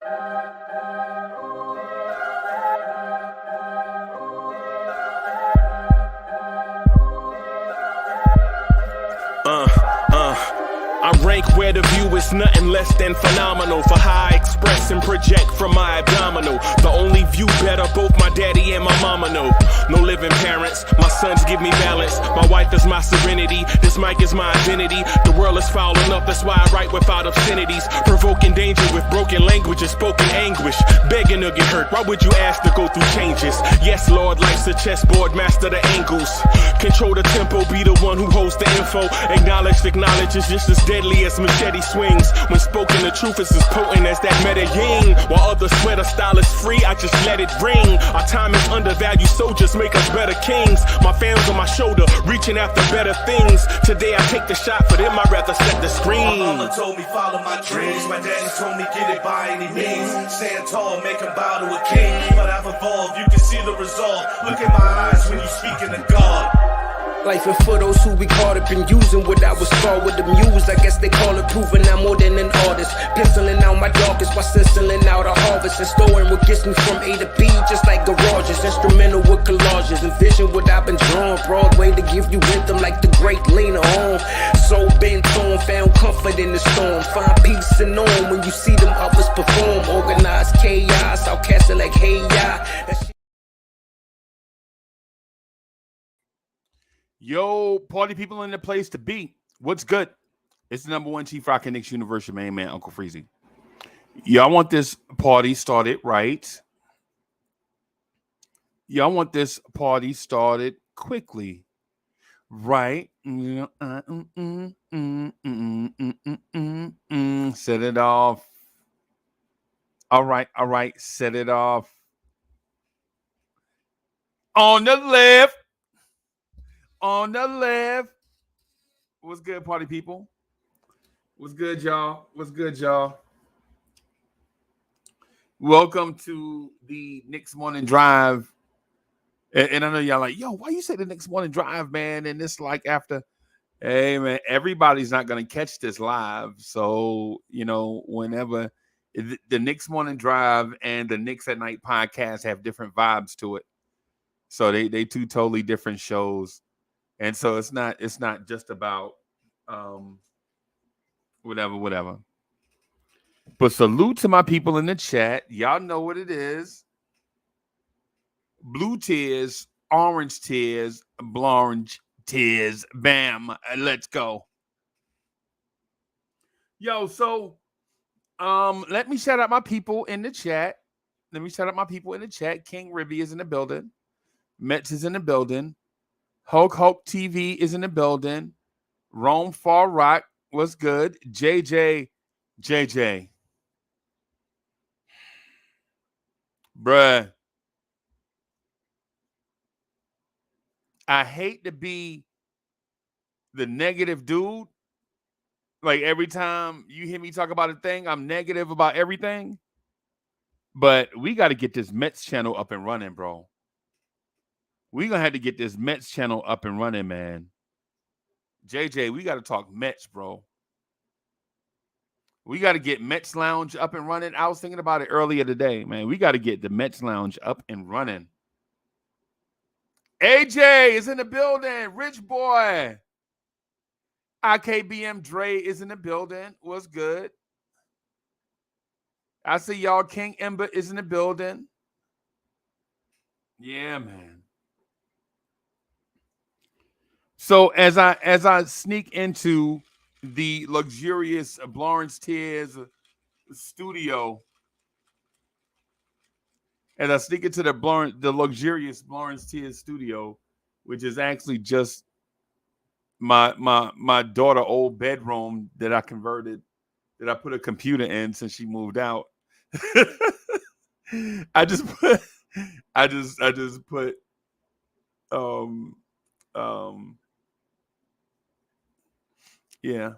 I rank where the view is nothing less than phenomenal. For how I express and project from my abdominal. The only view better, both my daddy and my mama know. No living parents, my sons give me balance. My wife is my serenity, this mic is my identity. The world is foul enough, that's why I write without obscenities. Provoking danger with broken language and spoken anguish. Begging to get hurt, why would you ask to go through changes? Yes, Lord, life's a chessboard, master the angles. Control the tempo, be the one who holds the info. Acknowledge is just as deadly as machete swings. When spoken, the truth is as potent as that Medellin. While others swear the style is free, I just let it ring. Our time is undervalued, soldiers make us better kings. My fans on my shoulder, reaching after better things. Today I take the shot, for them I'd rather set the screen. My mama told me follow my dreams. My daddy told me get it by any means. Stand tall, make him bow to a king. But I've evolved, you can see the resolve. Look in my eyes when you speaking to God. Life and for those who we caught up in using what I was taught with the muse. I guess they call it proving I'm more than an artist. Penciling out my darkest while stenciling out a harvest. And storing what gets me from A to B, just like garages. Instrumental with collages. Envision what I've been drawn. Broadway to give you rhythm like the great Lena Horne. So bent on, found comfort in the storm. Find peace and on when you see them others perform. Organized chaos, outcasted like hey ya. Yo, party people in the place to be. What's good? It's the #1 Chief Rockin' Knicks Universe, your main man, Uncle Freezie. Y'all want this party started right. Y'all want this party started quickly. Right? Set it off. All right. Set it off. On the left. On the left. What's good, party people? What's good, y'all? What's good, y'all? Welcome to the Knicks Morning Drive. And I know y'all like, yo, why you say the Knicks Morning Drive, man? And it's like after, hey, man, everybody's not going to catch this live. So, you know, whenever the Knicks Morning Drive and the Knicks at Night podcast have different vibes to it. So they two totally different shows. And so it's not just about whatever. But salute to my people in the chat. Y'all know what it is. Blue tears, orange tears, Blorange Tears. Bam. Let's go. Yo, so let me shout out my people in the chat. King Ribby is in the building. Metz is in the building. Hulk TV is in the building. Rome Far Rock, what's good? JJ. Bruh. I hate to be the negative dude. Like every time you hear me talk about a thing, I'm negative about everything. But we got to get this Mets channel up and running, bro. We're going to have to get this Mets channel up and running, man. JJ, we got to talk Mets, bro. We got to get Mets Lounge up and running. I was thinking about it earlier today, man. We got to get the Mets Lounge up and running. AJ is in the building. Rich boy. IKBM Dre is in the building. What's good? I see y'all. King Ember is in the building. Yeah, man. So as I sneak into the luxurious Blorange Tears studio, as I sneak into the luxurious Blorange Tears studio, which is actually just my daughter old bedroom that I converted, that I put a computer in since she moved out. I just put yeah.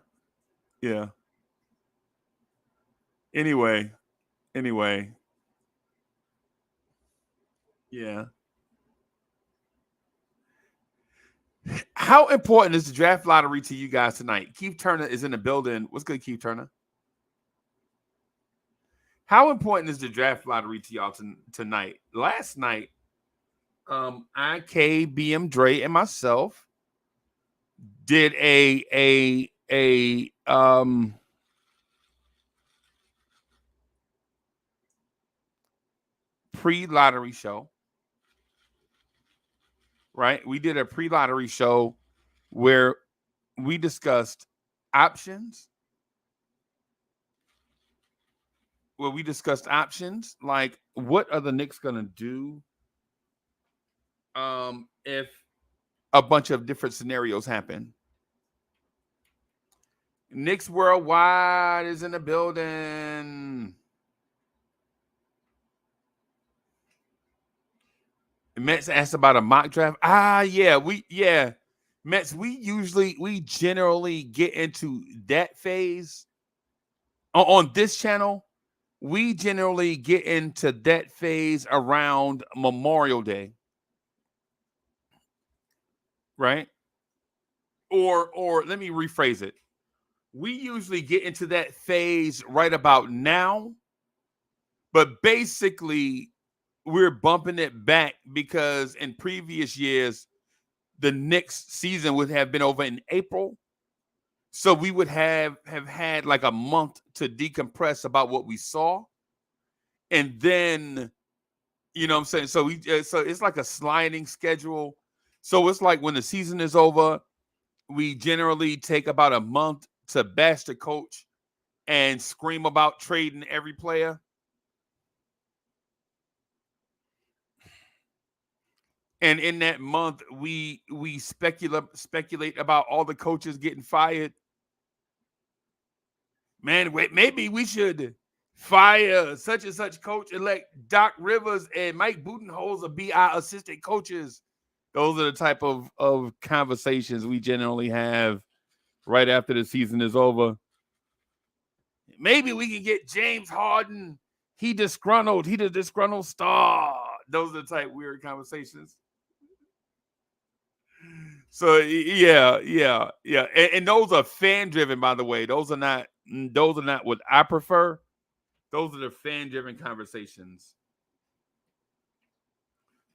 Anyway. Yeah. How important is the draft lottery to you guys tonight? Keith Turner is in the building. What's good, Keith Turner? How important is the draft lottery to y'all tonight? Last night, IKBM Dre and myself did a pre-lottery show. Right? We did a pre-lottery show where we discussed options. Like what are the Knicks gonna do if a bunch of different scenarios happen. Knicks Worldwide is in the building. Mets asked about a mock draft. Mets, we generally get into that phase on this channel. We generally get into that phase around Memorial Day. Right? Or let me rephrase it. We usually get into that phase right about now, but basically we're bumping it back because in previous years, the Knicks season would have been over in April. So we would have had like a month to decompress about what we saw. And then, you know what I'm saying? So so it's like a sliding schedule. So it's like when the season is over, we generally take about a month to bash the coach and scream about trading every player. And in that month, we speculate about all the coaches getting fired. Man, maybe we should fire such and such coach and let Doc Rivers and Mike Budenholzer be our assistant coaches. Those are the type of conversations we generally have right after the season is over. Maybe we can get James Harden. He the disgruntled star. Those are the type weird conversations. So yeah. And those are fan driven, by the way. Those are not what I prefer. Those are the fan driven conversations.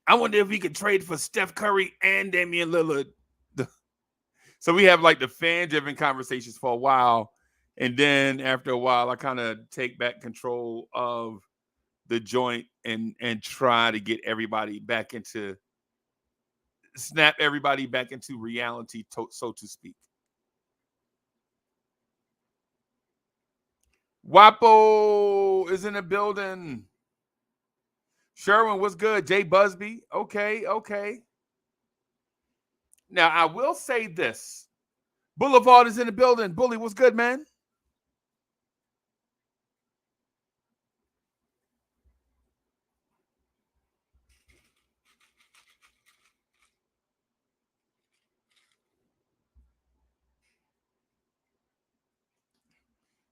I wonder if we could trade for Steph Curry and Damian Lillard. So we have like the fan driven conversations for a while. And then after a while, I kind of take back control of the joint and try to get everybody back into snap everybody back into reality, so to speak. Wapo is in the building. Sherwin, what's good? Jay Busby. Okay. Now, I will say this. Boulevard is in the building. Bully, what's good, man?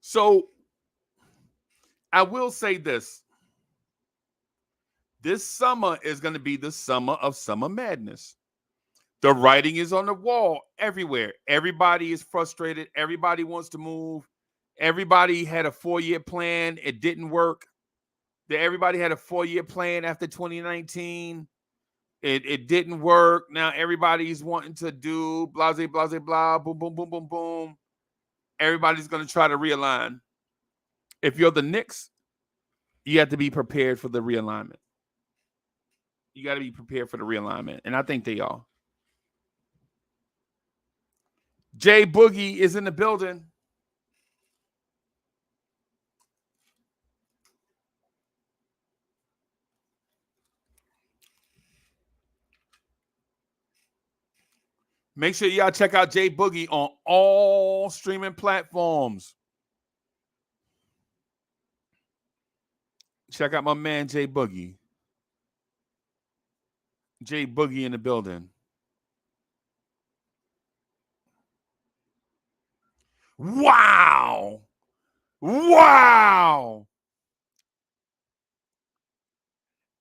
So, I will say this. This summer is going to be the summer of summer madness. The writing is on the wall everywhere. Everybody is frustrated. Everybody wants to move. Everybody had a 4-year plan. It didn't work. Everybody had a 4-year plan after 2019. It didn't work. Now everybody's wanting to do blah, blah, boom, boom, boom, boom, boom. Everybody's going to try to realign. If you're the Knicks, you have to be prepared for the realignment. You got to be prepared for the realignment. And I think they are. Jay Boogie is in the building. Make sure y'all check out Jay Boogie on all streaming platforms. Check out my man, Jay Boogie. Jay Boogie in the building. Wow.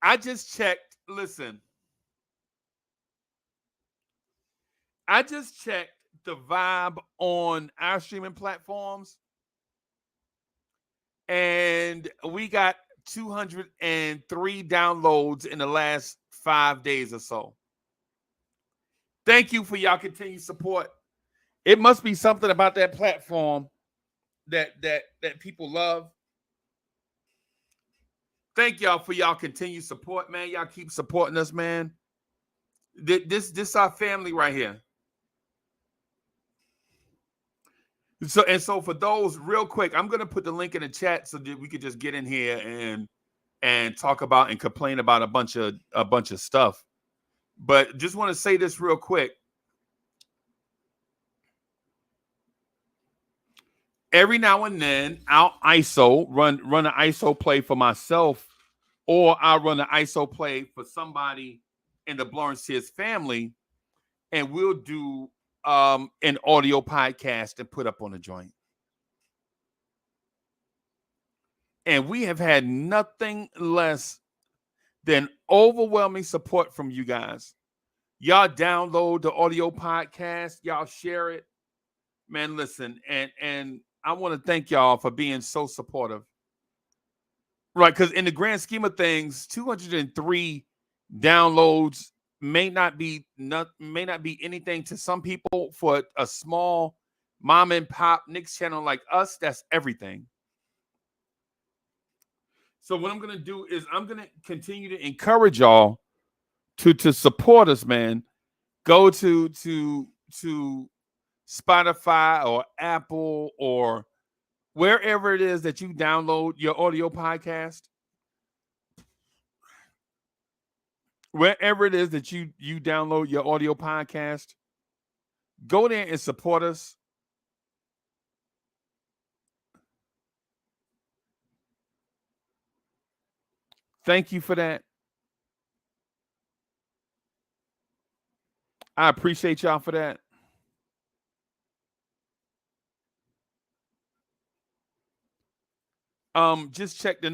I just checked. Listen. I just checked the vibe on our streaming platforms. And we got 203 downloads in the last 5 days or so. Thank you for y'all continued support. It must be something about that platform that people love. Thank y'all for y'all continued support, man. Y'all keep supporting us, man. This our family right here. So for those, real quick, I'm gonna put the link in the chat so that we could just get in here and talk about and complain about a bunch of stuff. But just want to say this real quick. Every now and then, I'll ISO run an ISO play for myself, or I'll run an ISO play for somebody in the Blorange Tears family, and we'll do an audio podcast and put up on the joint. And we have had nothing less than overwhelming support from you guys. Y'all download the audio podcast, y'all share it. Man, listen, and I want to thank y'all for being so supportive. Right, because in the grand scheme of things, 203 downloads may not be anything to some people. For a small mom and pop Knicks channel like us, that's everything. So what I'm gonna do is I'm gonna continue to encourage y'all to support us, man. Go to Spotify or Apple or wherever it is that you download your audio podcast. Wherever it is that you download your audio podcast, go there and support us. Thank you for that. I appreciate y'all for that. Just check the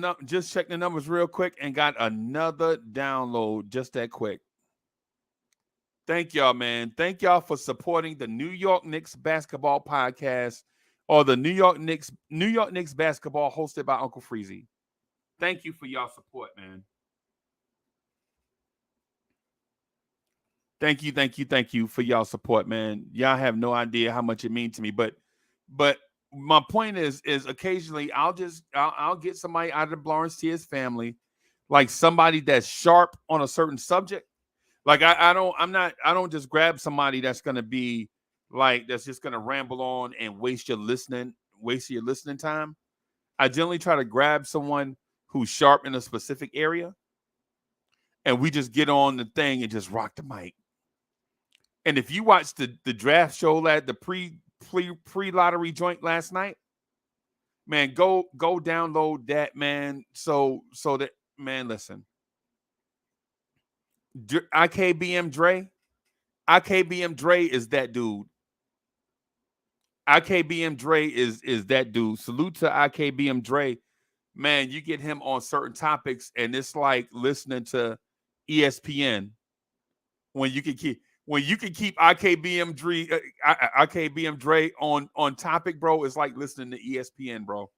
numbers real quick and got another download just that quick. Thank y'all, man. Thank y'all for supporting the New York Knicks basketball podcast, or the New York Knicks basketball, hosted by Uncle Freezie. Thank you for y'all support, man. Thank you for y'all support, man. Y'all have no idea how much it means to me. But my point is occasionally I'll get somebody out of the Blorange Tears family, like somebody that's sharp on a certain subject. Like I don't just grab somebody that's gonna be like that's just gonna ramble on and waste your listening time. I generally try to grab someone who's sharp in a specific area, and we just get on the thing and just rock the mic. And if you watched the draft show at the pre-lottery joint last night, man, go download that, man. So that, man, listen. IKBM Dre is that dude. IKBM Dre is that dude. Salute to IKBM Dre. Man, you get him on certain topics, and it's like listening to ESPN when you can keep IKBM Dre on topic, bro. It's like listening to ESPN, bro.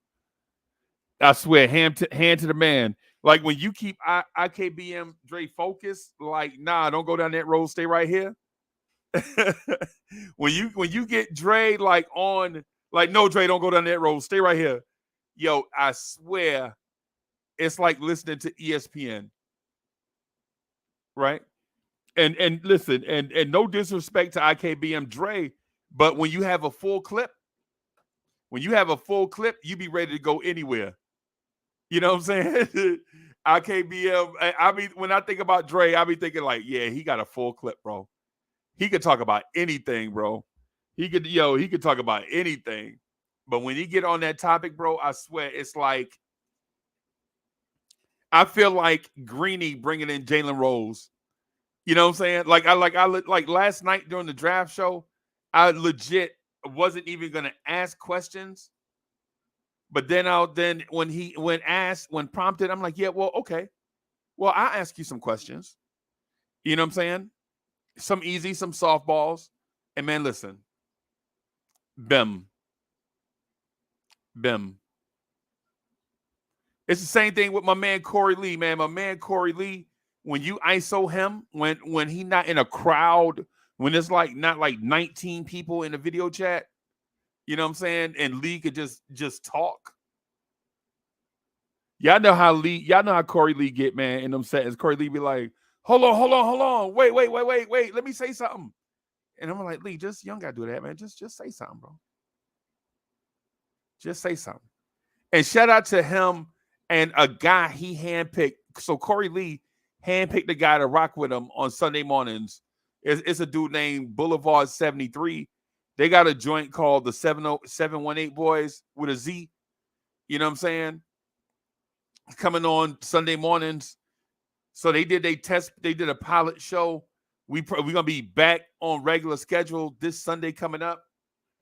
I swear, hand to the man. Like when you keep IKBM Dre focused, like, nah, don't go down that road, stay right here. when you get Dre like on, like, no, Dre, don't go down that road, stay right here. Yo, I swear, it's like listening to ESPN, right? And listen, and no disrespect to IKBM Dre, but when you have a full clip, you be ready to go anywhere. You know what I'm saying? IKBM, I mean, when I think about Dre, I be thinking like, yeah, he got a full clip, bro. He could talk about anything, bro. He could talk about anything. But when he get on that topic, bro, I swear it's like, I feel like Greeny bringing in Jalen Rose. You know what I'm saying? Like last night during the draft show, I legit wasn't even gonna ask questions. But then when prompted, I'm like, yeah, well, okay. Well, I'll ask you some questions. You know what I'm saying? Some easy, some softballs. And man, listen. Bim. It's the same thing with my man Corey Lee, man. My man Corey Lee, when you ISO him, when he not in a crowd, when it's like not like 19 people in the video chat, you know what I'm saying? And Lee could just talk. Y'all know how Corey Lee get, man, in them settings. Corey Lee be like, hold on. Wait. Let me say something. And I'm like, Lee, you don't gotta do that, man. Just say something, bro. Just say something. And shout out to him and a guy he handpicked. So Corey Lee handpicked the guy to rock with him on Sunday mornings. It's a dude named Boulevard 73. They got a joint called the 718 Boys with a Z. You know what I'm saying? Coming on Sunday mornings. So they did a pilot show. We're gonna be back on regular schedule this Sunday coming up,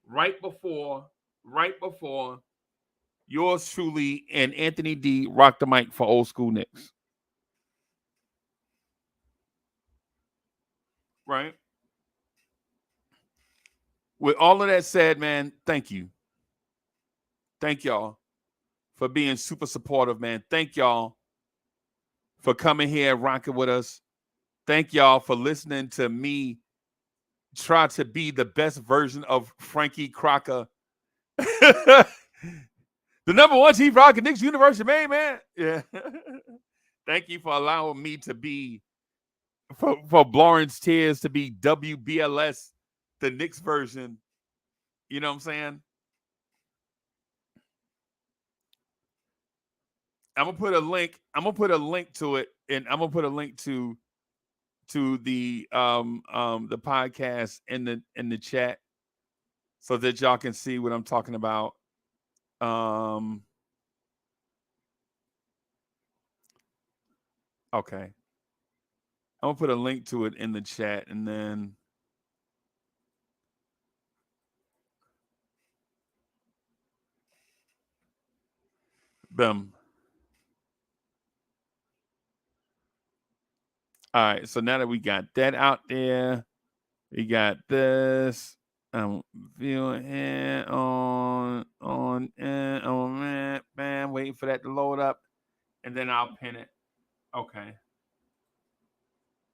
right before yours truly and Anthony D rock the mic for Old School Knicks. Right? With all of that said, man, thank you. Thank y'all for being super supportive, man. Thank y'all for coming here and rocking with us. Thank y'all for listening to me try to be the best version of Frankie Crocker. The number one chief rocker Knicks University, man. Yeah. Thank you for allowing me to be, for Blorange Tears to be WBLS, the Knicks version. You know what I'm saying? I'm gonna put a link to it, and I'm gonna put a link to the podcast in the chat so that y'all can see what I'm talking about. Okay. I'm gonna put a link to it in the chat, and then boom. All right, so now that we got that out there, we got this. I'm viewing it on man, waiting for that to load up, and then I'll pin it. Okay.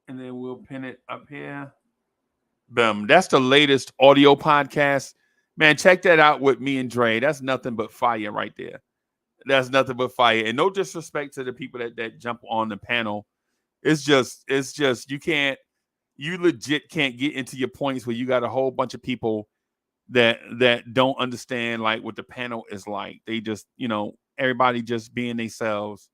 And then we'll pin it up here. Boom. That's the latest audio podcast. Man, check that out with me and Dre. That's nothing but fire right there. That's nothing but fire. And no disrespect to the people that jump on the panel. It's just you legit can't get into your points where you got a whole bunch of people that don't understand like what the panel is like. They just, everybody just being themselves.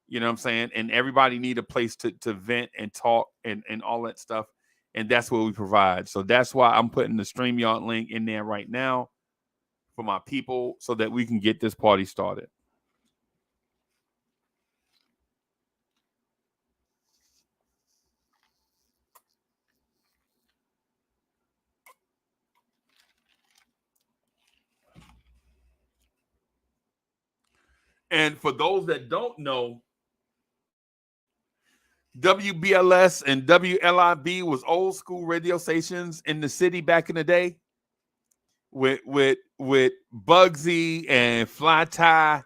You know what I'm saying? And everybody need a place to vent and talk and all that stuff. And that's what we provide. So that's why I'm putting the StreamYard link in there right now for my people so that we can get this party started. And for those that don't know, WBLS and WLIB was old school radio stations in the city back in the day with Bugsy and Fly Tie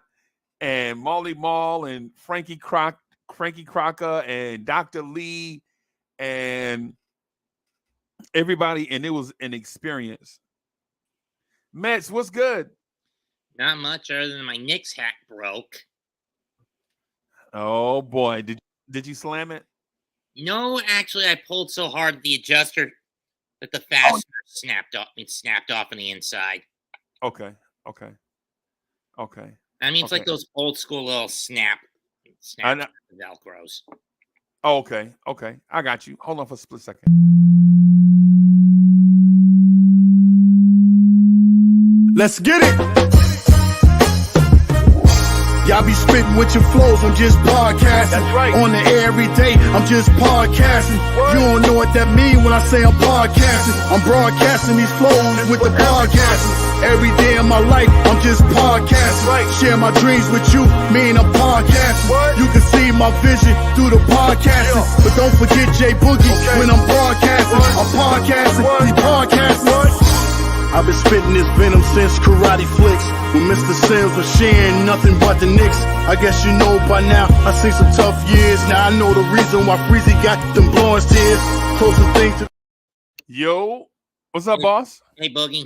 and Molly Mall and Frankie Crocker and Dr. Lee and everybody, and it was an experience. Mets, what's good? Not much other than my Knicks hat broke. Oh boy, did you slam it? No, actually, I pulled so hard the adjuster that the fastener snapped off. It snapped off on the inside. Okay. I mean, it's like those old school little snap Velcros. Oh, okay. I got you. Hold on for a split second. Let's get it. Y'all be spitting with your flows, I'm just podcasting. That's right. On the air every day, I'm just podcasting. What? You don't know what that mean when I say I'm podcasting. I'm broadcasting these flows with the podcasting. Every day of my life, I'm just podcasting. Right. Share my dreams with you, mean I'm podcasting. What? You can see my vision through the podcasting. Yeah. But don't forget J Boogie when I'm broadcasting. What? I'm podcasting, he's podcasting. What? I've been spitting this venom since karate flicks. When Mr. Sims was sharing nothing but the Knicks. I guess you know by now, I seen some tough years. Now I know the reason why Freezie got them Blorange Tears. Closest thing to... Yo, what's up, boss? Hey, Boogie.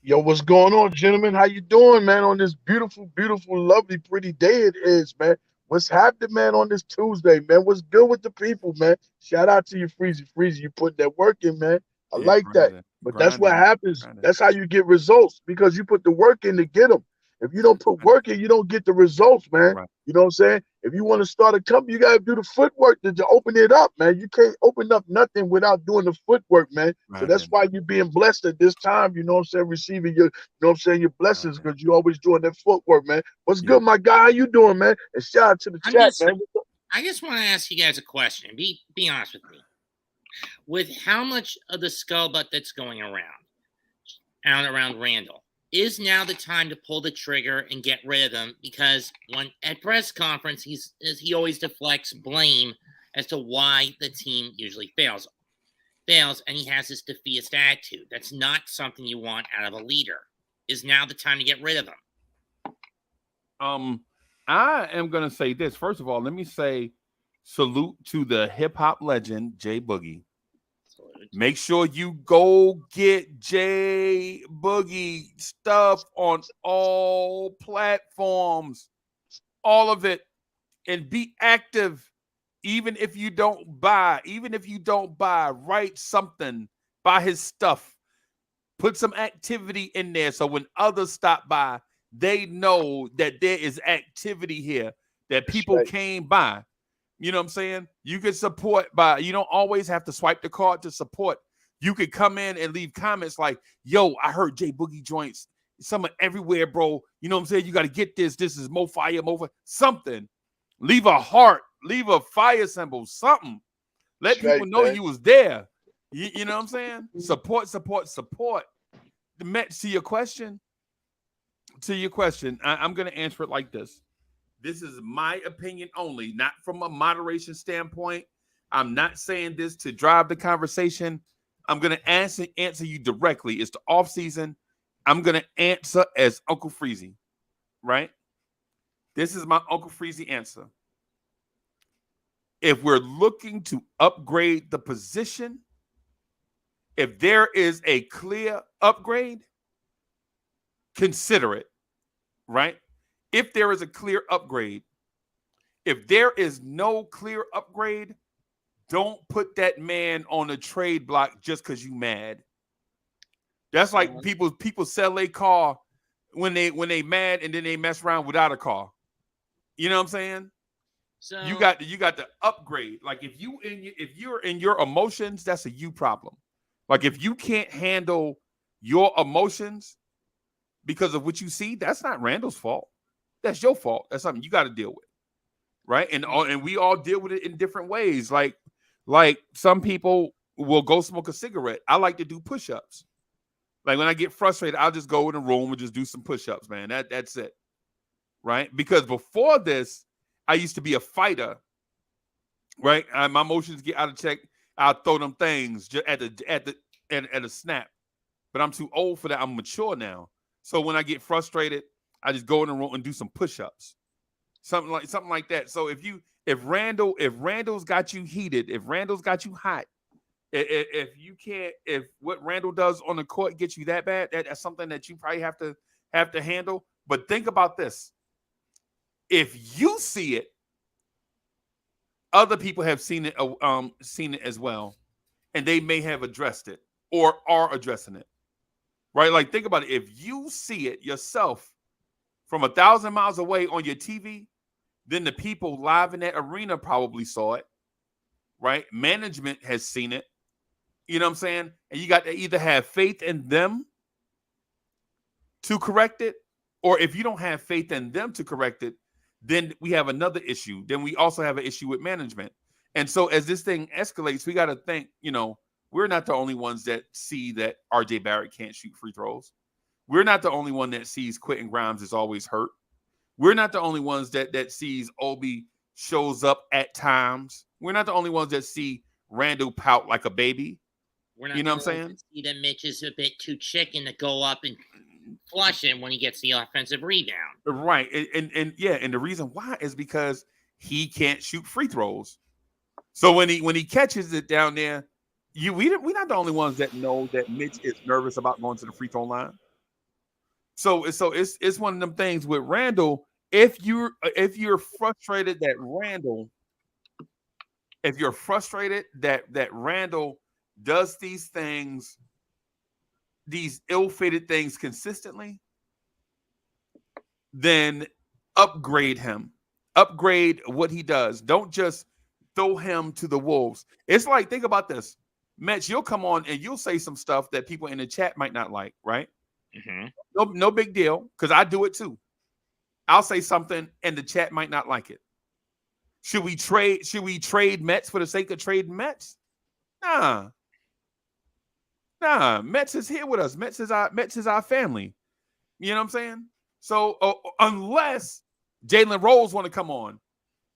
Yo, what's going on, gentlemen? How you doing, man, on this beautiful, beautiful, lovely, pretty day it is, man? What's happening, man, on this Tuesday, man? What's good with the people, man? Shout out to you, Freezie. Freezie, you put that work in, man. I like that. But that's what happens. That's how you get results, because you put the work in to get them. If you don't put work in, you don't get the results, man. Right. You know what I'm saying? If you want to start a company, you got to do the footwork to open it up, man. You can't open up nothing without doing the footwork, man. Right, so that's why you're being blessed at this time, you know what I'm saying, receiving your, you know what I'm saying, your blessings, because you're always doing that footwork, man. What's good, my guy? How you doing, man? And shout out to the chat, man. I just want to ask you guys a question. Be honest with me. With how much of the scuttlebutt that's going around Randle, is now the time to pull the trigger and get rid of him? Because when at press conference, he always deflects blame as to why the team usually fails, and he has this defeatist attitude. That's not something you want out of a leader. Is now the time to get rid of him? I am gonna say this. First of all, let me say salute to the hip hop legend J Boogie. Make sure you go get J Boogie stuff on all platforms, all of it, and be active. Even if you don't buy, write something, buy his stuff, put some activity in there. So when others stop by, they know that there is activity here, that people came by. You know what I'm saying? You can support by, you don't always have to swipe the card to support. You could come in and leave comments like, yo, I heard J Boogie joints. Some everywhere, bro. You know what I'm saying? You got to get this. This is Mo Fire, something. Leave a heart, leave a fire symbol, something. Let people know you was there. You know what I'm saying? Support. To your question, I'm going to answer it like this. This is my opinion only, not from a moderation standpoint. I'm not saying this to drive the conversation. I'm going to answer you directly. It's the off season. I'm going to answer as Uncle Freezie, right? This is my Uncle Freezie answer. If we're looking to upgrade the position, if there is a clear upgrade, consider it, right? If there is a clear upgrade, if there is no clear upgrade, don't put that man on a trade block just because you mad. That's like people sell a car when they mad and then they mess around without a car. You know what I'm saying? So you got to upgrade. Like if you're in your emotions, that's a you problem. Like if you can't handle your emotions because of what you see, that's not Randle's fault. That's your fault. That's something you got to deal with, right? And we all deal with it in different ways. Like some people will go smoke a cigarette. I like to do push-ups. Like when I get frustrated, I'll just go in a room and just do some push-ups, man. That's it, right? Because before this, I used to be a fighter, right? My emotions get out of check. I'll throw them things just at a snap. But I'm too old for that. I'm mature now. So when I get frustrated, I just go in the room and do some push-ups, something like that. So if Randle's got you heated, if Randle's got you hot, if what Randle does on the court gets you that bad, that's something that you probably have to handle. But think about this: if you see it, other people have seen it as well, and they may have addressed it or are addressing it, right? Like think about it: if you see it yourself from 1,000 miles away on your TV, then the people live in that arena probably saw it, right? Management has seen it. You know what I'm saying? And you got to either have faith in them to correct it, or if you don't have faith in them to correct it, then we have another issue. Then we also have an issue with management. And so as this thing escalates, we got to think, we're not the only ones that see that RJ Barrett can't shoot free throws. We're not the only one that sees Quentin Grimes is always hurt. We're not the only ones that sees Obi shows up at times. We're not the only ones that see Randle pout like a baby. We're not You know what I'm going saying? to see that Mitch is a bit too chicken to go up and flush him when he gets the offensive rebound. Right. And yeah, and the reason why is because he can't shoot free throws. So when he catches it down there, we're not the only ones that know that Mitch is nervous about going to the free throw line. So it's one of them things with Randle. If you're frustrated that Randle does these things, these ill-fated things consistently, then upgrade him. Upgrade what he does. Don't just throw him to the wolves. It's like, think about this. Mitch, you'll come on and you'll say some stuff that people in the chat might not like, right? Mm-hmm. No big deal, because I do it too. I'll say something and the chat might not like it. Should we trade Mets for the sake of trading Mets? Nah. Mets is here with us. Mets is our family. You know what I'm saying? So unless Jalen Rose want to come on,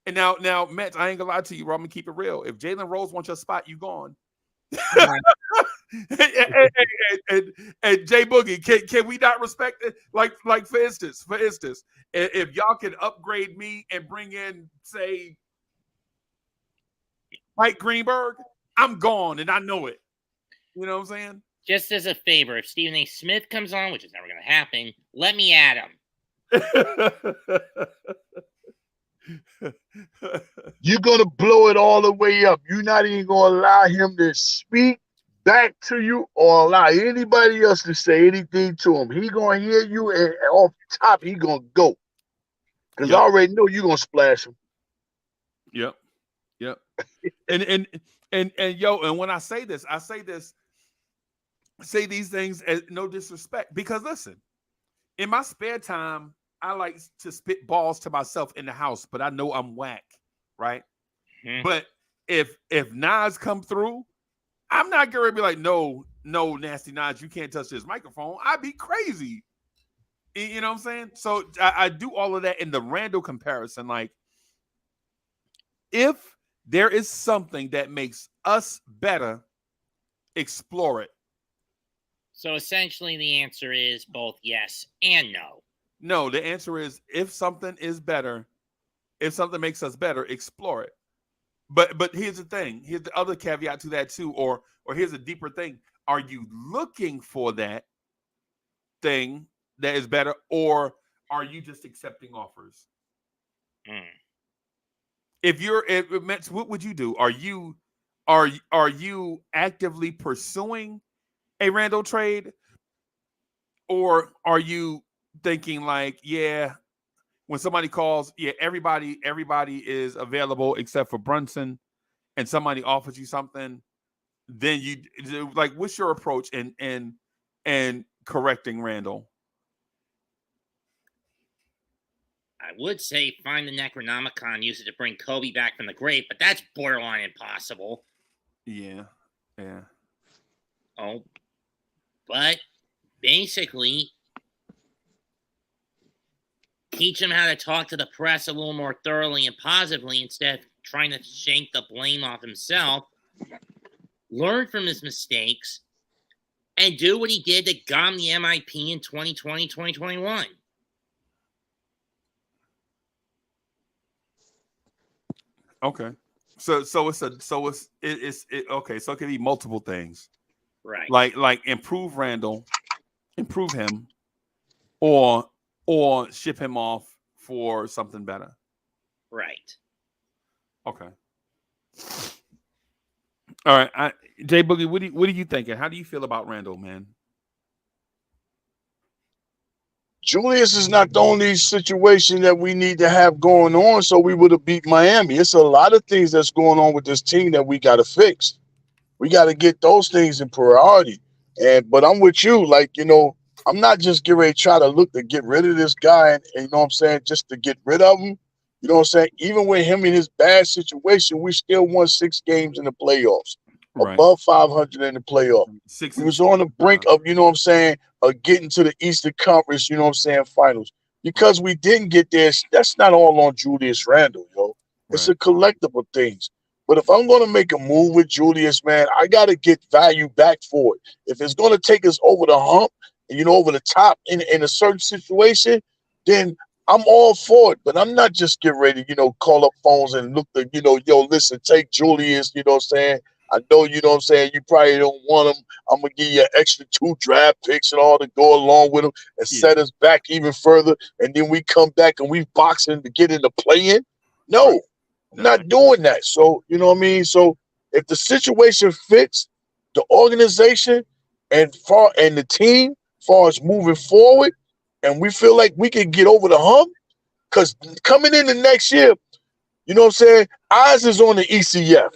and now Mets, I ain't gonna lie to you, bro. I'm gonna keep it real. If Jalen Rose wants your spot, you gone. and Jay Boogie, can we not respect it? Like for instance, if y'all can upgrade me and bring in, say, Mike Greenberg, I'm gone and I know it. You know what I'm saying? Just as a favor, if Stephen A. Smith comes on, which is never going to happen, let me at him. You're gonna blow it all the way up. You're not even gonna allow him to speak back to you or allow anybody else to say anything to him. He gonna hear you, and off top he gonna go. Because I already know you're gonna splash him. Yep. and yo, and when I say these things as no disrespect, because listen, in my spare time, I like to spit balls to myself in the house, but I know I'm whack, right? Mm-hmm. But if Nas come through, I'm not gonna be like, no, Nasty Nas, you can't touch this microphone. I'd be crazy. You know what I'm saying? So I do all of that in the Randle comparison. Like, if there is something that makes us better, explore it. So essentially the answer is both yes and no. No, the answer is, if something is better, if something makes us better, explore it. But here's the thing. Here's the other caveat to that too, or here's a deeper thing. Are you looking for that thing that is better, or are you just accepting offers? If what would you do? Are you actively pursuing a Randle trade, or are you thinking like, yeah, when somebody calls, yeah, everybody is available except for Brunson, and somebody offers you something, then you like, what's your approach in correcting Randle? I would say find the Necronomicon, use it to bring Kobe back from the grave, but that's borderline impossible. Yeah. Oh, but basically, teach him how to talk to the press a little more thoroughly and positively instead of trying to shank the blame off himself. Learn from his mistakes and do what he did that got him the MIP in 2020, 2021. Okay. So okay. So it can be multiple things, right? Like improve Randle, improve him, or ship him off for something better. Right. Okay. All right, Jay Boogie, what are you thinking? How do you feel about Randle, man? Julius is not the only situation that we need to have going on, so we would have beat Miami. It's a lot of things that's going on with this team that we got to fix. We got to get those things in priority. But I'm with you. Like, I'm not just getting ready to try to look to get rid of this guy and you know what I'm saying, just to get rid of him. You know what I'm saying? Even with him in his bad situation, we still won 6 games in the playoffs. Right. Above 500 in the playoff. We was on the brink of, you know what I'm saying, getting to the Eastern Conference, you know what I'm saying, finals. Because we didn't get there, that's not all on Julius Randle, yo. It's a collectible things. But if I'm going to make a move with Julius, man, I got to get value back for it. If it's going to take us over the hump, over the top in a certain situation, then I'm all for it. But I'm not just getting ready, call up phones and look the, yo, listen, take Julius, you know what I'm saying? I know, you know what I'm saying, you probably don't want him. I'm going to give you an extra 2 draft picks and all to go along with him and set us back even further. And then we come back and we boxing to get in the play-in. No, I'm not doing that. So, you know what I mean? So if the situation fits the organization and the team far as moving forward, and we feel like we can get over the hump, because coming into next year, you know what I'm saying, eyes is on the ECF.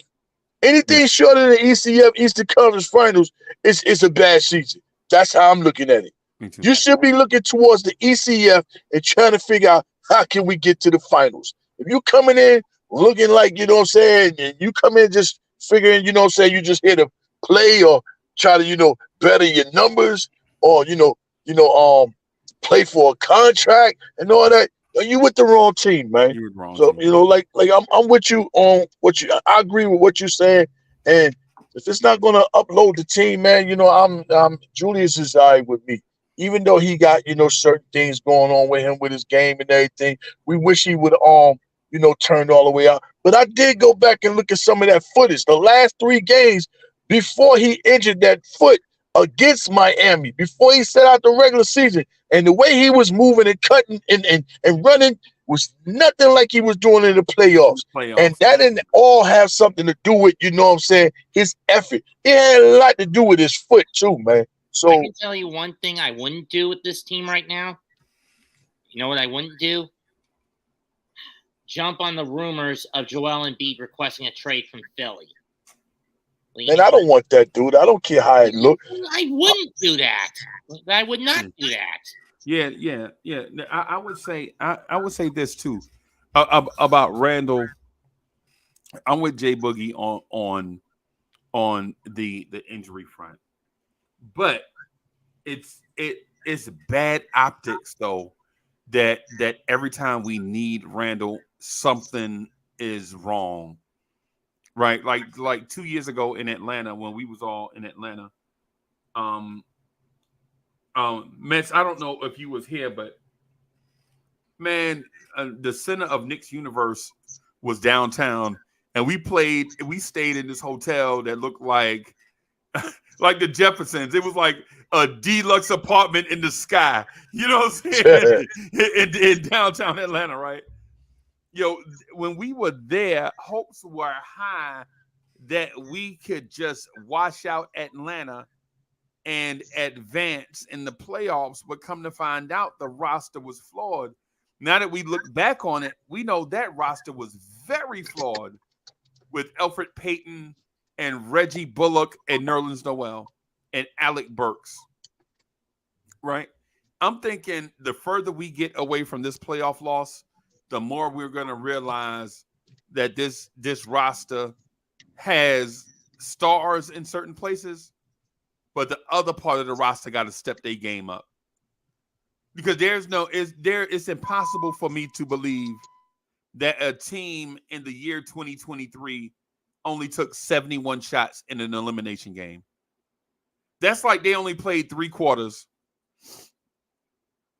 Anything shorter than the ECF, Eastern Conference Finals, is a bad season. That's how I'm looking at it. You should be looking towards the ECF and trying to figure out how can we get to the finals. If you coming in looking like, you know what I'm saying, and you come in just figuring, you know what I'm saying, you just here to play or try to, better your numbers or, play for a contract and all that, you with the wrong team, man. You with the wrong so, team. like I'm with you on I agree with what you're saying. And if it's not going to upload the team, man, I'm Julius is all right with me. Even though he got, certain things going on with him with his game and everything, we wish he would turned all the way out. But I did go back and look at some of that footage. The last 3 games before he injured that foot against Miami, before he set out the regular season, and the way he was moving and cutting and running was nothing like he was doing in the playoffs. And that didn't all have something to do with, his effort. It had a lot to do with his foot too, man. So I can tell you one thing I wouldn't do with this team right now. You know what I wouldn't do? Jump on the rumors of Joel Embiid requesting a trade from Philly. Man, I don't want that, dude. I don't care how it looks. I wouldn't do that. I would not do that. Yeah. I would say this too about Randle. I'm with Jay Boogie on the injury front, but it's bad optics though that every time we need Randle, something is wrong. Right, like 2 years ago in Atlanta when we was all in Atlanta. Mets, I don't know if you was here, but man, the center of Knicks universe was downtown, and we stayed in this hotel that looked like the Jeffersons. It was like a deluxe apartment in the sky. You know what I'm saying? in downtown Atlanta, right? When we were there, hopes were high that we could just wash out Atlanta and advance in the playoffs, but come to find out the roster was flawed. Now that we look back on it, we know that roster was very flawed with Elfrid Payton and Reggie Bullock and Nerlens Noel and Alec Burks, right? I'm thinking the further we get away from this playoff loss, the more we're going to realize that this roster has stars in certain places, but the other part of the roster got to step their game up. Because it's impossible for me to believe that a team in the year 2023 only took 71 shots in an elimination game. That's like they only played 3 quarters.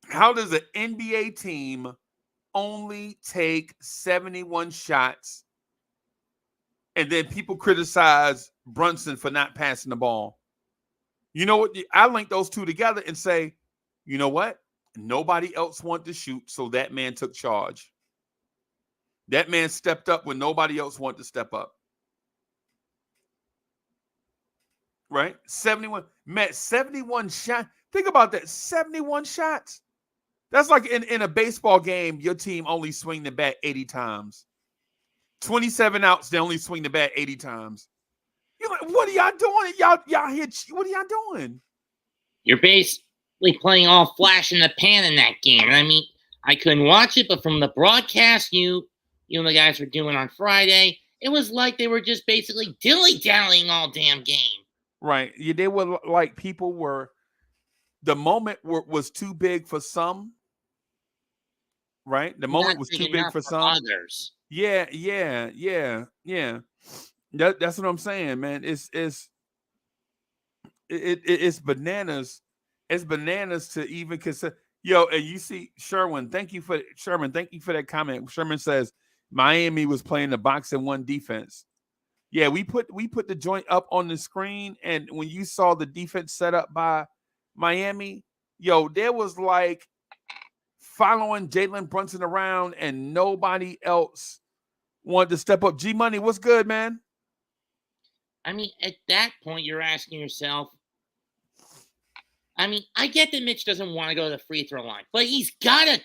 How does an NBA team only take 71 shots and then people criticize Brunson for not passing the ball? You know what? I link those two together and say, you know what? Nobody else wanted to shoot, so that man took charge. That man stepped up when nobody else wanted to step up. Right? 71. Matt, 71 shots. Think about that. 71 shots. That's like in a baseball game, your team only swing the bat 80 times. 27 outs, they only swing the bat 80 times. You're like, what are y'all doing? Y'all here, what are y'all doing? You're basically playing all flash in the pan in that game. I mean, I couldn't watch it, but from the broadcast you and the guys were doing on Friday, it was like they were just basically dilly-dallying all damn game. Right. Yeah, they were like people were, the moment was too big for some. Right? The moment was too big for some. Others. Yeah. That's what I'm saying, man. It's bananas. It's bananas to even consider. Yo, and you see Sherman. Thank you for that comment. Sherman says Miami was playing the box and one defense. Yeah, we put the joint up on the screen, and when you saw the defense set up by Miami, yo, there was like following Jalen Brunson around, and nobody else wanted to step up. G Money, what's good, man? I mean, at that point, you're asking yourself, I mean, I get that Mitch doesn't want to go to the free throw line, but he's gotta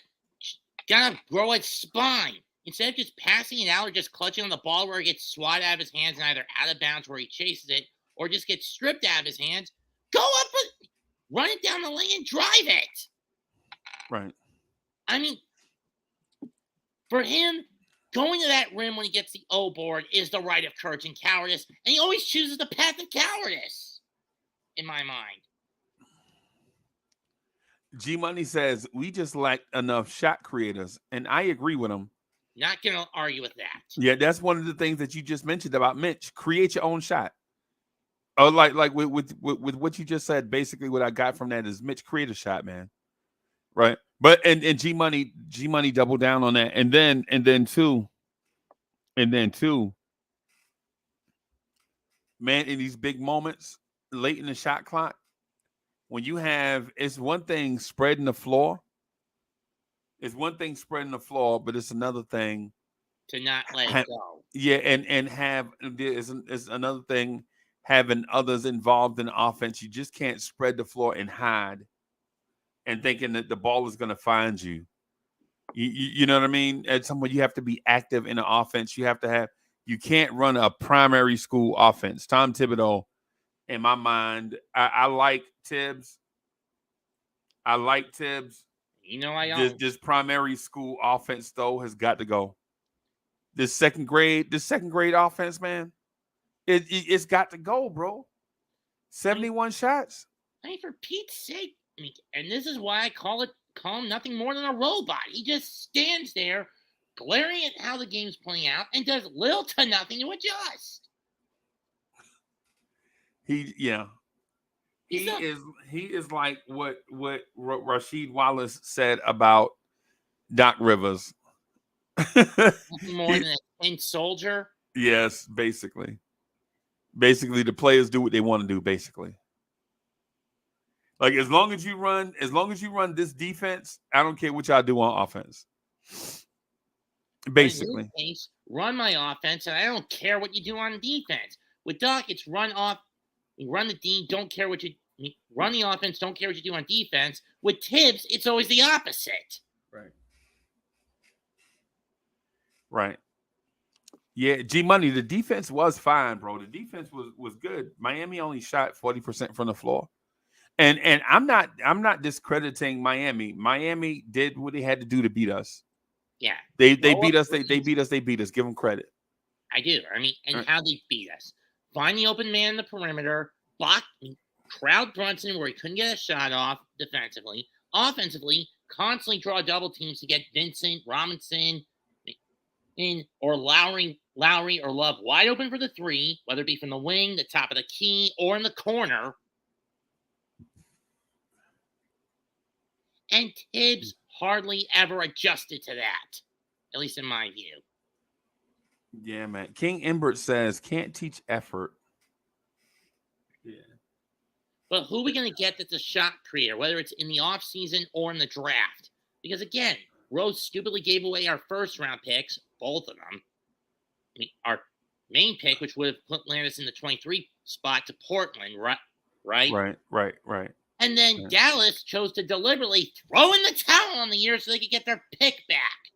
grow its spine. Instead of just passing it out or just clutching on the ball where it gets swatted out of his hands and either out of bounds where he chases it or just gets stripped out of his hands, go up and run it down the lane and drive it. Right. I mean, for him, going to that rim when he gets the O board is the right of courage and cowardice, and he always chooses the path of cowardice, in my mind. G Money says we just lack enough shot creators, and I agree with him. Not going to argue with that. Yeah, that's one of the things that you just mentioned about Mitch. Create your own shot. Oh, like with what you just said, basically what I got from that is Mitch create a shot, man. Right. But and G Money doubled down on that. And then too, man, in these big moments late in the shot clock, when you have, it's one thing spreading the floor. It's one thing spreading the floor, but it's another thing to not let it go. Yeah, and have is another thing having others involved in offense. You just can't spread the floor and hide and thinking that the ball is going to find you. You know what I mean? At some point, you have to be active in the offense. You can't run a primary school offense. Tom Thibodeau, in my mind, I like Tibbs. You know, this primary school offense though has got to go. This second grade offense, man, it's got to go, bro. 71 shots. I mean, for Pete's sake, and this is why I call him nothing more than a robot. He just stands there, glaring at how the game's playing out, and does little to nothing to adjust. He is like what Rasheed Wallace said about Doc Rivers. Nothing more than a tin soldier. Yes, basically. Basically, the players do what they want to do. Basically, like as long as you run this defense, I don't care what y'all do on offense. Basically, in this case, run my offense, and I don't care what you do on defense. With Doc, it's run the D, don't care what you run the offense, don't care what you do on defense. With Tibbs, it's always the opposite. Right. Yeah, G Money, the defense was fine, bro. The defense was good. Miami only shot 40% from the floor. And I'm not discrediting Miami. Miami did what they had to do to beat us. Yeah. They beat us. They beat us. Give them credit. I do. I mean, and how they beat us. Find the open man in the perimeter, crowd Brunson where he couldn't get a shot off defensively. Offensively, constantly draw double teams to get Vincent, Robinson, or Lowry or Love wide open for the three, whether it be from the wing, the top of the key, or in the corner. And Tibbs hardly ever adjusted to that, at least in my view. Yeah, man. King Imbert says, can't teach effort. Yeah. But who are we going to get that's a shot creator, whether it's in the offseason or in the draft? Because, again, Rose stupidly gave away our first-round picks, both of them. I mean, our main pick, which would have landed us in the 23 spot, to Portland, right? Right. And then Dallas chose to deliberately throw in the towel on the year so they could get their pick back.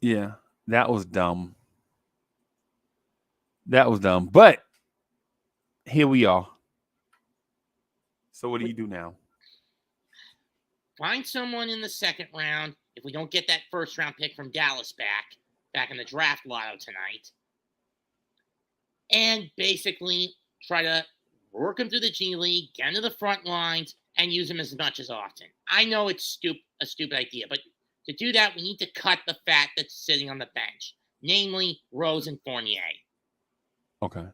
Yeah, that was dumb. But here we are. So what do you do now? Find someone in the second round. If we don't get that first-round pick from Dallas back in the draft lotto tonight, and basically try to work him through the G League, get into the front lines, and use him as much as often. I know it's a stupid idea, but to do that, we need to cut the fat that's sitting on the bench, namely Rose and Fournier. Okay.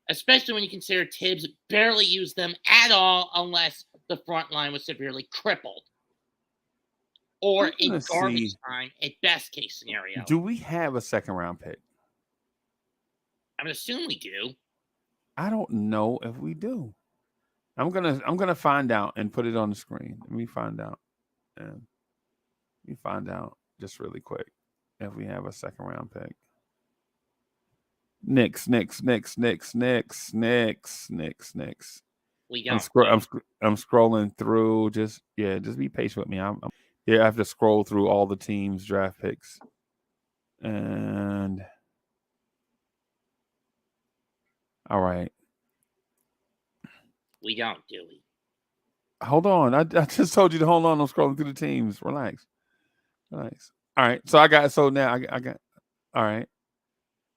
Especially when you consider Tibbs barely used them at all unless the front line was severely crippled. Or in garbage time at best case scenario. Do we have a second round pick? I would assume we do. I don't know if we do. I'm gonna find out and put it on the screen. Let me find out. And let me find out just really quick if we have a second round pick. Knicks. We don't. I'm scrolling through. Just be patient with me. I have to scroll through all the teams' draft picks. And all right. We don't, do we? Hold on. I just told you to hold on. I'm scrolling through the teams. Relax. All right. So I got all right.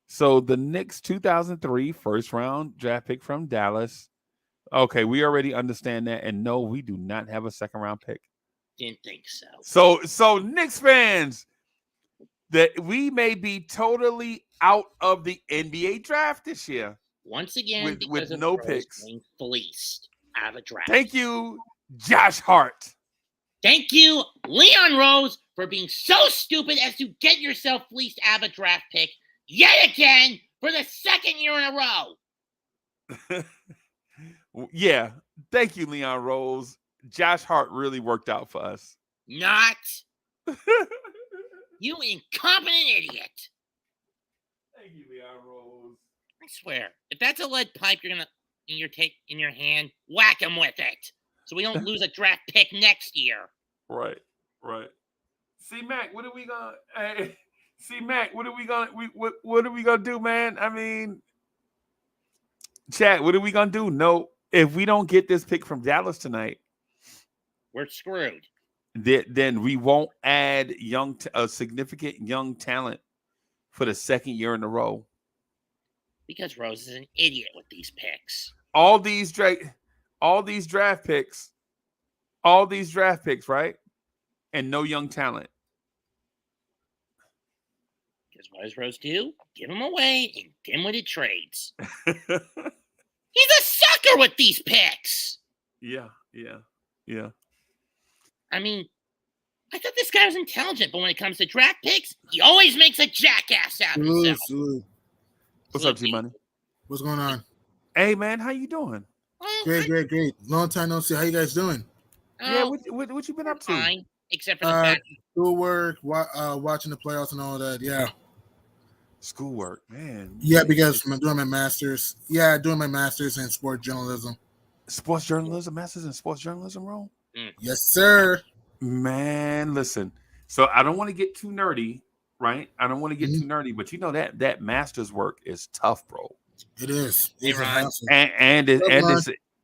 So the Knicks 2003 first round draft pick from Dallas. Okay, we already understand that. And no, we do not have a second round pick. Didn't think so. So Knicks fans, that we may be totally out of the NBA draft this year. Once again, with no picks. Being fleeced out of a draft. Thank you, Josh Hart. Thank you, Leon Rose, for being so stupid as to get yourself fleeced out of a draft pick yet again for the second year in a row. Yeah. Thank you, Leon Rose. Josh Hart really worked out for us. Not. You incompetent idiot. Thank you, Leon Rose. I swear, if that's a lead pipe you're gonna in your hand, whack him with it, so we don't lose a draft pick next year. Right. See, Mac, what are we gonna do, man? I mean, chat, what are we gonna do? No, if we don't get this pick from Dallas tonight, we're screwed. Then we won't add a significant young talent for the second year in a row. Because Rose is an idiot with these picks. All these draft picks, right? And no young talent. Because what does Rose do? Give them away in dim-witted trades. He's a sucker with these picks. Yeah. I mean, I thought this guy was intelligent, but when it comes to draft picks, he always makes a jackass out of himself. What's up, G-Money? What's going on? Hey, man, how you doing? Great. Long time no see. How you guys doing? Yeah, what you been up to? Fine, except for the fact schoolwork, watching the playoffs and all that. Yeah. Schoolwork, man. Yeah, because I'm doing my master's. Yeah, doing my master's in sports journalism. Sports journalism, masters in sports journalism, bro? Yes, sir. Man, listen. So I don't want to get too nerdy, right? I don't want to get too nerdy, but you know that master's work is tough, bro. It is.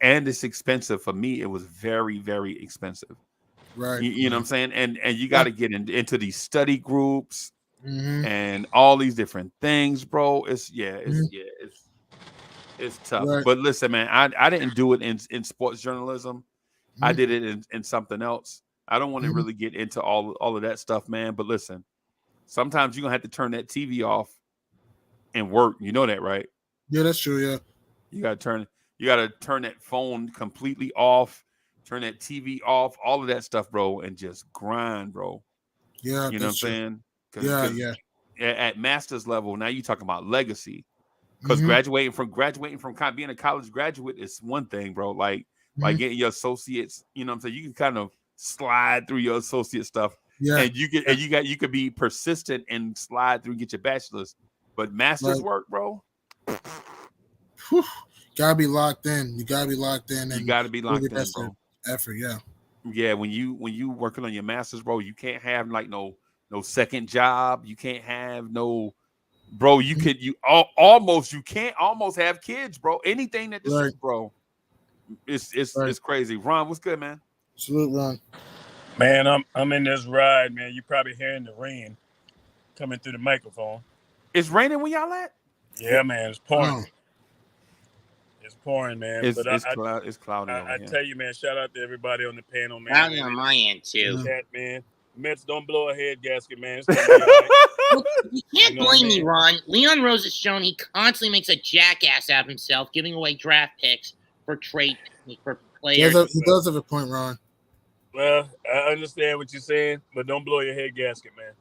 And it's expensive. For me, it was very, very expensive. Right. You know what I'm saying? And you got to get into these study groups and all these different things, bro. It's tough. Right. But listen, man, I didn't do it in sports journalism. I did it in something else. I don't want to really get into all of that stuff, man. But listen, sometimes you're gonna have to turn that TV off and work. You know that, right? Yeah, that's true. Yeah. You gotta turn that phone completely off, turn that TV off, all of that stuff, bro, and just grind, bro. Yeah. You know what I'm saying? Yeah. At master's level, now you're talking about legacy. Because graduating from being a college graduate is one thing, bro. Like getting your associates, you know what I'm saying? You can kind of slide through your associate stuff. Yeah. And you could be persistent and slide through and get your bachelor's. But master's work, bro. Gotta be locked in. You gotta be locked in. And you gotta be locked in, bro. Effort, yeah. Yeah, when you working on your master's, bro, you can't have like no second job. You can't have no. Bro, you can't almost have kids, bro. Anything that this is, bro, it's crazy. Ron, what's good, man? Salute, Ron. Man, I'm in this ride, man. You probably hearing the rain coming through the microphone. It's raining where y'all at? Yeah, man, it's pouring. It's pouring, man. It's cloudy. I tell you, man, shout out to everybody on the panel, man. Cloudy on my end too. Chat, man. Mets don't blow a head gasket, man. It's gonna be all right. Look, you can't blame me, Ron. Leon Rose has shown he constantly makes a jackass out of himself, giving away draft picks for trade for players. He does have a point, Ron. Well, I understand what you're saying, but don't blow your head gasket, man.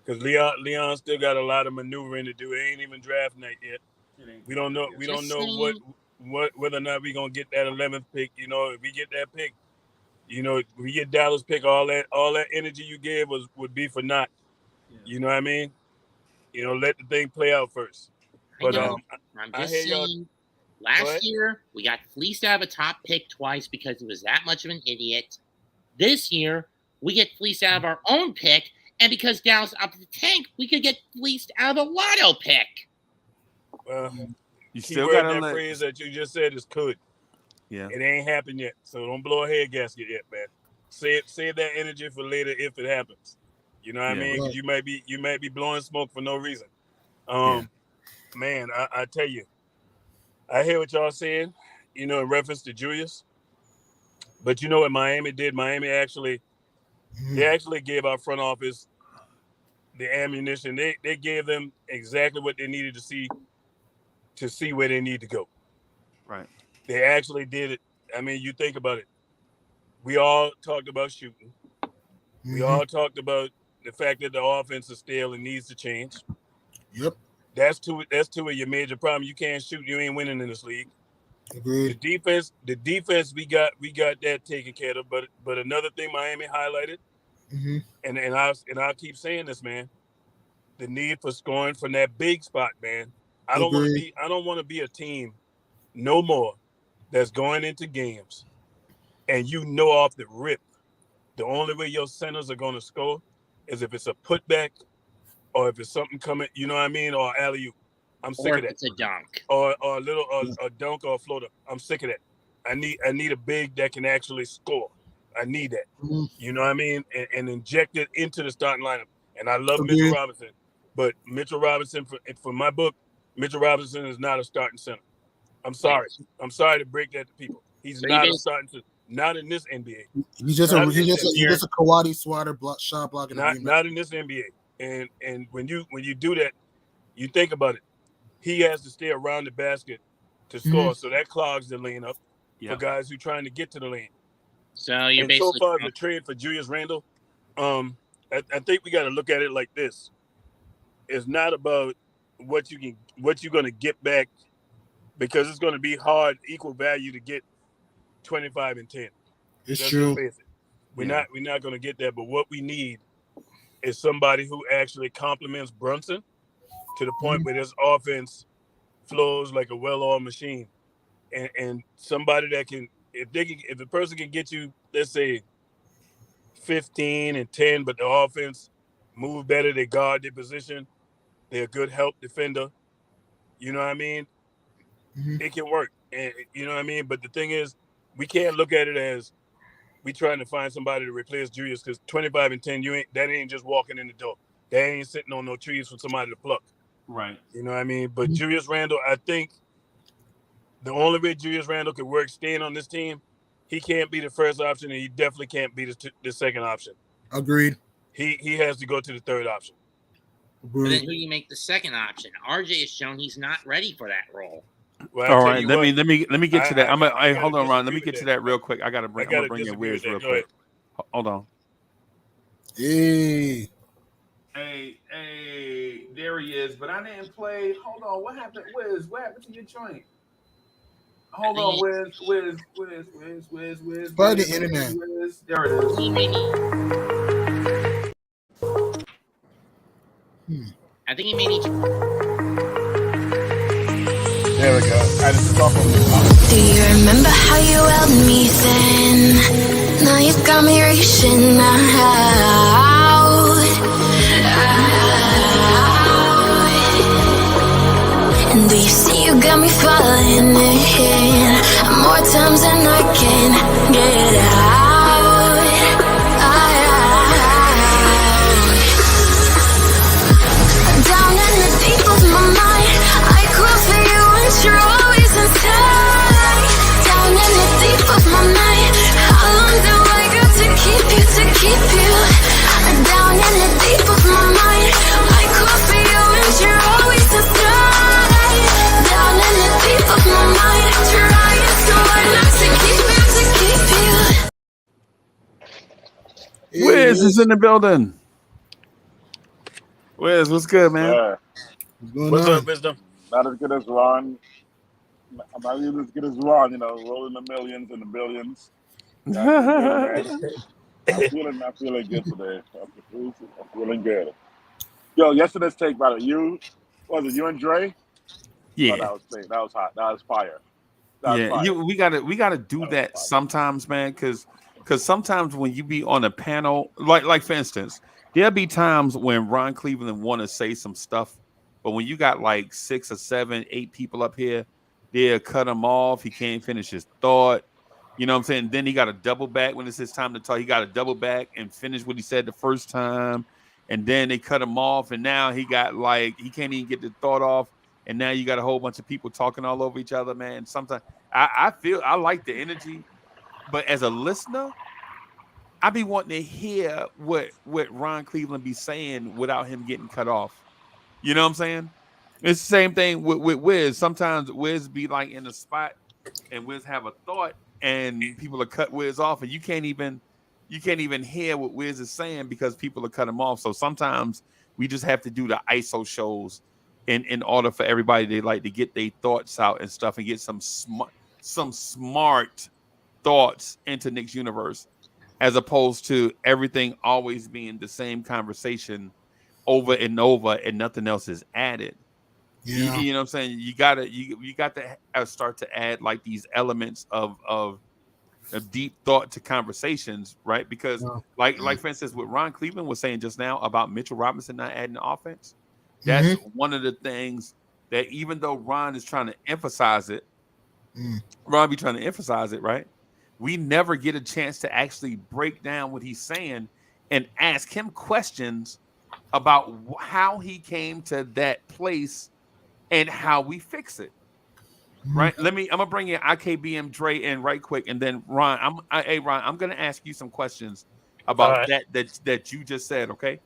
Because Leon still got a lot of maneuvering to do. It ain't even draft night yet. We don't know. We don't know whether or not we're gonna get that 11th pick. You know, if we get that pick, you know, if we get Dallas pick, all that energy you gave would be for naught. Yeah. You know what I mean? You know, let the thing play out first. But I'm just saying. Last year, we got fleeced out of a top pick twice because he was that much of an idiot. This year, we get fleeced out of our own pick, and because Dallas upped the tank, we could get fleeced out of a lotto pick. Well, you still got that phrase that you just said is could. Yeah. It ain't happened yet, so don't blow a head gasket yet, man. Save that energy for later if it happens. You know what I mean? 'Cause you might be blowing smoke for no reason. Man, I tell you, I hear what y'all saying, you know, in reference to Julius. But you know what Miami did? Miami actually gave our front office the ammunition. They gave them exactly what they needed to see where they need to go. Right. They actually did it. I mean, you think about it. We all talked about shooting. We all talked about the fact that the offense is stale and needs to change. Yep. That's two of your major problems. You can't shoot, you ain't winning in this league. Agreed. The defense we got that taken care of. But another thing Miami highlighted, and I'll keep saying this, man, the need for scoring from that big spot, man. I don't want to be a team no more that's going into games and you know off the rip the only way your centers are going to score is if it's a putback or if it's something coming, you know what I mean, or alley-oop. I'm sick of that. It's a dunk. Or a dunk or a floater. I'm sick of that. I need a big that can actually score. I need that. You know what I mean? And inject it into the starting lineup. And I love Mitchell Robinson, but Mitchell Robinson, for my book, Mitchell Robinson is not a starting center. I'm sorry. I'm sorry to break that to people. He's not a starting center. Not in this NBA. He's just a karate swatter shot blocking. Not in this NBA. And when you do that, you think about it. He has to stay around the basket to score, so that clogs the lane up for guys who are trying to get to the lane. So you're basically so far the trade for Julius Randle, I think we got to look at it like this. It's not about what you're going to get back, because it's going to be hard, equal value to get 25 and 10. It's true. We're not going to get that, but what we need is somebody who actually complements Brunson to the point where this offense flows like a well-oiled machine, and somebody that can, if the person can get you, let's say 15 and 10, but the offense move better, they guard their position, they're a good help defender, you know what I mean? It can work, and you know what I mean? But the thing is, we can't look at it as we trying to find somebody to replace Julius, because 25 and 10, that ain't just walking in the door. That ain't sitting on no trees for somebody to pluck. Right. You know what I mean? But Julius Randle, I think the only way Julius Randle could work staying on this team, he can't be the first option, and he definitely can't be the second option. Agreed. He has to go to the third option. But then who do you make the second option? RJ has shown he's not ready for that role. Well, all right, let me get to that. Hold on, Ron. Let me get to that real quick. I'm gonna bring in Wiz real quick. Hold on. Hey, there he is. But I didn't play. Hold on, what happened, Wiz? What happened to your joint? Hold on, Wiz. By the internet. Wiz. There it is. I think he may need There we go. Do you remember how you held me then? Now you've got me reaching out. And do you see you got me falling in more times than I can get out. Down in the deep of my mind, I crawl for you and you're always inside. Down in the deep of my mind, how long do I got to keep you? Wiz is in the building. Wiz, what's good, man? What's going What's on? up, Wisdom? Not as good as Ron. Not even as good as Ron. Rolling the millions and the billions. Not as good, man. I'm feeling good today. I'm feeling good. Yo, yesterday's take, brother. You and Dre? Yeah. Oh, that was sick. That was hot. That was fire. That was Yeah, fire. we gotta do that sometimes, man. Because sometimes when you be on a panel, like for instance, there'll be times when Ron Cleveland want to say some stuff, but when you got like 6 or 7, 8 people up here, they'll cut him off. He can't finish his thought. You know what I'm saying? Then he got to double back when it's his time to talk. He got to double back and finish what he said the first time, and then they cut him off, and now he got he can't even get the thought off. And now you got a whole bunch of people talking all over each other, man. Sometimes I feel I like the energy, but as a listener, I be wanting to hear what Ron Cleveland be saying without him getting cut off. You know what I'm saying? It's the same thing with Wiz. Sometimes Wiz be like in a spot and Wiz have a thought and people are cut Wiz off and you can't even hear what Wiz is saying because people are cut him off. So sometimes we just have to do the ISO shows in order for everybody to like to get their thoughts out and stuff and get some smart thoughts into Knicks universe, as opposed to everything always being the same conversation over and over and nothing else is added. Yeah. You know what I'm saying? You got to start to add like these elements of deep thought to conversations, right? Because like for instance, what Ron Cleveland was saying just now about Mitchell Robinson not adding offense, that's one of the things that even though Ron is trying to emphasize it, Ron be trying to emphasize it, right? We never get a chance to actually break down what he's saying and ask him questions about how he came to that place and how we fix it. Right? I'm gonna bring in IKBM Dre in right quick, and then Ron, Ron, I'm gonna ask you some questions about that you just said, okay?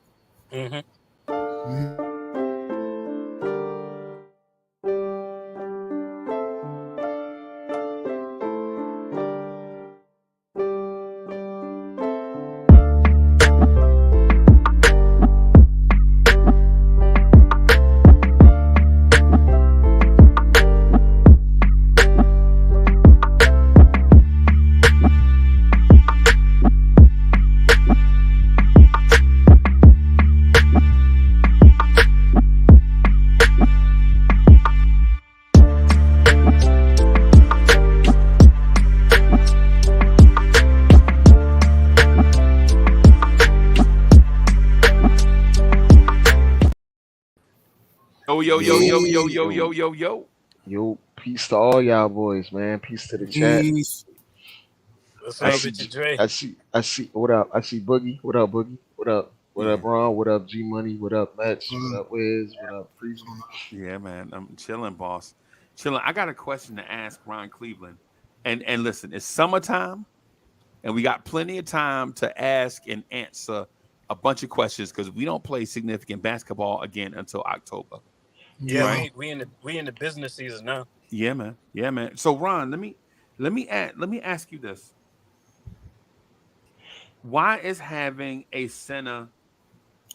Yo. Yo, peace to all y'all boys, man. Peace to the chat. What's up with you, Dre? I see. What up? I see Boogie. What up, Boogie? What up? What up, Ron? What up, G Money? What up, Mets? What up, Wiz? What up, Freezie? Yeah, man. I'm chilling, boss. Chilling. I got a question to ask Ron Cleveland. And listen, it's summertime, and we got plenty of time to ask and answer a bunch of questions because we don't play significant basketball again until October. Yeah, right? we in the business season now. Yeah, man. Yeah, man. So Ron, let me ask you this. Why is having a center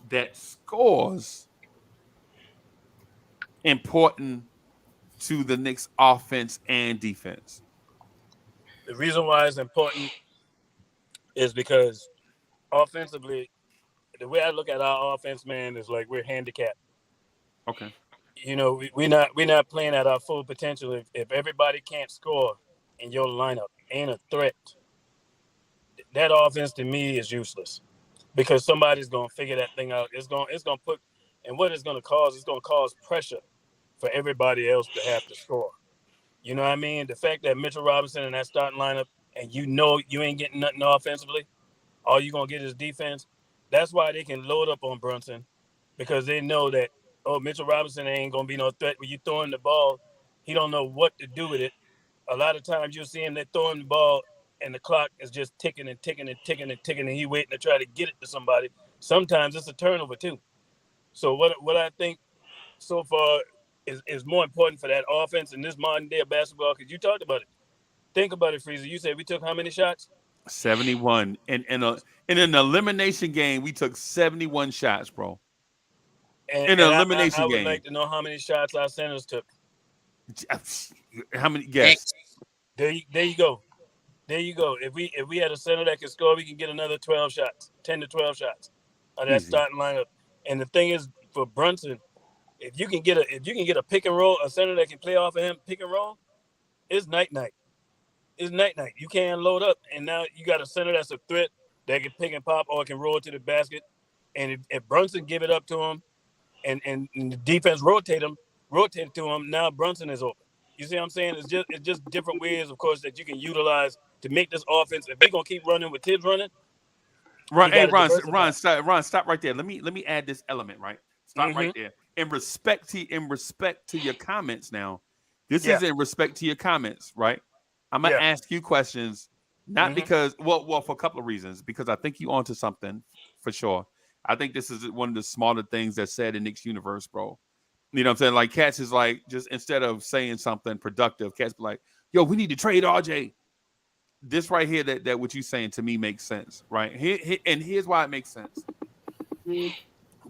that scores important to the Knicks offense and defense? The reason why it's important is because offensively, the way I look at our offense, man, is like we're handicapped. Okay. You know, we're not playing at our full potential. If everybody can't score in your lineup, ain't a threat, that offense to me is useless because somebody's gonna figure that thing out. It's gonna put, and what it's gonna cause pressure for everybody else to have to score. You know what I mean? The fact that Mitchell Robinson in that starting lineup, and you know you ain't getting nothing offensively, all you're gonna get is defense. That's why they can load up on Brunson, because they know that, Mitchell Robinson ain't gonna be no threat. When you throwing the ball, he don't know what to do with it. A lot of times you'll see him, they're throwing the ball and the clock is just ticking and ticking and ticking and ticking, and he waiting to try to get it to somebody. Sometimes it's a turnover too. So what I think so far is more important for that offense in this modern day of basketball, because you talked about it. Think about it, Freezer. You said we took how many shots? 71. And in an elimination game, we took 71 shots, bro. And, In an and elimination I would game. like to know how many shots our centers took. How many? Guess. There you go. There you go. If we had a center that could score, we can get another 12 shots, 10 to 12 shots of that starting lineup. And the thing is, for Brunson, if you can get a pick and roll, a center that can play off of him, pick and roll, it's night. It's night. You can't load up, and now you got a center that's a threat that can pick and pop or can roll to the basket. And if Brunson give it up to him, and the defense rotate to him, now Brunson is open. You see what I'm saying? It's just different ways, of course, that you can utilize to make this offense. If we're gonna keep running with Tibbs running, right? Hey, Ron, stop right there. Let me add this element. Right, stop right there. In respect to your comments, now, this is in respect to your comments, right? I'm gonna ask you questions, not because well, for a couple of reasons. Because I think you onto something for sure. I think this is one of the smaller things that's said in Knicks universe, bro. You know what I'm saying? Like, Cats is like, just instead of saying something productive, Cats be like, yo, we need to trade RJ. This right here, that what you saying to me makes sense, right? And here's why it makes sense.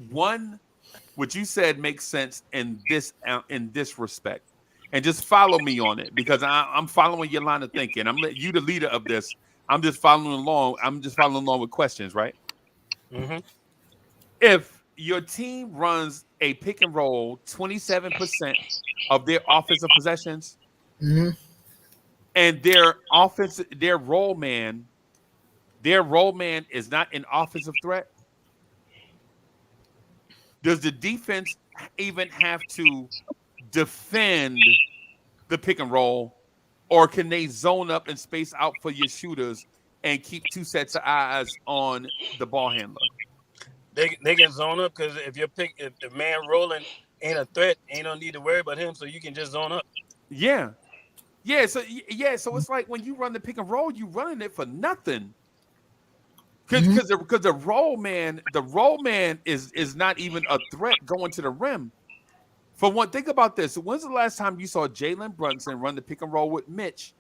One, what you said makes sense in this respect. And just follow me on it, because I'm following your line of thinking. I'm letting you the leader of this. I'm just following along. I'm just following along with questions, right? Mm-hmm. If your team runs a pick and roll 27% of their offensive possessions, and their roll man is not an offensive threat, does the defense even have to defend the pick and roll, or can they zone up and space out for your shooters and keep two sets of eyes on the ball handler? They can zone up, because if the man rolling ain't a threat, ain't no need to worry about him, so you can just zone up. Yeah. So it's like when you run the pick and roll, you running it for nothing. Because the roll man is not even a threat going to the rim. For one, think about this. When's the last time you saw Jalen Brunson run the pick and roll with Mitch,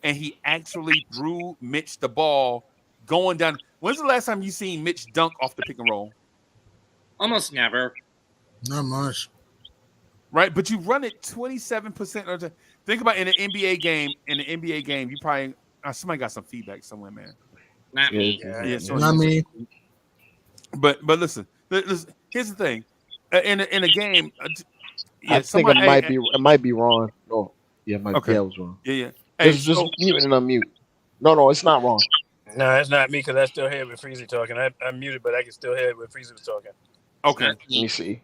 and he actually threw Mitch the ball going down? When's the last time you seen Mitch dunk off the pick and roll? Almost never. Not much. Right, but you run it 27% of the. Think about in an NBA game. In an NBA game, you probably somebody got some feedback somewhere, man. Not me. Yeah, not me. But listen. Here's the thing. In a game, I think it might be wrong. No, yeah, it might be. Okay. Yeah, I was wrong. Yeah. Hey, just mute and unmute. No, it's not wrong. No, it's not me, because I still hear with Freezie talking. I muted, but I can still hear when Freezie was talking. Okay. Let me see.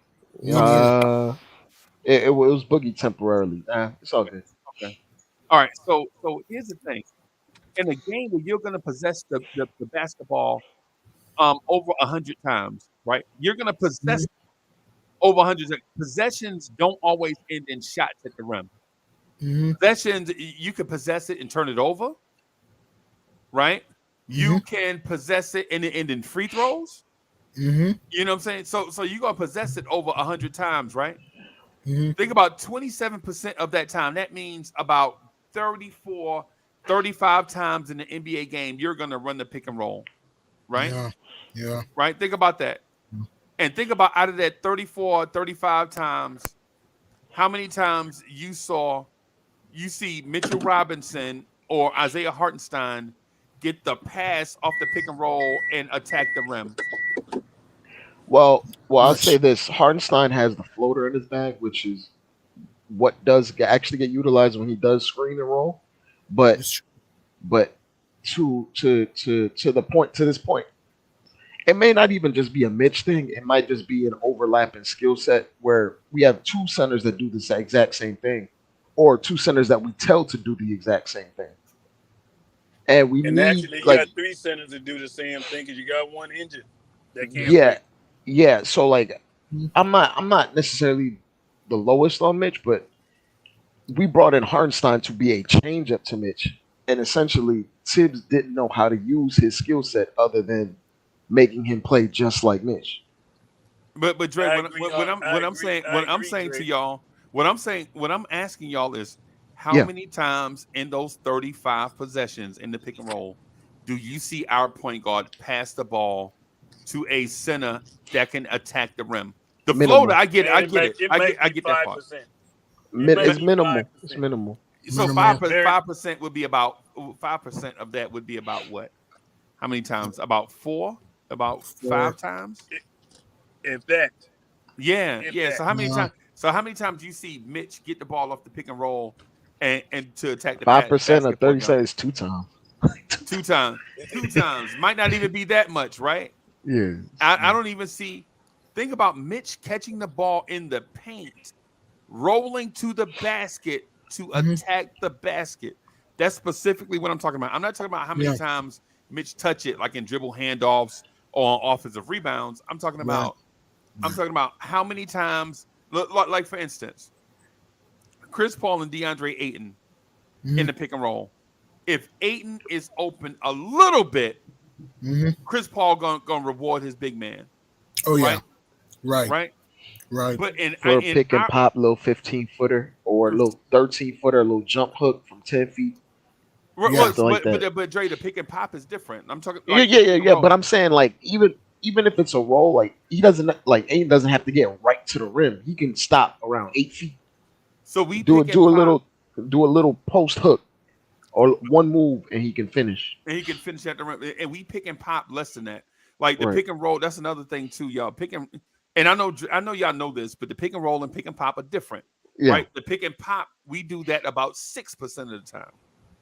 It was Boogie temporarily. It's all good. Okay. All right. So here's the thing. In a game where you're going to possess the basketball over 100 times, right? You're going to possess over 100 times. Possessions don't always end in shots at the rim. Possessions, you can possess it and turn it over, right? You can possess it and end in free throws. You know what I'm saying? So you're going to possess it over 100 times, right? Think about 27% of that time. That means about 35 times in the NBA game, you're going to run the pick and roll, right? Yeah. Right? Think about that. And think about out of that 35 times, how many times you see Mitchell Robinson or Isaiah Hartenstein get the pass off the pick and roll and attack the rim? Well, I'll say this: Hartenstein has the floater in his bag, which is what does actually get utilized when he does screen and roll. But to this point, it may not even just be a Mitch thing. It might just be an overlapping skill set where we have two centers that do the exact same thing, or two centers that we tell to do the exact same thing. And need, actually, you got three centers that do the same thing, because you got one injured that can't play. Yeah. So I'm not necessarily the lowest on Mitch, but we brought in Hartenstein to be a change up to Mitch, and essentially Tibbs didn't know how to use his skill set other than making him play just like Mitch. But Dre, what I'm saying to y'all, what I'm asking y'all is how many times in those 35 possessions in the pick and roll do you see our point guard pass the ball to a center that can attack the rim? The floater, I get it. I get it. I get that part. It's minimal. It's minimal. So 5% would be about 5% of that would be about what? How many times? About 4? About 5 times? If that. Yeah, If yeah. that. So how many times? So how many times do you see Mitch get the ball off the pick and roll and to attack the 5% of 30 seconds, 2 times. 2 times. 2 times. Might not even be that much, right? Yeah. I don't even see. Think about Mitch catching the ball in the paint, rolling to the basket to attack the basket. That's specifically what I'm talking about. I'm not talking about how many times Mitch touch it, like in dribble handoffs or offensive rebounds. I'm talking about. I'm talking about how many times. Like for instance, Chris Paul and DeAndre Ayton in the pick and roll. If Ayton is open a little bit, Chris Paul gonna reward his big man. Oh yeah, right. But for a pick and pop, little 15-footer or a little 13-footer, a little jump hook from 10 feet. But Dre, the pick and pop is different. I'm talking. Like, yeah. But I'm saying like even if it's a roll, like Ayton doesn't have to get right to the rim. He can stop around 8 feet. So we do a little post hook or one move, and he can finish. And he can finish at the rim. And we pick and pop less than that. Like the pick and roll, that's another thing too, y'all. And I know y'all know this, but the pick and roll and pick and pop are different, right? The pick and pop, we do that about 6% of the time.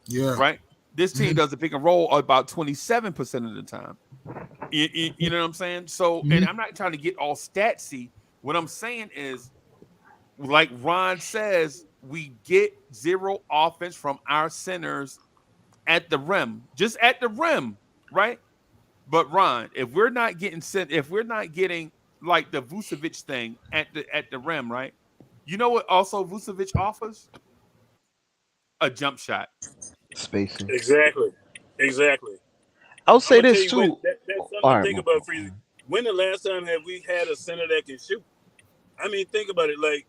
Yeah. Right. This team does the pick and roll about 27% of the time. You know what I'm saying? So, and I'm not trying to get all statsy. What I'm saying is, like Ron says, we get zero offense from our centers at the rim, just at the rim, right? But Ron, if we're not getting like the Vucevic thing at the rim, right? You know what also Vucevic offers? A jump shot. Spacing. Exactly. I'll say this too. That's something to think about, Freezie. When the last time have we had a center that can shoot? I mean, think about it. Like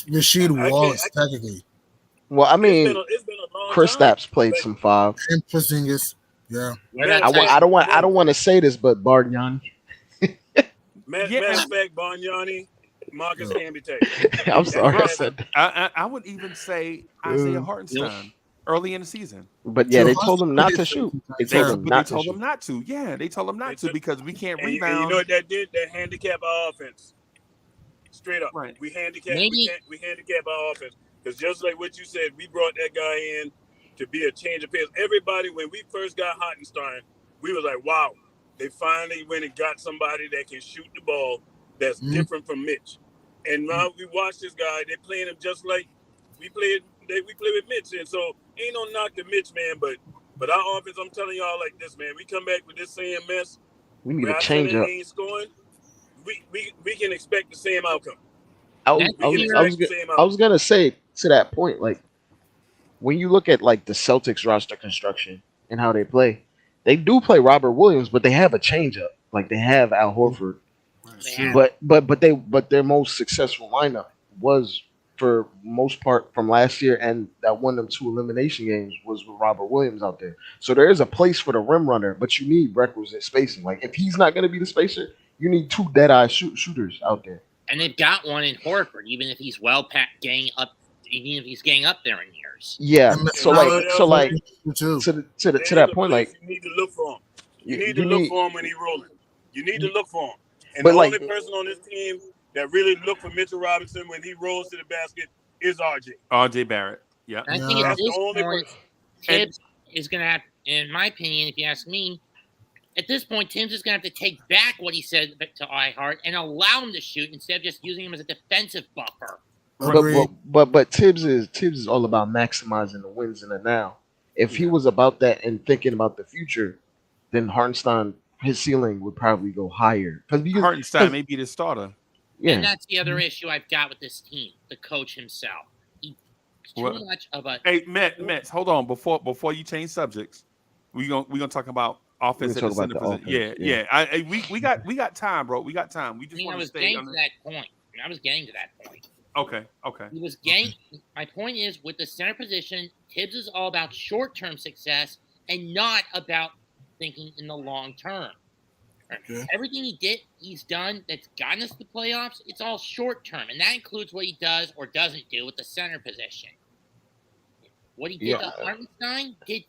Rasheed Wallace, technically. Well, I mean, it's been a long Chris time. Stapps played some 5. And Porzingis. Yeah. I don't want to say this, but Bargnani. Matter of fact, Bargnani, Marcus Camby. I'm sorry, I said that. I would even say Isaiah Hartenstein early in the season. But yeah, they told him not to shoot. They told him not to. Yeah, they told him not to because we can't rebound. And you know what that did? That handicap our offense. Straight up, right? We handicap our offense because just like what you said, we brought that guy in to be a change of pace. Everybody, when we first got Hartenstein, we was like, wow, they finally went and got somebody that can shoot the ball that's different from Mitch. And now we watch this guy, they're playing him just like we play with Mitch. And so ain't no knock to Mitch, man, but our offense, I'm telling y'all like this, man, we come back with this same mess. We need to change up. Ain't scoring, we can expect the same outcome. I was gonna say to that point, like when you look at like the Celtics roster construction and how they do play Robert Williams, but they have a changeup. Like they have Al Horford, but their most successful lineup was for most part from last year, and that won them 2 elimination games was with Robert Williams out there. So there is a place for the rim runner, but you need requisite spacing. Like if he's not going to be the spacer, you need 2 dead-eye shooters out there. And they've got one in Horford, even if he's getting up there in years. Yeah. So like to that point, like you need to look for him. You need to look for him when he's rolling. You need to look for him. And the only person on this team that really look for Mitchell Robinson when he rolls to the basket is RJ Barrett. Yeah. I think at this point, Tibbs is going to have, in my opinion, if you ask me, at this point, Tibbs is going to have to take back what he said to iHeart and allow him to shoot instead of just using him as a defensive buffer. But Tibbs is all about maximizing the wins in the now. If he was about that and thinking about the future, then Hartenstein, his ceiling would probably go higher. Because Hartenstein may be the starter. Yeah. And that's the other issue I've got with this team, the coach himself. He's too much of a... Hey, Mets, hold on. Before you change subjects, we're gonna talk about offense at the center position. Yeah. We got time, bro. We got time. We just want to stay on that point. I was getting to that point. Okay. He was getting. My point is, with the center position, Tibbs is all about short-term success and not about thinking in the long term. Okay. Everything he's done that's gotten us to the playoffs, it's all short term, and that includes what he does or doesn't do with the center position. What he did to Hartenstein did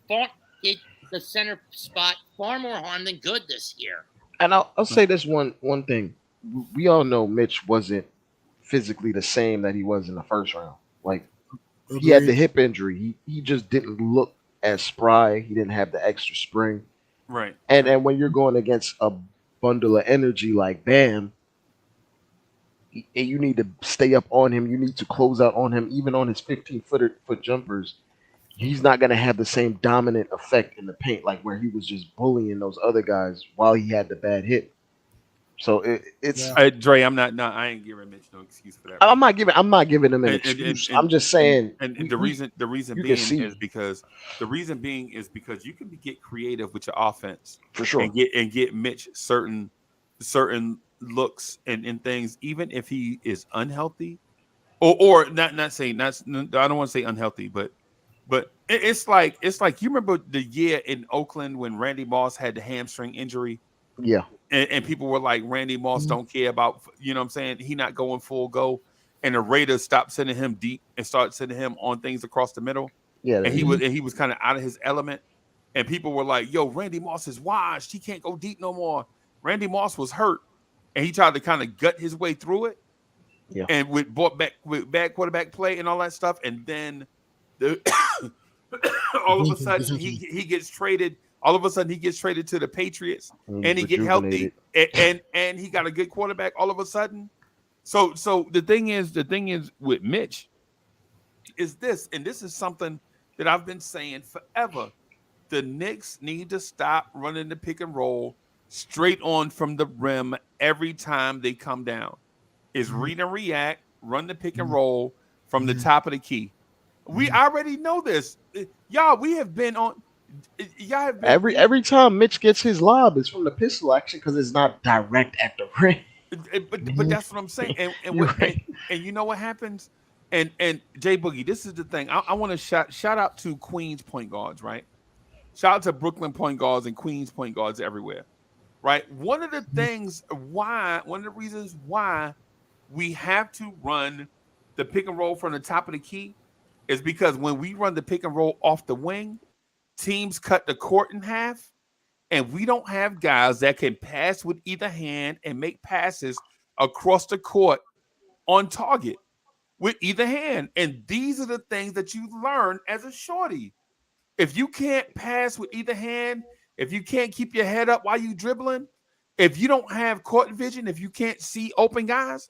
the center spot far more harm than good this year. And I'll say this one thing. We all know Mitch wasn't physically the same that he was in the first round. Like he had the hip injury. He just didn't look as spry. He didn't have the extra spring. Right. And when you're going against a bundle of energy like Bam, and you need to stay up on him. You need to close out on him, even on his 15-foot jumpers. He's not going to have the same dominant effect in the paint, like where he was just bullying those other guys while he had the bad hit. So it's Dre. I ain't giving Mitch no excuse for that. I'm not giving him an excuse. I'm just saying. And the reason being is because you can get creative with your offense for sure, and get Mitch certain looks and things, even if he is unhealthy, or not saying that's. I don't want to say unhealthy, but it's like you remember the year in Oakland when Randy Moss had the hamstring injury. Yeah. And people were like, Randy Moss don't care about, you know what I'm saying? He not going full go. And the Raiders stopped sending him deep and started sending him on things across the middle. Yeah. And he was kind of out of his element. And people were like, yo, Randy Moss is washed. He can't go deep no more. Randy Moss was hurt. And he tried to kind of gut his way through it. Yeah. And with bad quarterback play and all that stuff. And then all of a sudden he gets traded. All of a sudden, he gets traded to the Patriots, and he get healthy, and he got a good quarterback. All of a sudden, so the thing is with Mitch is this, and this is something that I've been saying forever. The Knicks need to stop running the pick and roll straight on from the rim every time they come down. Is read and react, run the pick and roll from the top of the key. We already know this, y'all. We have been on. Every time Mitch gets his lob, it's from the pistol action because it's not direct at the rim. But that's what I'm saying. And you know what happens? And Jay Boogie, this is the thing. I want to shout out to Queens point guards, right? Shout out to Brooklyn point guards and Queens point guards everywhere, right? One of the reasons why we have to run the pick and roll from the top of the key is because when we run the pick and roll off the wing, teams cut the court in half, and we don't have guys that can pass with either hand and make passes across the court on target with either hand. And these are the things that you learn as a shorty. If you can't pass with either hand, if you can't keep your head up while you dribbling, if you don't have court vision, if you can't see open guys,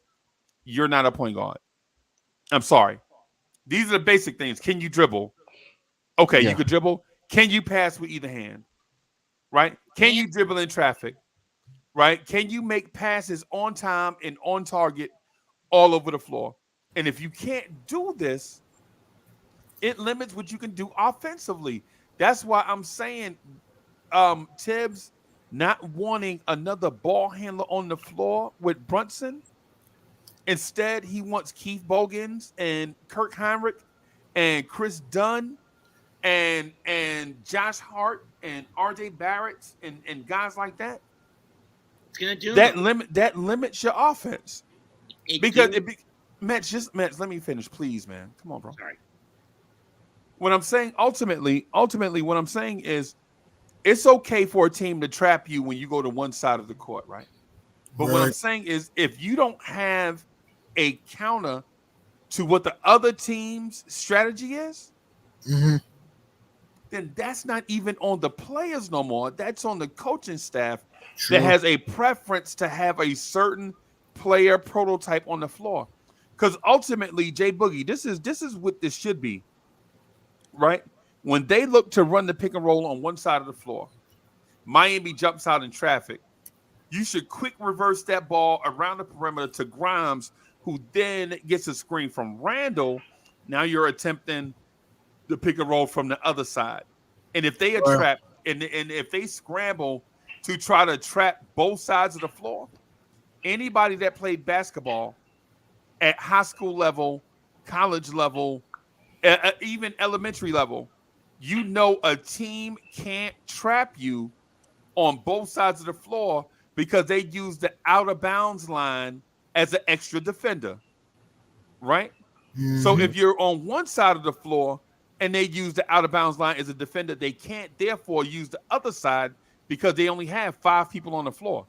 you're not a point guard. I'm sorry. These are the basic things. Can you dribble? Okay, you can dribble. Can you pass with either hand? Right? Can you dribble in traffic? Right? Can you make passes on time and on target all over the floor? And if you can't do this, it limits what you can do offensively. That's why I'm saying Tibbs not wanting another ball handler on the floor with Brunson. Instead, he wants Keith Bogans and Kirk Heinrich and Chris Dunn and Josh Hart and RJ Barrett and guys like that. It's gonna do that limits your offense. Matt, let me finish, please, man. Come on, bro. Sorry. What I'm saying ultimately, what I'm saying is it's okay for a team to trap you when you go to one side of the court, right? But what I'm saying is if you don't have a counter to what the other team's strategy is, then that's not even on the players no more. That's on the coaching staff that has a preference to have a certain player prototype on the floor. Because ultimately, Jay Boogie, this is what this should be, right? When they look to run the pick and roll on one side of the floor, Miami jumps out in traffic. You should quick reverse that ball around the perimeter to Grimes, who then gets a screen from Randle. Now you're attempting the pick and roll from the other side. And if they are trapped and if they scramble to try to trap both sides of the floor, anybody that played basketball at high school level, college level, even elementary level, you know a team can't trap you on both sides of the floor because they use the out of bounds line as an extra defender, right? So if you're on one side of the floor and they use the out of bounds line as a defender, they can't therefore use the other side because they only have 5 people on the floor.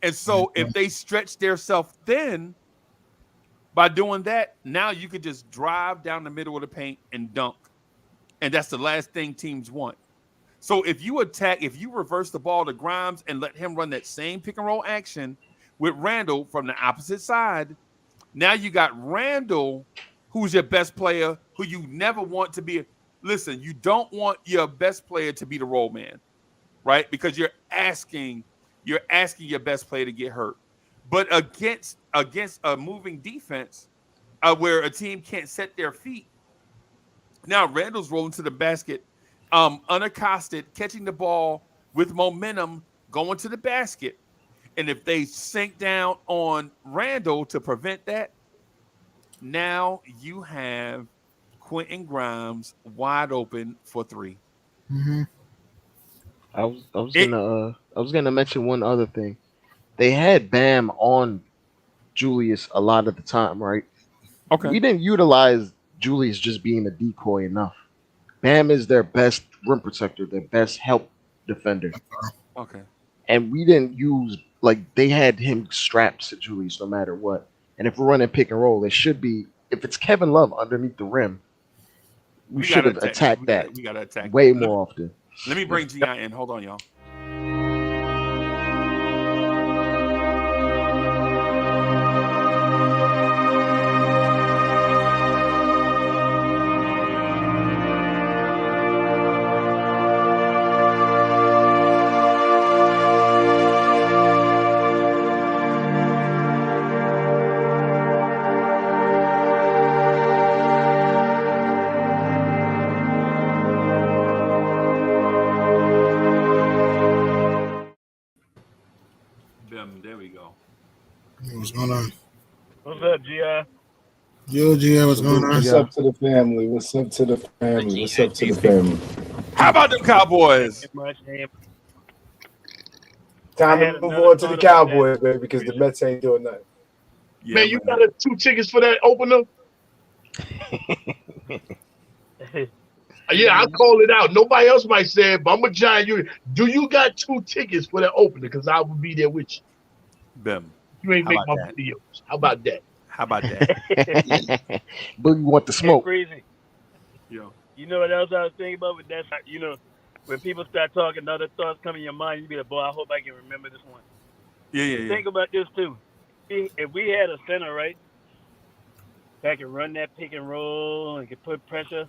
And so if they stretch themselves thin by doing that, now you could just drive down the middle of the paint and dunk. And that's the last thing teams want. So if you reverse the ball to Grimes and let him run that same pick and roll action with Randle from the opposite side, now you got Randle, who's your best player, who you never want to be. Listen, you don't want your best player to be the roll man, right? Because you're asking your best player to get hurt. But against a moving defense where a team can't set their feet, now Randle's rolling to the basket, unaccosted, catching the ball with momentum, going to the basket. And if they sink down on Randle to prevent that, now you have Quentin Grimes wide open for 3. I was gonna mention one other thing. They had Bam on Julius a lot of the time, right? Okay. We didn't utilize Julius just being a decoy enough. Bam is their best rim protector, their best help defender. Okay. And we didn't use, like, they had him strapped to Julius no matter what. And if we're running pick and roll, it should be, if it's Kevin Love underneath the rim, we should have attacked that we gotta attack way that. more often. Let me bring G.I. in. Hold on, y'all. There we go. What's going on? What's up, G.I.? Yo, G.I., what's going on? What's up to the family? What's up to the family? What's up to the family? How about them Cowboys? Time to move on to the Cowboys, baby, because the Mets ain't doing nothing. Yeah, man, you got 2 tickets for that opener? Yeah, I'll call it out. Nobody else might say it, but I'm a Giant. Do you got 2 tickets for that opener? Because I will be there with you. Bim. You ain't make my videos. How about that? How about that? But you want the smoke. Crazy. Yo. You know what else I was thinking about? With that, you know, when people start talking, other thoughts come in your mind. You be like, boy, I hope I can remember this one. Yeah. Think about this too. If we had a center, right, that could run that pick and roll and could put pressure.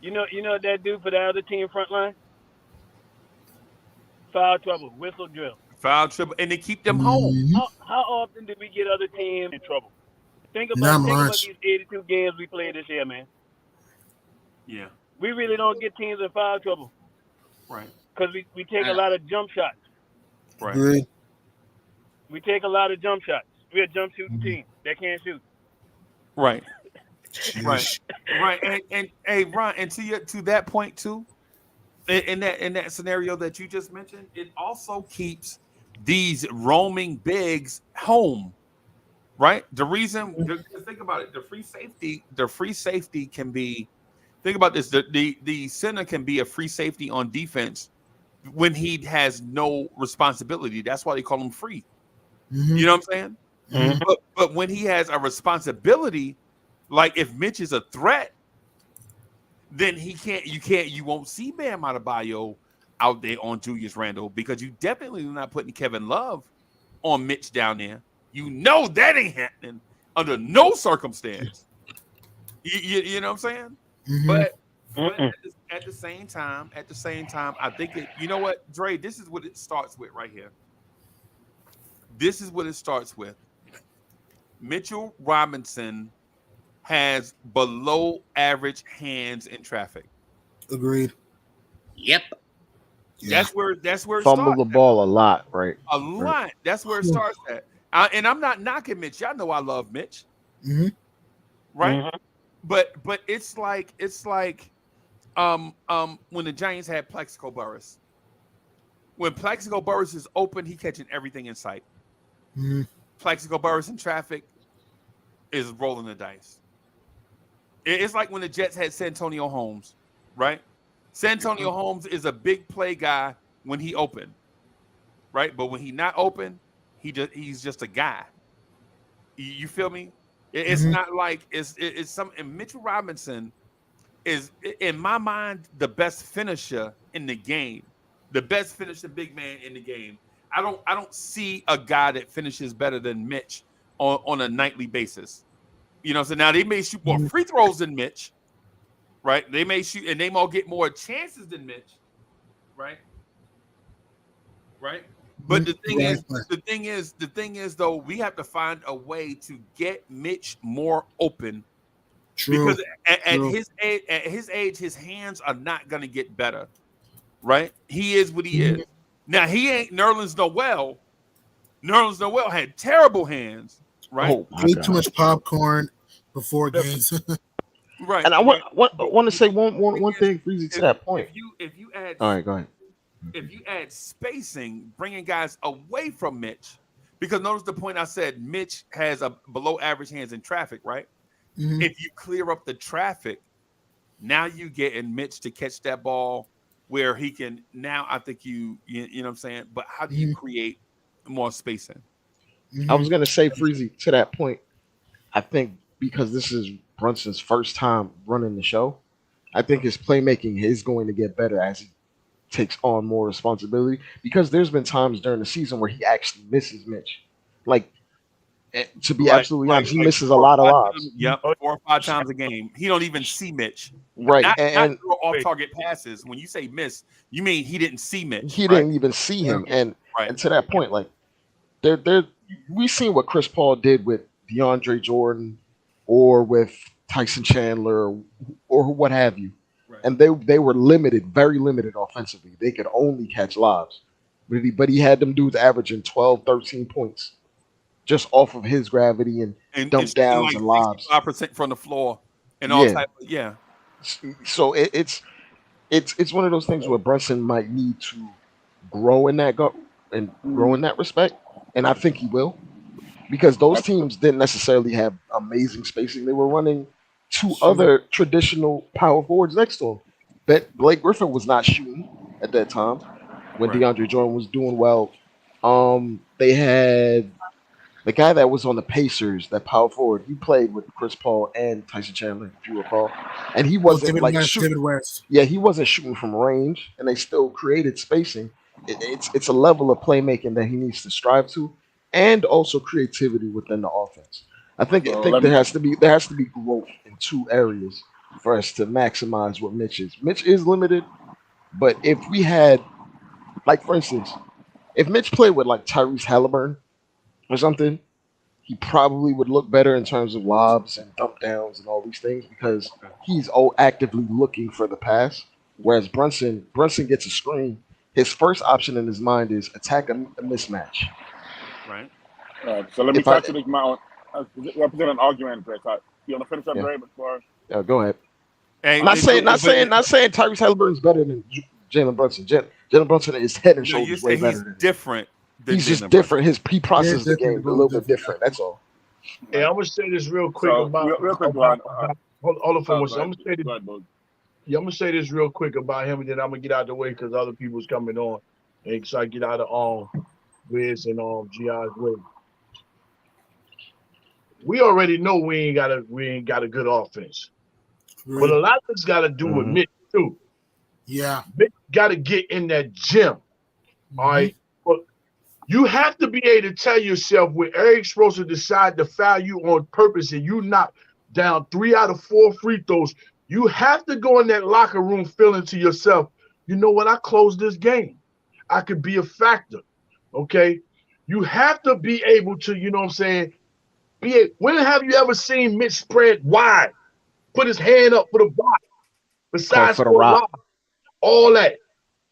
You know what that do for the other team front line? Foul trouble, whistle drill. Foul trouble, and they keep them home. How often do we get other teams in trouble? Think about these 82 games we played this year, man. Yeah. We really don't get teams in foul trouble. Right. Because we take a lot of jump shots. Right. We take a lot of jump shots. We're a jump shooting team that can't shoot. Right. Right. And hey, Ron, and to that point too, in that scenario that you just mentioned, it also keeps these roaming bigs home. Right? The reason, think about it, the free safety can be, think about this, the center can be a free safety on defense when he has no responsibility. That's why they call him free. You know what I'm saying? But when he has a responsibility, like if Mitch is a threat, then you won't see Bam Adebayo out there on Julius Randle, because you definitely are not putting Kevin Love on Mitch down there. You know that ain't happening under no circumstance. You know what I'm saying? But at the same time, I think you know what, Dre, this is what it starts with right here. This is what it starts with. Mitchell Robinson has below average hands in traffic. Agreed. Yep. That's where it Fumble starts the ball a lot, right? A lot. That's where it starts at. And I'm not knocking Mitch. Y'all know I love Mitch. Right? But it's like when the Giants had Plexico Burress. When Plaxico Burress is open, he catching everything in sight. Mm-hmm. Plaxico Burress in traffic is rolling the dice. It's like when the Jets had Santonio Holmes, right? Santonio Holmes is a big play guy when he open, right? But when he not open, he's just a guy. You feel me? It's not like it's something. Mitchell Robinson is, in my mind, the best finisher in the game, the best finisher big man in the game. I don't see a guy that finishes better than Mitch on a nightly basis. You know, so now they may shoot more free throws than Mitch, right? They may shoot and they may get more chances than Mitch, right? Right. But the thing is, though, we have to find a way to get Mitch more open. True. Because at his age, his hands are not going to get better, right? He is what he is. Now, he ain't Nerlens Noel. Nerlens Noel had terrible hands, right? Oh, ate too much popcorn before games. Right. And I want to say one thing, Freezie, to that point. If you add, all right, go ahead. If you add spacing, bringing guys away from Mitch, because notice the point I said, Mitch has a below average hands in traffic, right? Mm-hmm. If you clear up the traffic, now you get in Mitch to catch that ball where he can. Now I think you know what I'm saying. But how do you create more spacing? I was gonna say, Freezie, to that point, I think because this is Brunson's first time running the show, I think his playmaking is going to get better as he takes on more responsibility, because there's been times during the season where he actually misses Mitch. Like, to be absolutely honest, he misses a lot of lobs. Yep, 4 or 5 times a game. He don't even see Mitch. Right, not and off-target passes. When you say miss, you mean he didn't see Mitch. He didn't even see him. And to that point, like, we seen what Chris Paul did with DeAndre Jordan or with Tyson Chandler or what have you. And they were limited, very limited offensively. They could only catch lobs. But he had them dudes averaging 12, 13 points just off of his gravity and dump downs like and lobs. 5% from the floor and all type of, So it's one of those things where Brunson might need to grow in that grow in that respect. And I think he will. Because those teams didn't necessarily have amazing spacing. They were running 2 other traditional power forwards next to him. But Blake Griffin was not shooting at that time when DeAndre Jordan was doing well. They had the guy that was on the Pacers, that power forward. He played with Chris Paul and Tyson Chandler, if you recall. And he wasn't David West. Yeah, he wasn't shooting from range, and they still created spacing. It's a level of playmaking that he needs to strive to, and also creativity within the offense. I think there has to be growth in 2 areas for us to maximize what Mitch is. Mitch is limited, but if we had, like, for instance, if Mitch played with like Tyrese Halliburton or something, he probably would look better in terms of lobs and dump downs and all these things, because he's actively looking for the pass. Whereas Brunson gets a screen. His first option in his mind is attack a mismatch. Right. All right. So let me try to make my own. Represent an argument, Greg. You want to finish up, Greg? Before? Go ahead. Not saying Tyrese Halliburton is better than Jalen Brunson. Jalen Brunson is head and shoulders way better. He's different. He's just different. He processes the game a little bit different. That's all. Hey, I'm gonna say this real quick Hold on for one second. I'm gonna say this real quick about him, and then I'm gonna get out of the way because other people's coming on, and so I get out of Wiz and Gi's way. We already know we ain't got a good offense, but a lot of it's got to do with Mitch too. Yeah, Mitch got to get in that gym. All right, but you have to be able to tell yourself when Eric Spoelstra decide to foul you on purpose and you knock down 3 out of 4 free throws. You have to go in that locker room feeling to yourself, you know what? I closed this game. I could be a factor. Okay, you have to be able to, you know what I'm saying. When have you ever seen Mitch spread wide, put his hand up for the block, besides for the rock, all that?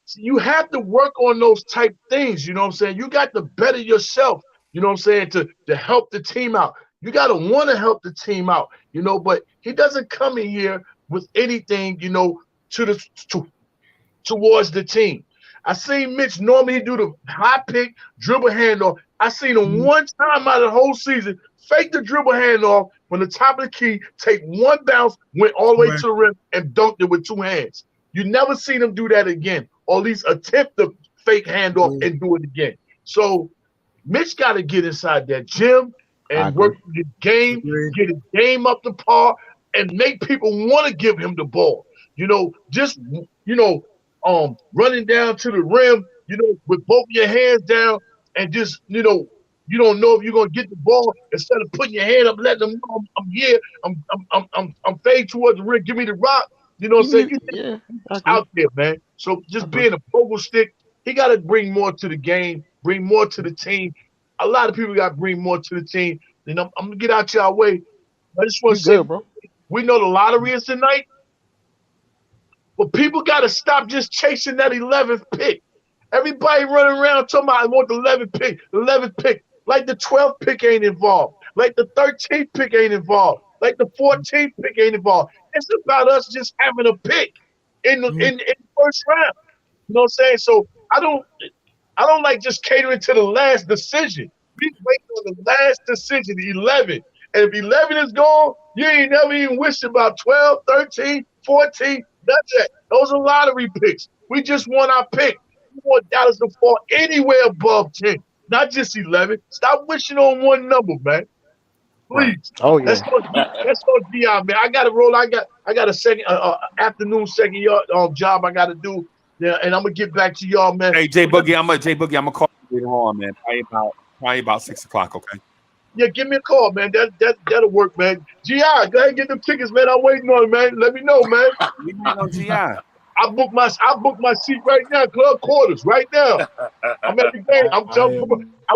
So you have to work on those type things, you know what I'm saying? You got to better yourself, you know what I'm saying, to help the team out. You got to want to help the team out, you know, but he doesn't come in here with anything, you know, towards the team. I seen Mitch normally do the high pick, dribble handoff. I seen him one time out of the whole season fake the dribble handoff from the top of the key, take one bounce, went all the way to the rim, and dunked it with two hands. You never seen him do that again, or at least attempt to fake handoff and do it again. So Mitch got to get inside that gym and work his game, get his game up to par, and make people want to give him the ball. Running down to the rim, with both your hands down, and just, you don't know if you're gonna get the ball. Instead of putting your hand up, letting them know I'm here. I'm fading towards the rim. Give me the rock. You know what I'm saying? Yeah, out there, man. So just being a pogo stick, he got to bring more to the game, bring more to the team. A lot of people got to bring more to the team. And I'm gonna get out y'all way. I just want to say, bro. We know the lottery is tonight, but people got to stop just chasing that 11th pick. Everybody running around talking about I want the 11th pick, the 11th pick. Like the 12th pick ain't involved. Like the 13th pick ain't involved. Like the 14th pick ain't involved. It's about us just having a pick in the first round. You know what I'm saying? So I don't like just catering to the last decision. We waiting on the last decision, 11. And if 11 is gone, you ain't never even wished about 12, 13, 14. That's it. Those are lottery picks. We just want our pick. We want Dallas to fall anywhere above 10, not just 11. Stop wishing on one number, man. Please. Oh yeah. Let's go, Dion, man. I got to roll. I got a second afternoon second job I got to do. Yeah, and I'm gonna get back to y'all, man. Hey, J Boogie, I'm gonna call you later on, man. Probably about 6 o'clock, okay? Yeah, give me a call, man. That'll work, man. GI, go ahead and get them tickets, man. I'm waiting on it, man. Let me know, man. We waiting on GI. I booked my seat right now, club quarters right now. I'm at the game. I'm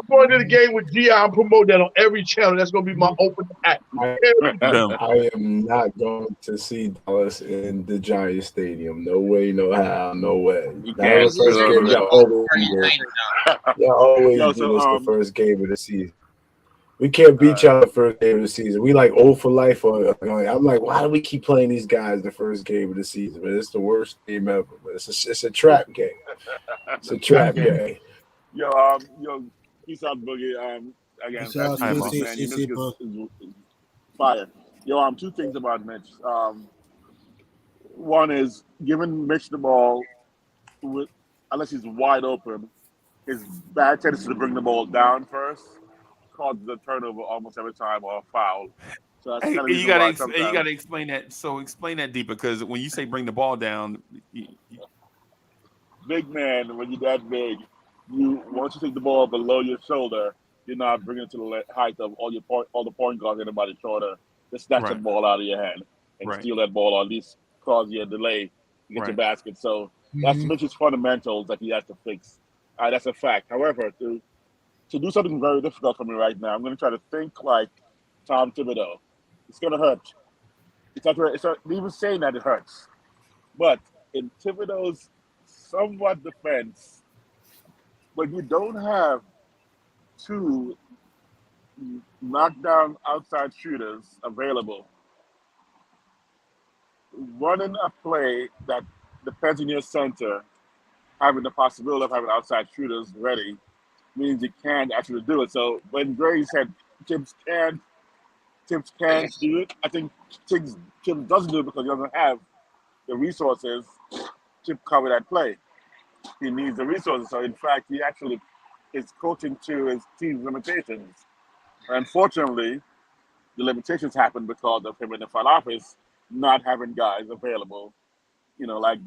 going to the game with GI. I'm promoting that on every channel. That's gonna be my open act. I am not going to see Dallas in the Giants Stadium. No way, no how, no way. That was the first game y'all always give us the first game of the season. We can't beat y'all the first game of the season. We like 0 for life. I'm like, why do we keep playing these guys the first game of the season? But it's the worst game ever. But it's a trap game. It's a trap game. Yo, peace out, Boogie. Again, fire. Yo, two things about Mitch. One is giving Mitch the ball unless he's wide open. His bad tendency to bring the ball down first causes the turnover almost every time or a foul. So that's you gotta explain that. So explain that deeper, because when you say bring the ball down, big man, when you're that big, once you take the ball below your shoulder, you're not bringing it to the height of all the point guards, anybody shorter. Just snatch the ball out of your hand and steal that ball, or at least cause you a delay to get your basket. So that's Mitch's fundamentals that he has to fix. That's a fact. However, to do something very difficult for me right now, I'm going to try to think like Tom Thibodeau. It's going to hurt. It's not even saying that it hurts. But in Thibodeau's somewhat defense, when you don't have two knockdown outside shooters available, running a play that depends on your center having the possibility of having outside shooters ready means you can't actually do it. So when Gray said Tibbs can't do it, I think Tibbs doesn't do it because he doesn't have the resources to cover that play. He needs the resources. So in fact, he actually is coaching to his team's limitations. Unfortunately, the limitations happen because of him in the front office not having guys available, like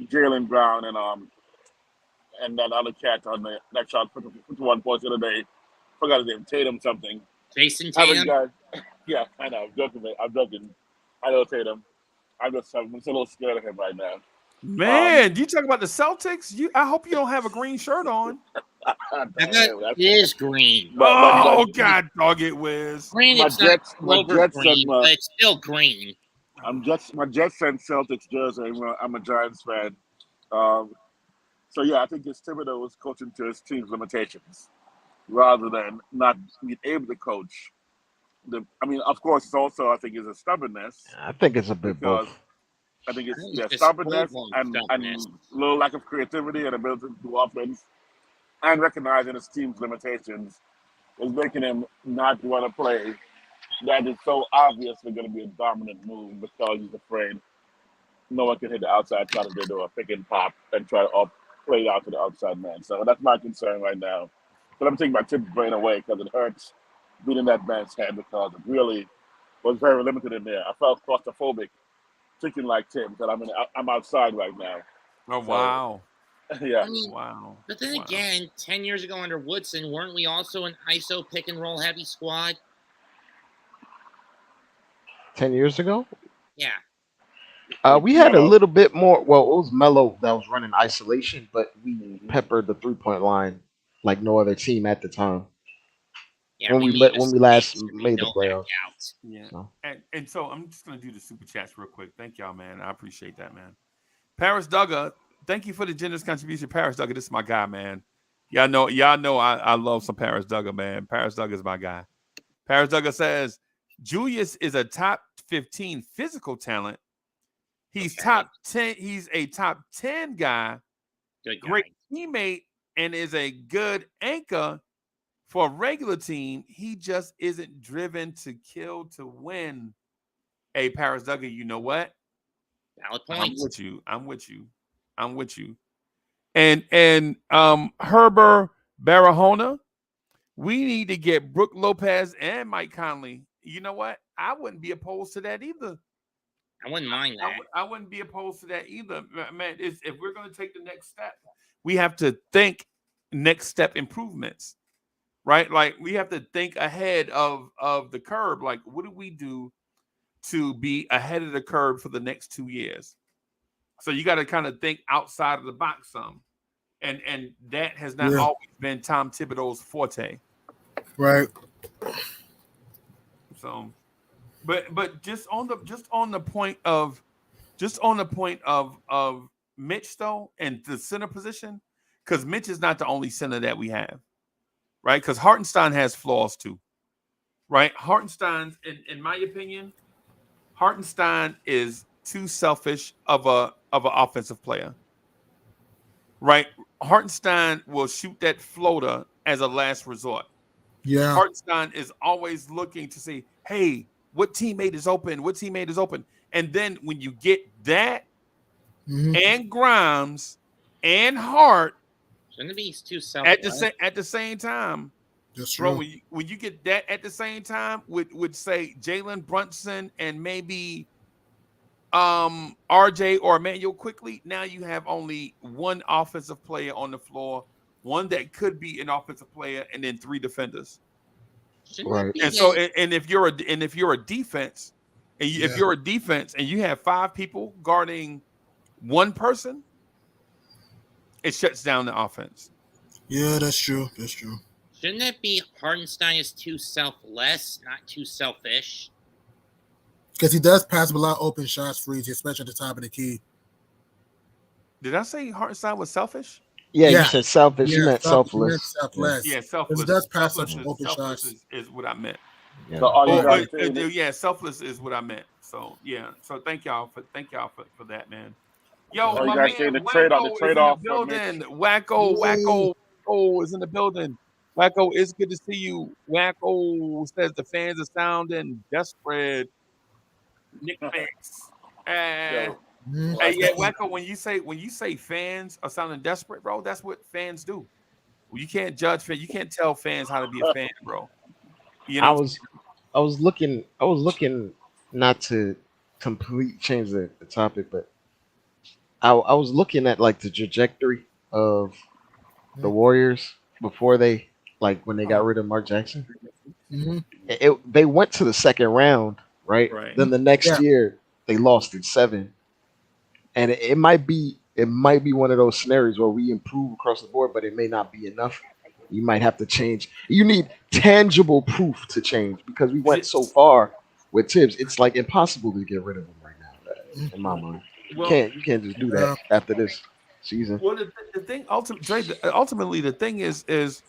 Jaylen Brown and that other cat on that shot 51 points the other day. Forgot his name, Tatum something. Jason Tatum? Yeah, I know. I'm joking. I know Tatum. I'm just a little scared of him right now. Man, you talk about the Celtics? I hope you don't have a green shirt on. It is green. God, dog it, Wiz. Green is not clover green, but it's still green. My Jets sent Celtics jersey. I'm a Giants fan. So yeah, I think Thibodeau was coaching to his team's limitations rather than not being able to coach. Of course, it's also I think is a stubbornness. I think it's a bit both. I think it's Just stubbornness full-blown and stubbornness. little lack of creativity and ability to do offense, and recognizing his team's limitations is making him not want to play. That is so obviously going to be a dominant move because he's afraid no one can hit the outside shot if they do a pick and pop and try to play it out to the outside man. So that's my concern right now. But I'm taking my Tibbs brain away because it hurts beating that man's head because it really was very limited in there. I felt claustrophobic thinking like Tibbs that I'm outside right now. Oh, wow. Yeah. I mean, Wow. but then Wow. again, 10 years ago under Woodson, weren't we also an ISO pick and roll heavy squad? 10 years ago, Yeah. we had a Mello. little bit more. Well, it was Mello that was running isolation, but we peppered the 3-point line like no other team at the time. Yeah, when we last made the playoffs. Yeah. So. And so I'm just gonna do the super chats real quick. Thank y'all, man. I appreciate that, man. Paris Duggar, thank you for the generous contribution. Paris Duggar, this is my guy, man. Y'all know I love some Paris Duggar, man. Paris Duggar is my guy. Paris Duggar says Julius is a top 15 physical talent. He's top 10. He's a top 10 guy. Good guy. Great teammate and is a good anchor for a regular team. He just isn't driven to kill to win. Hey, Paris Duggar, you know what? Valid points. I'm with you. And Herbert Barahona, we need to get Brooke Lopez and Mike Conley. You know what? I wouldn't be opposed to that either. I wouldn't mind that. I wouldn't be opposed to that either. Man, if we're going to take the next step, we have to think next step improvements, right? Like we have to think ahead of the curve. Like, what do we do to be ahead of the curve for the next 2 years? So you got to kind of think outside of the box some. And that has not always been Tom Thibodeau's forte. Right. So, but just on the point of Mitch though, and the center position, because Mitch is not the only center that we have, right? Because Hartenstein has flaws too, right? Hartenstein, in my opinion, Hartenstein is too selfish of an offensive player, right? Hartenstein will shoot that floater as a last resort. Yeah. Hartenstein is always looking to see, hey, what teammate is open? What teammate is open? And then when you get that and Grimes and Hart shouldn't be too selfish at the same time. That's bro, true. when you get that at the same time with say Jalen Brunson and maybe RJ or Emmanuel Quickly, now you have only one offensive player on the floor, one that could be an offensive player, and then three defenders. Right. And so, and if you're a defense, and if you're a defense and you have 5 people guarding one person, it shuts down the offense. Yeah, that's true. That's true. Shouldn't that be Hartenstein is too selfless, not too selfish? Because he does pass up a lot of open shots, Freezie, especially at the top of the key. Did I say Hartenstein was selfish? Yeah, you said selfish. You meant selfless. Yeah, selfless. He does pass up Selfless open shots. is what I meant. Yeah. So selfless is what I meant. So yeah. So thank y'all for that, man. Yo, you my guys saying man the trade-off Wacko is in the building. Wacko is in the building. Wacko, it's good to see you. Wacko says the fans are sounding desperate. Nick fans. Hey, yeah, Wacko, when you say fans are sounding desperate, bro, that's what fans do. You can't judge fans. You can't tell fans how to be a fan, bro. You know, I was looking not to completely change the topic, but I was looking at like the trajectory of the Warriors before they when they got rid of Mark Jackson. They went to the second round, right? Then the next year they lost in 7. And it might be one of those scenarios where we improve across the board, but it may not be enough. You might have to change. You need tangible proof to change because we went so far with Tibbs. It's like impossible to get rid of him right now, in my mind. You can't just do that after this season. Well, the thing ultimately the thing is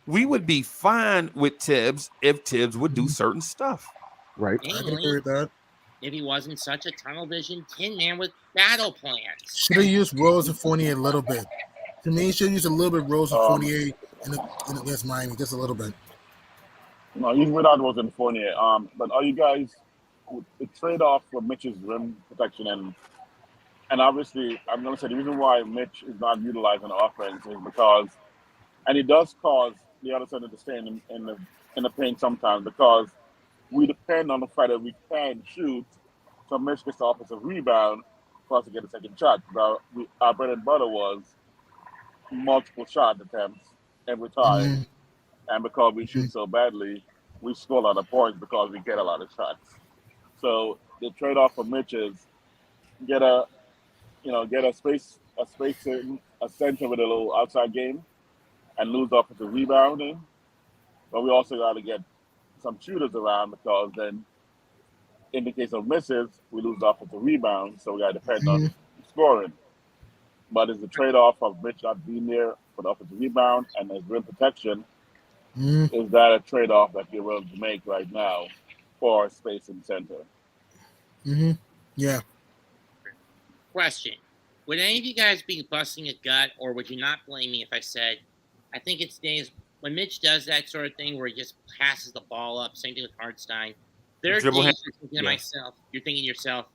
we would be fine with Tibbs if Tibbs would do certain stuff. Right. I can agree with that. if he wasn't such a tunnel vision tin man with battle plans. Should have used Rose and Fournier a little bit. To me, he should use a little bit of Rose and Fournier in against Miami, just a little bit. No, he's without Rose and Fournier. But are you guys the trade-off for Mitch's rim protection and obviously I'm gonna say the reason why Mitch is not utilized in the offense is because, and it does cause the other side to stay in the paint sometimes because we depend on the fact that we can shoot, so Mitch gets the offensive rebound for us to get a second shot. But our bread and butter was multiple shot attempts every time, and because we shoot so badly, we score a lot of points because we get a lot of shots. So the trade-off for Mitch is get a center with a little outside game, and lose offensive rebounding. But we also got to get some shooters around because then, in the case of misses, we lose offensive rebound. So we got to depend on scoring. But it's the trade-off of Mitch not being there for the offensive rebound and his rim protection. Is that a trade-off that you're willing to make right now for space and center? Yeah. Question. Would any of you guys be busting a gut, or would you not blame me if I said, I think it's days when Mitch does that sort of thing where he just passes the ball up, same thing with Hartenstein. There are days you're thinking to yourself,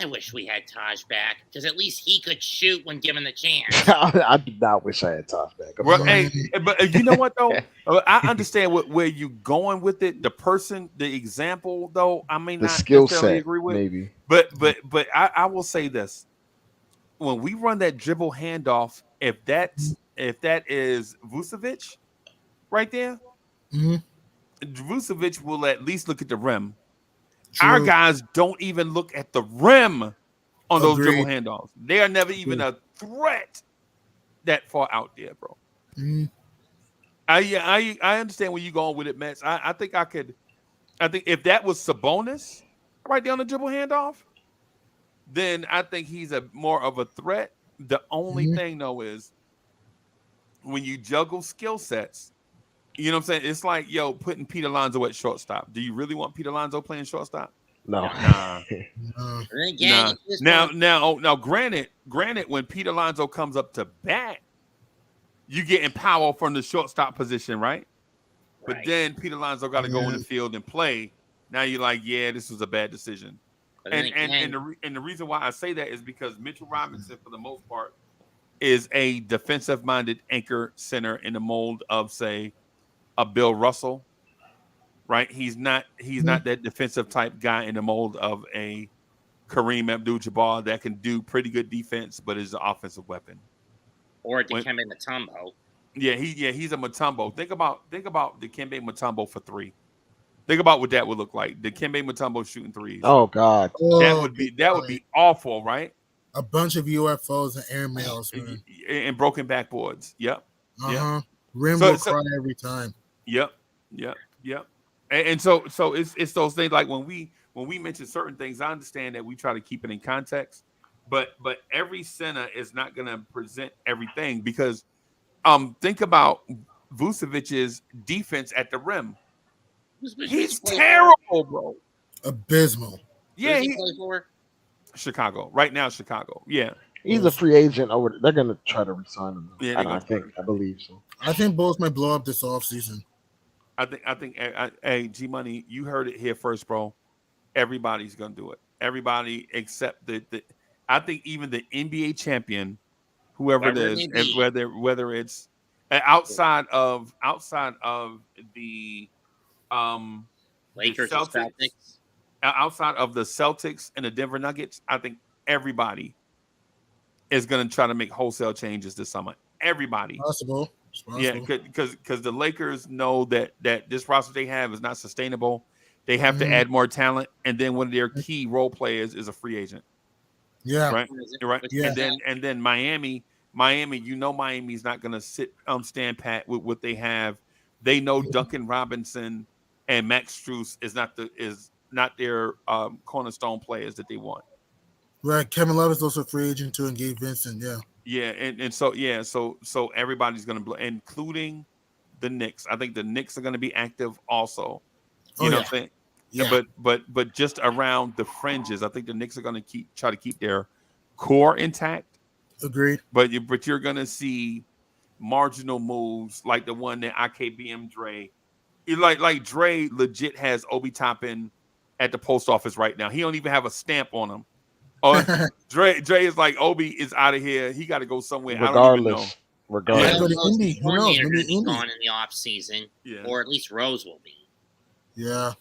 I wish we had Taj back, because at least he could shoot when given the chance. I do not wish I had Taj back. Well, but you know what though? I understand where you're going with it. The person, the example though, I may The not skill necessarily set, agree with. maybe. But I will say this: when we run that dribble handoff, if that is Vucevic right there, Vucevic will at least look at the rim. True. Our guys don't even look at the rim on those Agreed. dribble handoffs. They are never even a threat that far out there, bro. I understand where you're going with it, Mets. I think if that was Sabonis right there on the dribble handoff, then I think he's a more of a threat. The only thing though is when you juggle skill sets, you know what I'm saying? It's like, putting Pete Alonso at shortstop. Do you really want Pete Alonso playing shortstop? No. Nah. Again, Now, granted, when Pete Alonso comes up to bat, you getting power from the shortstop position, right? But then Pete Alonso got to go in the field and play. Now you're like, yeah, this was a bad decision. And the reason why I say that is because Mitchell Robinson, for the most part, is a defensive-minded anchor center in the mold of, say, a Bill Russell, right? He's not that defensive type guy in the mold of a Kareem Abdul-Jabbar that can do pretty good defense, but is an offensive weapon. Or Dikembe Mutombo. Yeah, he's a Mutombo. Think about Dikembe Mutombo for three. Think about what that would look like. Dikembe Mutombo shooting threes. Oh God, that would be awful, right? A bunch of UFOs and airmails, man. And broken backboards. Yep. Rim will cry every time. Yep. And so it's those things like when we mention certain things, I understand that we try to keep it in context, but every center is not going to present everything because think about Vucevic's defense at the rim. He's terrible, bro. Abysmal. Yeah, Chicago right now. Chicago. Yeah, he's a free agent. They're going to try to resign him. Yeah, I believe so. I think Bulls might blow up this offseason. I think. Hey, G Money, you heard it here first, bro. Everybody's gonna do it. Everybody except the. I think even the NBA champion, whoever it is, whether it's outside of the Lakers, the Celtics, outside of the Celtics and the Denver Nuggets, I think everybody is gonna try to make wholesale changes this summer. Everybody. Possible. Yeah, because the Lakers know that this roster they have is not sustainable. They have to add more talent, and then one of their key role players is a free agent. Yeah, right. Yeah. And then Miami, Miami's not going to stand pat with what they have. They know Duncan Robinson and Max Strus is not their cornerstone players that they want. Right, Kevin Love is also a free agent too, and Gabe Vincent. Yeah, and so everybody's going to, including the Knicks. I think the Knicks are going to be active also. You know what I'm saying? Yeah. But just around the fringes, I think the Knicks are going to try to keep their core intact. Agreed. But you're going to see marginal moves like the one that IKBM Dre. Like Dre legit has Obi Toppin at the post office right now. He don't even have a stamp on him. Oh, Dre is like, Obi is out of here. He got to go somewhere. I don't even know. Regardless. Who Go to knows? Indy. The Who knows? coordinator Maybe going to be Indy. gone in the off season, or at least Rose will be. Yeah.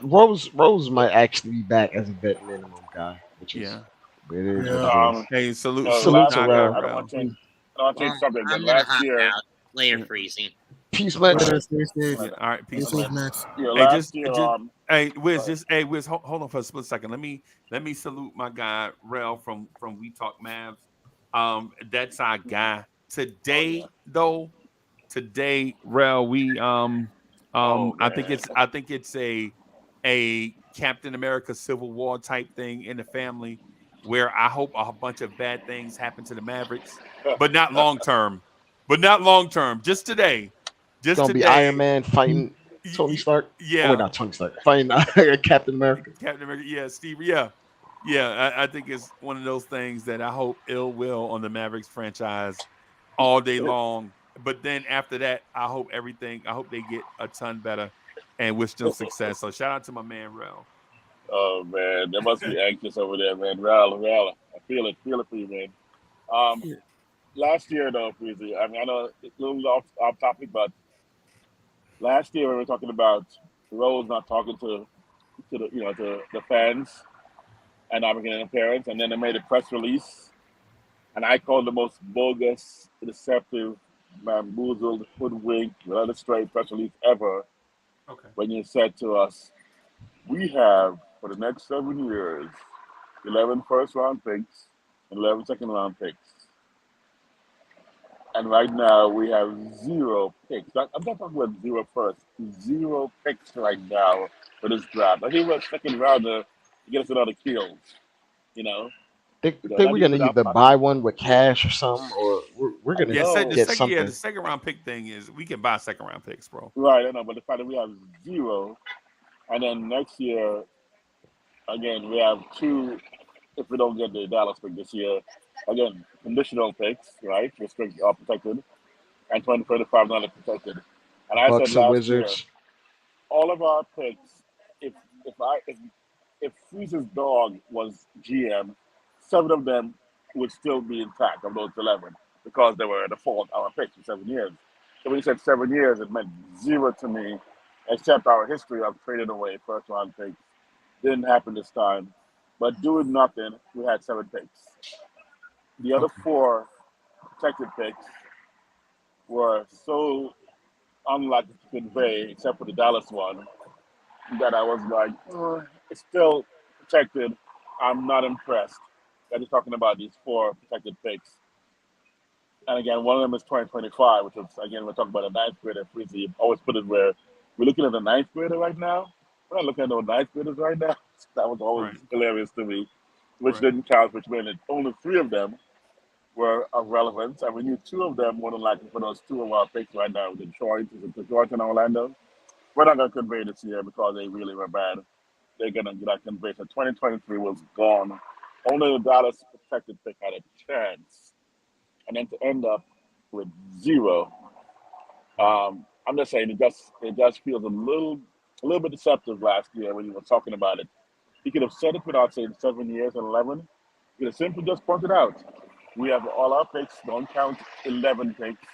Rose might actually be back as a vet minimum guy, which is it is what it is. Hey, salute to Rel. I don't want to change subject, but I'm going to last hop year. out. Later, Freezie. Peace, man. Stay safe. Yeah, all right, peace, Stay safe, man. Max. Yeah, Hey, last year, Wiz, hold on for a split second. Let me salute my guy Rel from We Talk Mavs. That's our guy. Today, Rel, we I think it's a Captain America Civil War type thing in the family where I hope a bunch of bad things happen to the Mavericks, but not long term. Just today. It's gonna be Iron Man fighting Tony Stark. Yeah. Oh, wait, not Tony Stark. Fighting Captain America. Captain America. Yeah, Steve. Yeah. I think it's one of those things that I hope ill will on the Mavericks franchise all day long. But then after that, I hope they get a ton better and wish them success. So shout out to my man Rel. Oh man, they must be anxious over there, man. Rel, I feel it for you, man. Last year though, Freezie, I mean, I know it's a little off topic, but last year we were talking about Rose not talking to the fans and not making an appearance, and then they made a press release, and I called the most bogus, deceptive, bamboozled, hoodwinked, without a straight press release ever. Okay. When you said to us, we have for the next 7 years 11 first-round picks and 11 second-round picks. And right now we have 0 picks. I'm not talking about 0 first. 0 picks right now for this draft. I think we're a second rounder to get us another kills. Think we're gonna either buy one with cash or something, or we're gonna get something. Yeah, the second round pick thing is we can buy second round picks, bro. Right, I know, but the fact that we have 0, and then next year, again, we have 2. If we don't get the Dallas pick this year, again, conditional picks, right? Restricted or protected, and 2025 not protected. And I Bucks said and last Wizards. year, all of our picks, if Freeze's dog was GM, 7 of them would still be intact of those 11 because they were the fault our picks for 7 years. So when you said 7 years, it meant 0 to me, except our history of trading away first round picks. Didn't happen this time. But doing nothing, we had 7 picks. The other 4 protected picks were so unlikely to convey, except for the Dallas one, that I was like, it's still protected. I'm not impressed. I'm just talking about these 4 protected picks. And again, one of them is 2025, which is, again, we're talking about a 9th grader. Freezie always put it where we're looking at a 9th grader right now. We're not looking at no 9th graders right now. That was always hilarious to me, which didn't count, which meant that only 3 of them were of relevance. And we knew 2 of them more than likely for those 2 of our picks right now, Detroit and Orlando. We're not going to convey this year because they really were bad. They're going to get that convey. So 2023 was gone. Only the Dallas protected pick had a chance. And then to end up with 0, I'm just saying it just feels a little bit deceptive last year when he was talking about it. He could have said it without saying 7 years and 11. He could have simply just pointed out, we have all our picks, don't count 11 picks,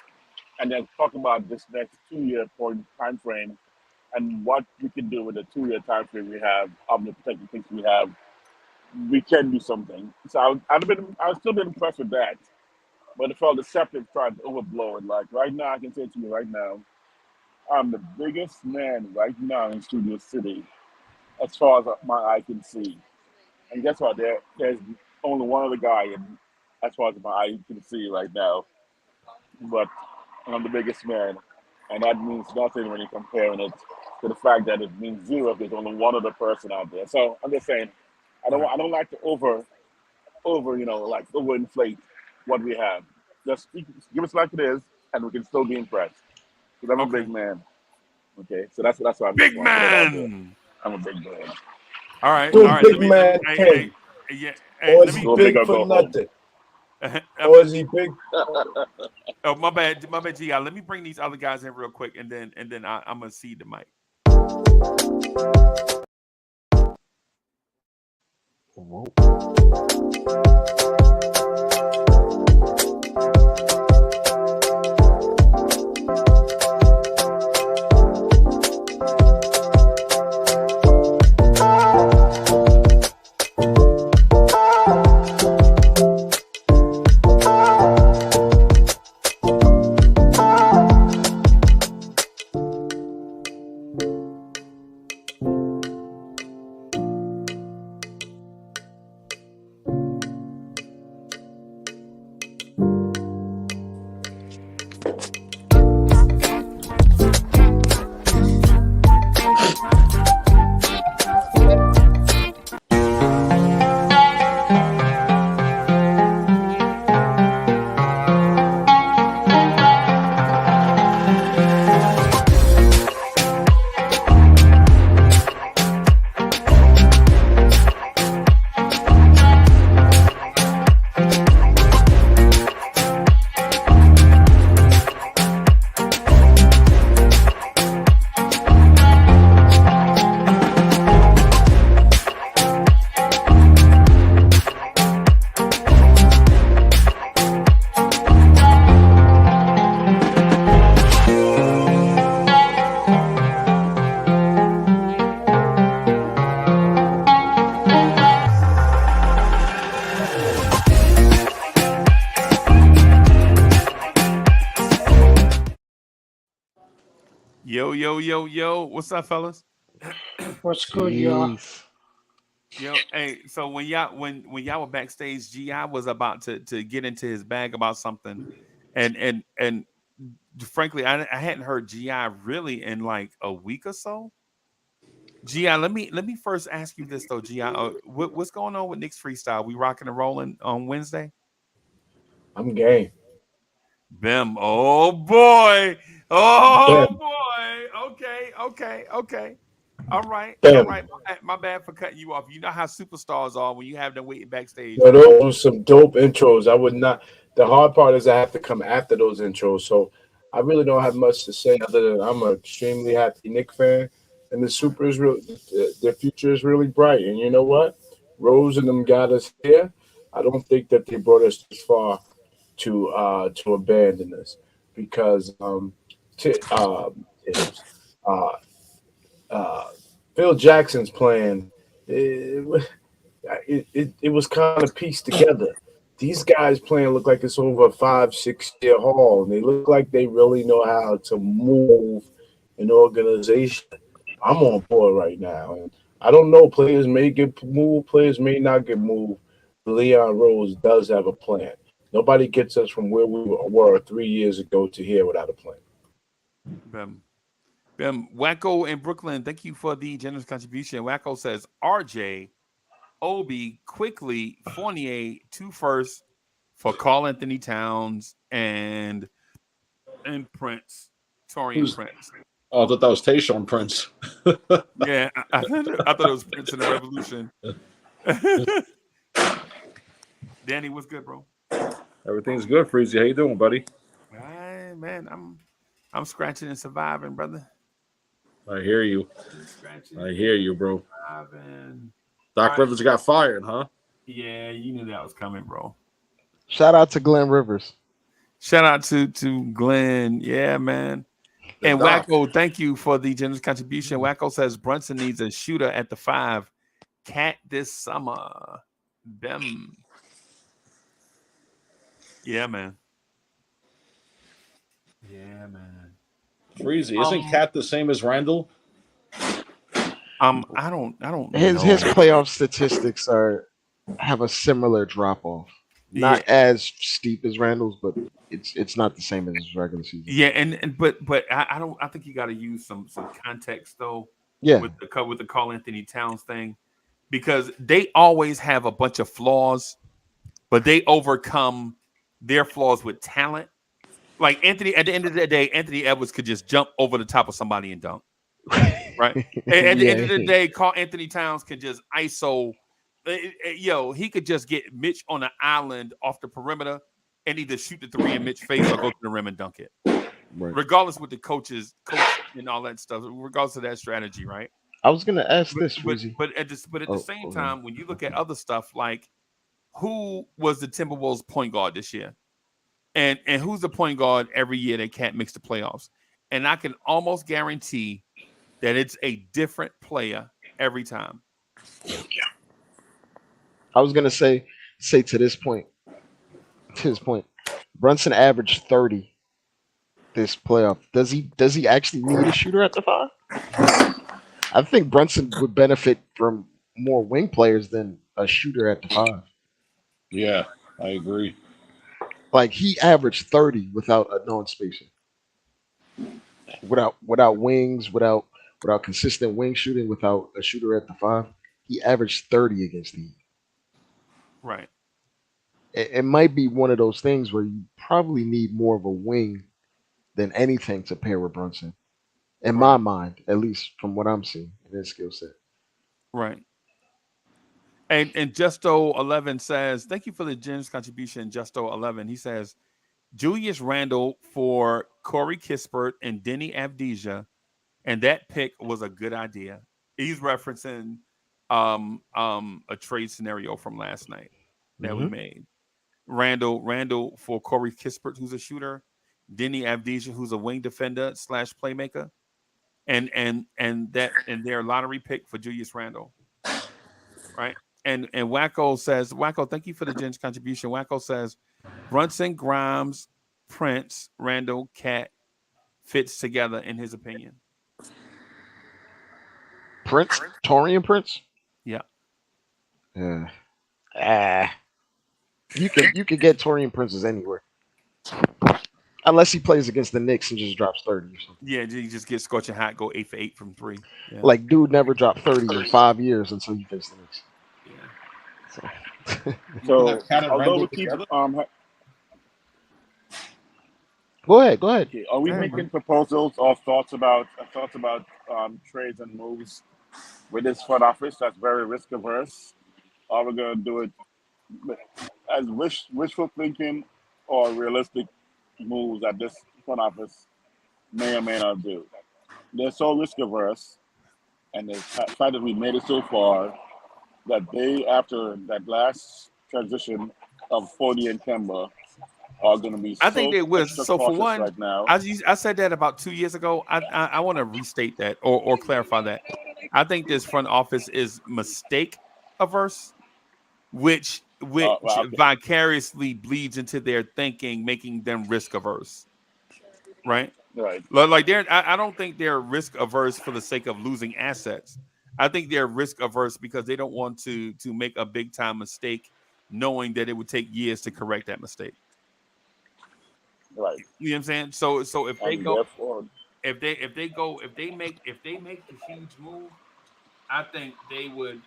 and then talk about this next 2-year time frame and what we can do with the 2-year time frame we have of the protected picks we have. We can do something. So I'd still been impressed with that. But it felt deceptive trying to overblow it. Like right now, I can say to you right now, I'm the biggest man right now in Studio City as far as my eye can see. And guess what? There's only one other guy in, as far as my eye can see right now. But I'm the biggest man. And that means nothing when you're comparing it to the fact that it means 0 if there's only one other person out there. So I'm just saying, I don't like to overinflate what we have. Just give us like it is, and we can still be impressed. Because I'm a big man. Okay, so that's why I'm big man. I'm a big man. All right. So Let big me, man hey, Ken. hey, Or let is me. he Go big big or for go home. nothing? Or is he big? Oh, my bad, Gi. Let me bring these other guys in real quick, and then I'm gonna cede the mic. Whoa. Yo. What's up, fellas? What's good, y'all? Jeez. Yo, hey, so when y'all were backstage, Gi was about to get into his bag about something, and frankly, I hadn't heard Gi really in like a week or so. Gi, let me first ask you this though, Gi, what's going on with Knicks freestyle? We rocking and rolling on Wednesday? I'm game. Bim, oh boy, oh Bam. boy. Okay. All right. Bam. My bad for cutting you off. You know how superstars are when you have them waiting backstage, Yo, right? those were some dope intros. I would not. The hard part is I have to come after those intros. So I really don't have much to say other than I'm an extremely happy Knick fan, and the Super is real. Their future is really bright. And you know what? Rose and them got us here. I don't think that they brought us this far to abandon us because t- uh, uh, Phil Jackson's plan. It was kind of pieced together. These guys playing look like it's over a 5-6 year haul, and they look like they really know how to move an organization. I'm on board right now, and I don't know. Players may get moved, players may not get moved. Leon Rose does have a plan. Nobody gets us from where we were 3 years ago to here without a plan. Wacko in Brooklyn, thank you for the generous contribution. Wacko says RJ, Obi, quickly, Fournier, 2 firsts for Karl Anthony Towns and Prince, Torian Prince. Oh, I thought that was Tayshaun Prince. Yeah, I thought it was Prince in the Revolution. Danny, what's good, bro? Everything's good, Freezie. How you doing, buddy? Hey, man, I'm scratching and surviving, brother. I hear you. I hear you, bro. Surviving. Doc Rivers got fired, huh? Yeah, you knew that was coming, bro. Shout out to Glenn Rivers. Shout out to Glenn. Yeah, man. And Wacko, thank you for the generous contribution. Wacko says Brunson needs a shooter at the 5. Cat this summer. Them. Yeah, man. Freezie, isn't Cat the same as Randle? I don't his know. playoff statistics have a similar drop off. Not as steep as Randall's, but it's not the same as his regular season. Yeah, but I think you got to use some context though. Yeah, with the Karl Anthony Towns thing, because they always have a bunch of flaws, but they overcome their flaws with talent. Like Anthony, at the end of the day, Anthony Edwards could just jump over the top of somebody and dunk. Right. And at the end of the day, Karl Anthony Towns can just ISO. He could just get Mitch on an island off the perimeter and either shoot the three in Mitch face or go to the rim and dunk it. Right. Regardless with the coach and all that stuff, regardless of that strategy, right? I was gonna ask this, Freezie. But at the same time, when you look at other stuff, like who was the Timberwolves point guard this year? And who's the point guard every year that can't mix the playoffs? And I can almost guarantee that it's a different player every time. I was gonna say to his point, Brunson averaged 30 this playoff. Does he actually need a shooter at the 5? I think Brunson would benefit from more wing players than a shooter at the 5. Yeah, I agree. Like he averaged 30 without a known spacer. Without wings, without consistent wing shooting, without a shooter at the 5, he averaged 30 against the Heat. Right. It might be one of those things where you probably need more of a wing than anything to pair with Brunson. In my mind, at least from what I'm seeing in his skill set. Right. And Justo11 says, thank you for the generous contribution, Justo11. He says, Julius Randle for Corey Kispert and Denny Avdija, and that pick was a good idea. He's referencing a trade scenario from last night that we made. Randle for Corey Kispert, who's a shooter, Denny Avdija, who's a wing defender / playmaker, and their lottery pick for Julius Randle. Right. And Wacko says, thank you for the generous contribution. Wacko says, Brunson, Grimes, Prince, Randle, Cat fits together in his opinion. Prince? Torian Prince? Yeah. You could get Torian Princes anywhere. Unless he plays against the Knicks and just drops 30 or something. Yeah, he just gets scorching hot, go 8 for 8 from 3. Yeah. Like, dude never dropped 30 in 5 years until he faced the Knicks. So, although we keep Go ahead. okay, are we making proposals or thoughts about trades and moves with this front office that's very risk averse? Are we going to do it as wishful thinking or realistic moves that this front office may or may not do? They're so risk averse, and the fact that we made it so far, that they, after that last transition of 40 and Kemba, are going to be. I think they will. So for one, right now. I said that about 2 years ago. I want to restate that or clarify that. I think this front office is mistake averse, which vicariously bleeds into their thinking, making them risk averse. Right. Right. Like I don't think they're risk averse for the sake of losing assets. I think they're risk averse because they don't want to make a big time mistake, knowing that it would take years to correct that mistake. Right. You know what I'm saying? So if they make the huge move, I think they would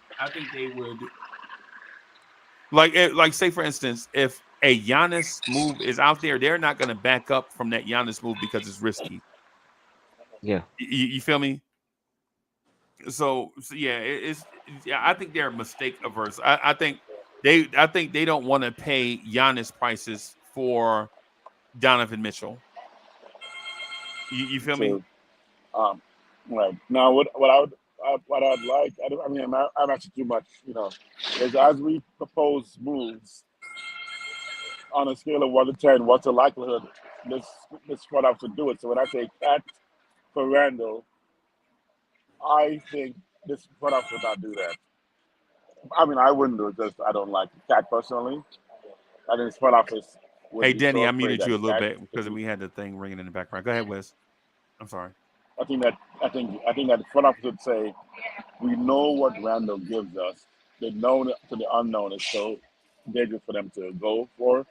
like say for instance, if a Giannis move is out there, they're not going to back up from that Giannis move because it's risky. Yeah. You feel me? So yeah, I think they're mistake averse. I think they don't want to pay Giannis prices for Donovan Mitchell. You feel me? Right now, what I'd like, I'm actually too much, is as we propose moves on a scale of 1 to 10, what's the likelihood this front office to do it? So when I say Cat for Randle, I think this front office would not do that. I mean, I wouldn't do it because I don't like Cat personally. I think this front office. Hey, Denny, I muted you a little bit because we had the thing ringing in the background. Go ahead, Wes. I'm sorry. I think that the front office would say, we know what Randle gives us. The known to the unknown is so dangerous for them to go for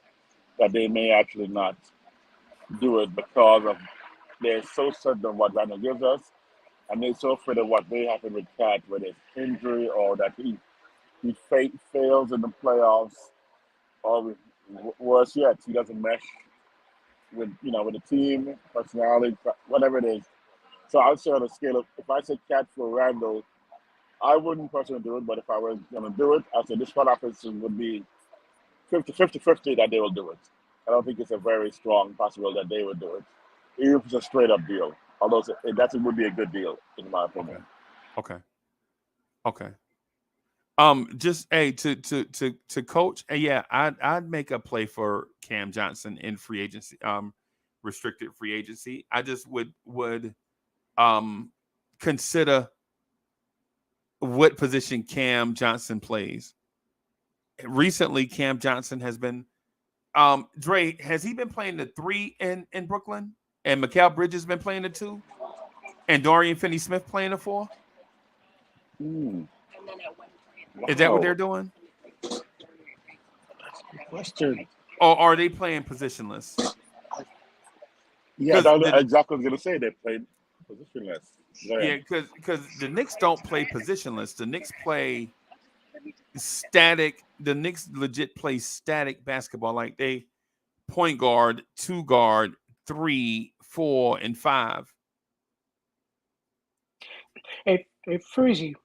that they may actually not do it because of they're so certain of what Randle gives us, and they're so afraid of what may happen with Cat, whether it's injury or that he fails in the playoffs, or worse yet, he doesn't mesh with the team, personality, whatever it is. So I'd say on a scale of, if I said catch for Randall, I wouldn't personally do it, but if I was going to do it, I'd say this front office would be 50-50 that they will do it. I don't think it's a very strong possibility that they would do it, even if it's a straight up deal. Although that would be a good deal, in my opinion. Okay. Just to coach, yeah, I'd make a play for Cam Johnson in free agency, restricted free agency. I just would consider what position Cam Johnson plays. Recently, Cam Johnson has been Dre, has he been playing the 3 in Brooklyn? And Mikal Bridges been playing the 2? And Dorian Finney-Smith playing the 4? Is that what they're doing? Question. Or are they playing positionless? Yeah, that's exactly what I was going to say. They played positionless. Yeah, because the Knicks don't play positionless. The Knicks play static. The Knicks legit play static basketball. Like they point guard, 2 guard, 3, 4, and 5. Hey, Freezie.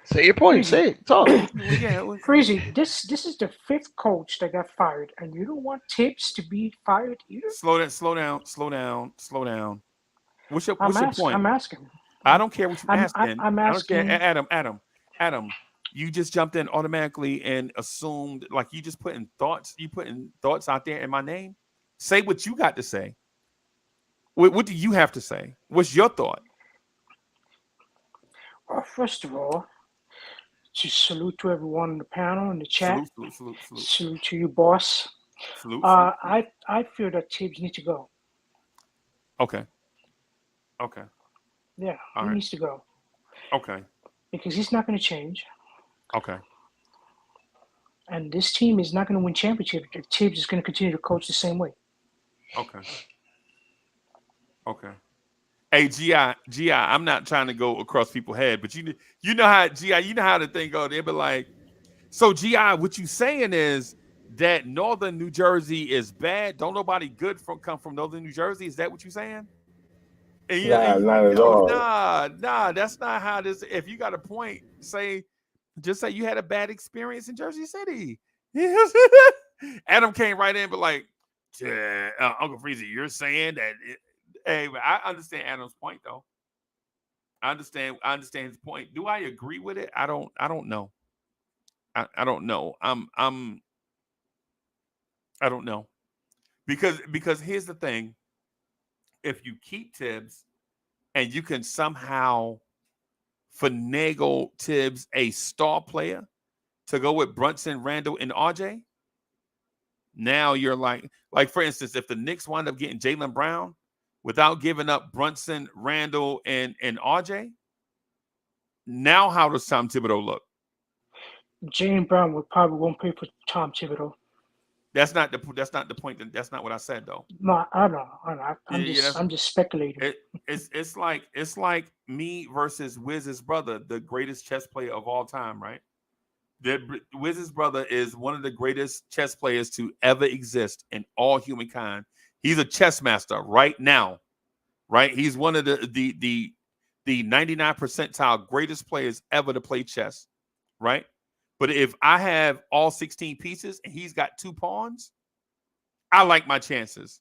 Say your point. Say it. Talk. Freezie, this is the 5th coach that got fired, and you don't want Tibbs to be fired either? Slow down. What's your point? I'm asking. I don't care what you're asking. I'm asking. I don't care. Adam, you just jumped in automatically and assumed like you just putting thoughts out there in my name. Say what you got to say. What do you have to say? What's your thought? Well, first of all, just salute to everyone in the panel and the chat. Salute to you, boss. I feel that Tibbs needs to go. Okay. Yeah, All he right. needs to go. Okay. Because he's not going to change. Okay. And this team is not going to win championship if Tibbs is going to continue to coach the same way. Okay. Hey, GI, I'm not trying to go across people's head, but you know how GI, you know how the thing go. They'll be like, so GI, what you saying is that Northern New Jersey is bad? Don't nobody good come from Northern New Jersey? Is that what you saying? And not at all. Nah, that's not how this. If you got a point, just say you had a bad experience in Jersey City. Adam came right in, but like, Uncle Freezie, you're saying that. Hey, I understand Adam's point though. I understand his point. Do I agree with it? I don't know. I don't know. I don't know. Because here's the thing. If you keep Tibbs and you can somehow finagle Tibbs a star player to go with Brunson, Randle, and RJ, now you're like for instance, if the Knicks wind up getting Jaylen Brown without giving up Brunson, Randle, and RJ, now how does Tom Thibodeau look? Jaylen Brown probably won't play for Tom Thibodeau. That's not the point. That's not what I said though. No, I don't know. I'm just speculating. It's like me versus Wiz's brother, the greatest chess player of all time, right? Wiz's brother is one of the greatest chess players to ever exist in all humankind. He's a chess master right now, right? He's one of the 99 percentile greatest players ever to play chess, right? But if I have all 16 pieces and he's got 2 pawns, I like my chances.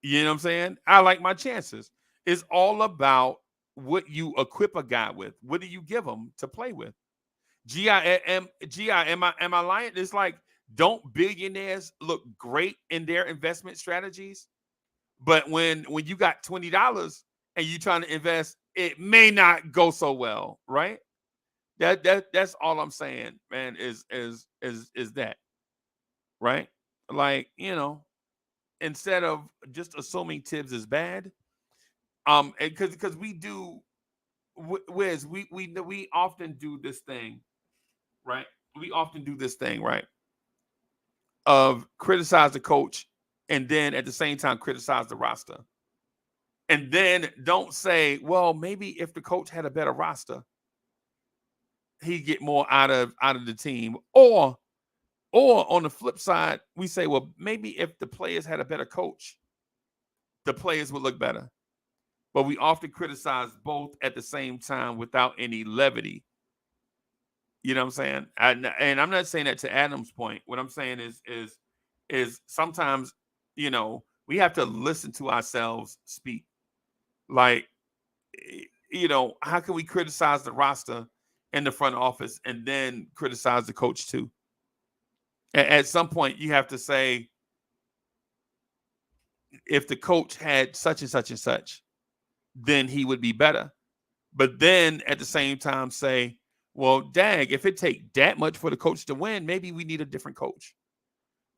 You know what I'm saying? I like my chances. It's all about what you equip a guy with. What do you give him to play with? Am I lying? It's like, don't billionaires look great in their investment strategies? But when you got $20 and you're trying to invest, it may not go so well, right? That's all I'm saying, man, is that, right? Like, you know, instead of just assuming Tibbs is bad, because we do, Wiz, we often do this thing, right? We often do this thing, right? Of criticize the coach and then at the same time criticize the roster. And then don't say, well, maybe if the coach had a better roster, he'd get more out of the team. Or Or on the flip side, we say, well, maybe if the players had a better coach, the players would look better. But we often criticize both at the same time without any levity. You know what I'm saying? And I'm not saying that to Adam's point. What I'm saying is sometimes, we have to listen to ourselves speak. Like, how can we criticize the roster and the front office and then criticize the coach too? At some point, you have to say, if the coach had such and such and such, then he would be better. But then at the same time say, well, dag, if it take that much for the coach to win, maybe we need a different coach.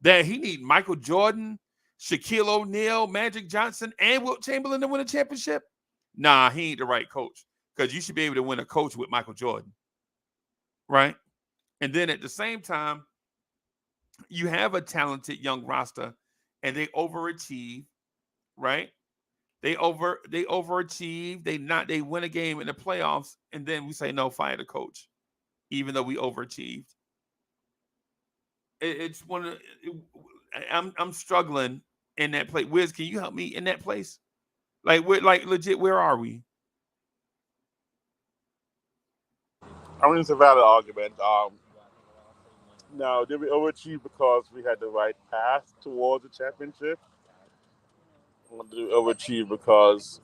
That he need Michael Jordan, Shaquille O'Neal, Magic Johnson, and Wilt Chamberlain to win a championship? Nah, he ain't the right coach, because you should be able to win a coach with Michael Jordan, right? And then at the same time, you have a talented young roster, and they overachieve, right? They overachieve. They win a game in the playoffs, and then we say no, fire the coach, even though we overachieved. It's one of I'm struggling in that place. Wiz, can you help me in that place? Like, we're like legit. Where are we? I mean, it's a valid argument. Now, did we overachieve because we had the right path towards the championship? Or did we overachieve because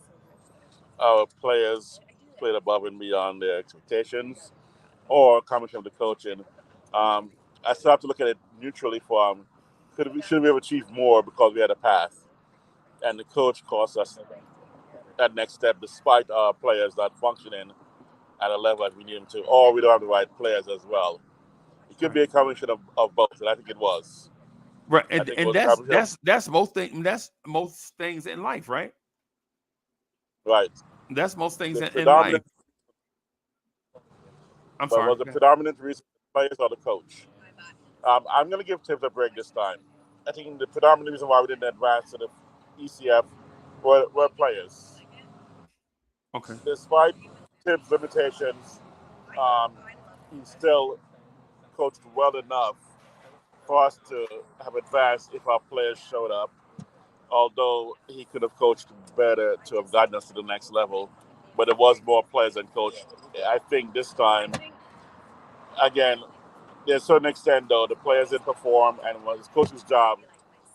our players played above and beyond their expectations, or a combination of the coaching? I still have to look at it neutrally for should we have achieved more because we had a path, and the coach cost us that next step despite our players not functioning at a level that we need them to, or we don't have the right players as well. It could be a combination of both, and I think it was. Right, and that's most things. That's most things in life, right? Right. That's most things in life. I'm sorry. Was the predominant reason the players or the coach? I'm going to give Tibbs a break this time. I think the predominant reason why we didn't advance to the ECF were players. Okay. Despite Tibbs' limitations, he still coached well enough for us to have advanced if our players showed up. Although he could have coached better to have gotten us to the next level, but there was more players than coach. I think this time, again, to a certain extent, though, the players didn't perform, and it was coach's job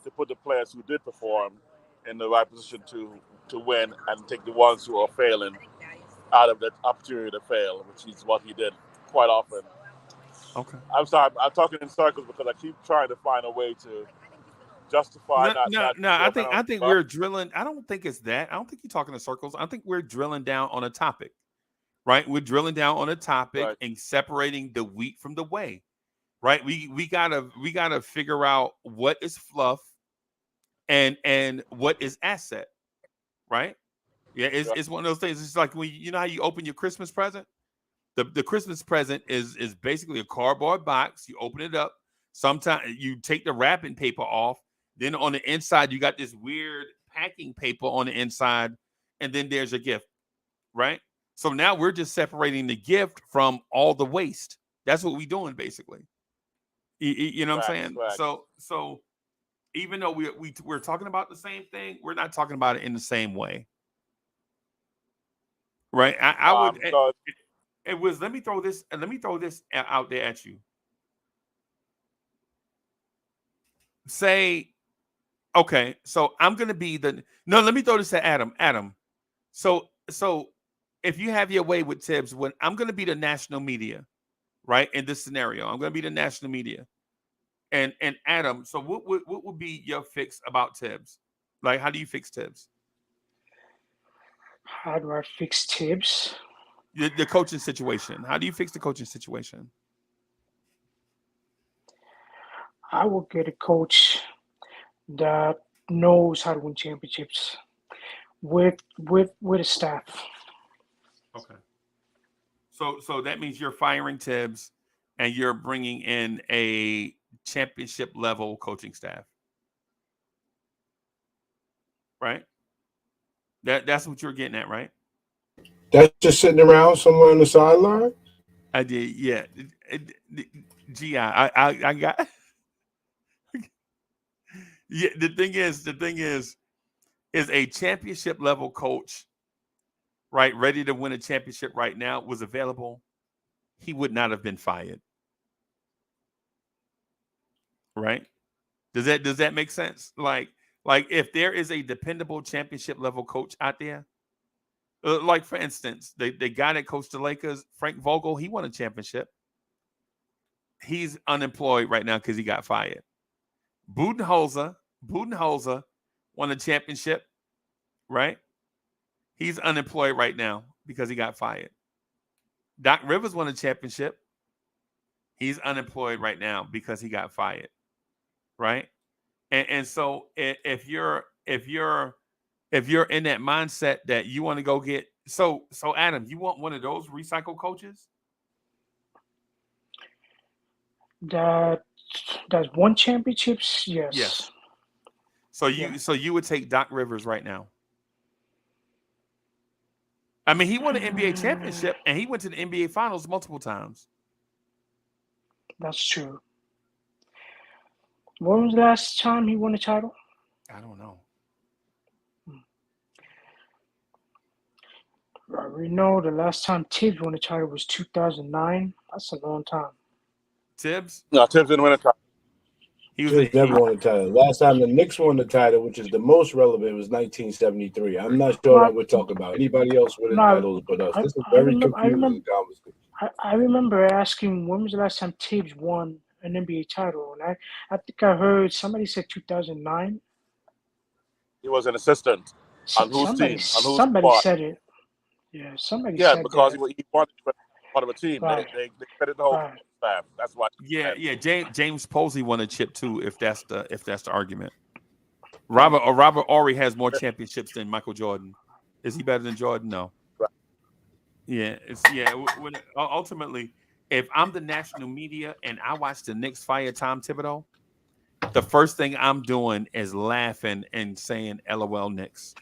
to put the players who did perform in the right position to win and take the ones who are failing out of the opportunity to fail, which is what he did quite often. Okay. I'm sorry, I'm talking in circles because I keep trying to find a way to justify. No. I think we're drilling. I don't think it's that. I don't think you're talking in circles. I think we're drilling down on a topic, right? We're drilling down on a topic and separating the wheat from the whey, right? We gotta figure out what is fluff and what is asset, right? Yeah, it's one of those things. It's like when how you open your Christmas present. The Christmas present is basically a cardboard box. You open it up. Sometimes you take the wrapping paper off. Then on the inside, you got this weird packing paper on the inside. And then there's a gift, right? So now we're just separating the gift from all the waste. That's what we're doing, basically. You know what I'm saying? Right. So even though we're talking about the same thing, we're not talking about it in the same way. Right? I would... It was. Let me throw this out there at you. Say, okay, so I'm gonna be no. Let me throw this at Adam. Adam, so if you have your way with Tibbs, when I'm gonna be the national media, right? In this scenario, I'm gonna be the national media, and Adam. So what would be your fix about Tibbs? Like, how do you fix Tibbs? How do I fix Tibbs? The coaching situation. How do you fix the coaching situation? I will get a coach that knows how to win championships with a staff. Okay. So that means you're firing Tibbs and you're bringing in a championship level coaching staff, right? That's what you're getting at, right? That's just sitting around somewhere on the sideline? I did, yeah. Gee, I got Yeah, the thing is a championship level coach, right, ready to win a championship right now was available, he would not have been fired. Right? Does that make sense? Like if there is a dependable championship level coach out there, like for instance, the guy that coached the Lakers, Frank Vogel, he won a championship. He's unemployed right now because he got fired. Budenholzer won a championship, right? He's unemployed right now because he got fired. Doc Rivers won a championship. He's unemployed right now because he got fired, right? And so if you're in that mindset that you want to go get so Adam, you want one of those recycle coaches That's won championships? Yes. Yes. So you would take Doc Rivers right now. I mean, he won an NBA championship and he went to the NBA finals multiple times. That's true. When was the last time he won a title? I don't know. We know the last time Tibbs won a title was 2009. That's a long time. Tibbs? No, Tibbs didn't win a title. Tibbs never won a title. Last time the Knicks won the title, which is the most relevant, was 1973. I'm not sure what we're talking about. Anybody else winning titles but us? This is very confusing conversation. I remember asking when was the last time Tibbs won an NBA title, and I think I heard somebody said 2009. He was an assistant on whose team? On whose somebody squad? said it. Yeah, somebody Yeah, said because that. he wanted to be part of a team. Right. They credit the whole Right. staff. That's why. Yeah. James Posey won a chip too, if that's the argument. Robert Horry has more championships than Michael Jordan. Is he better than Jordan? No. Right. Yeah, ultimately, if I'm the national media and I watch the Knicks fire Tom Thibodeau, the first thing I'm doing is laughing and saying LOL Knicks.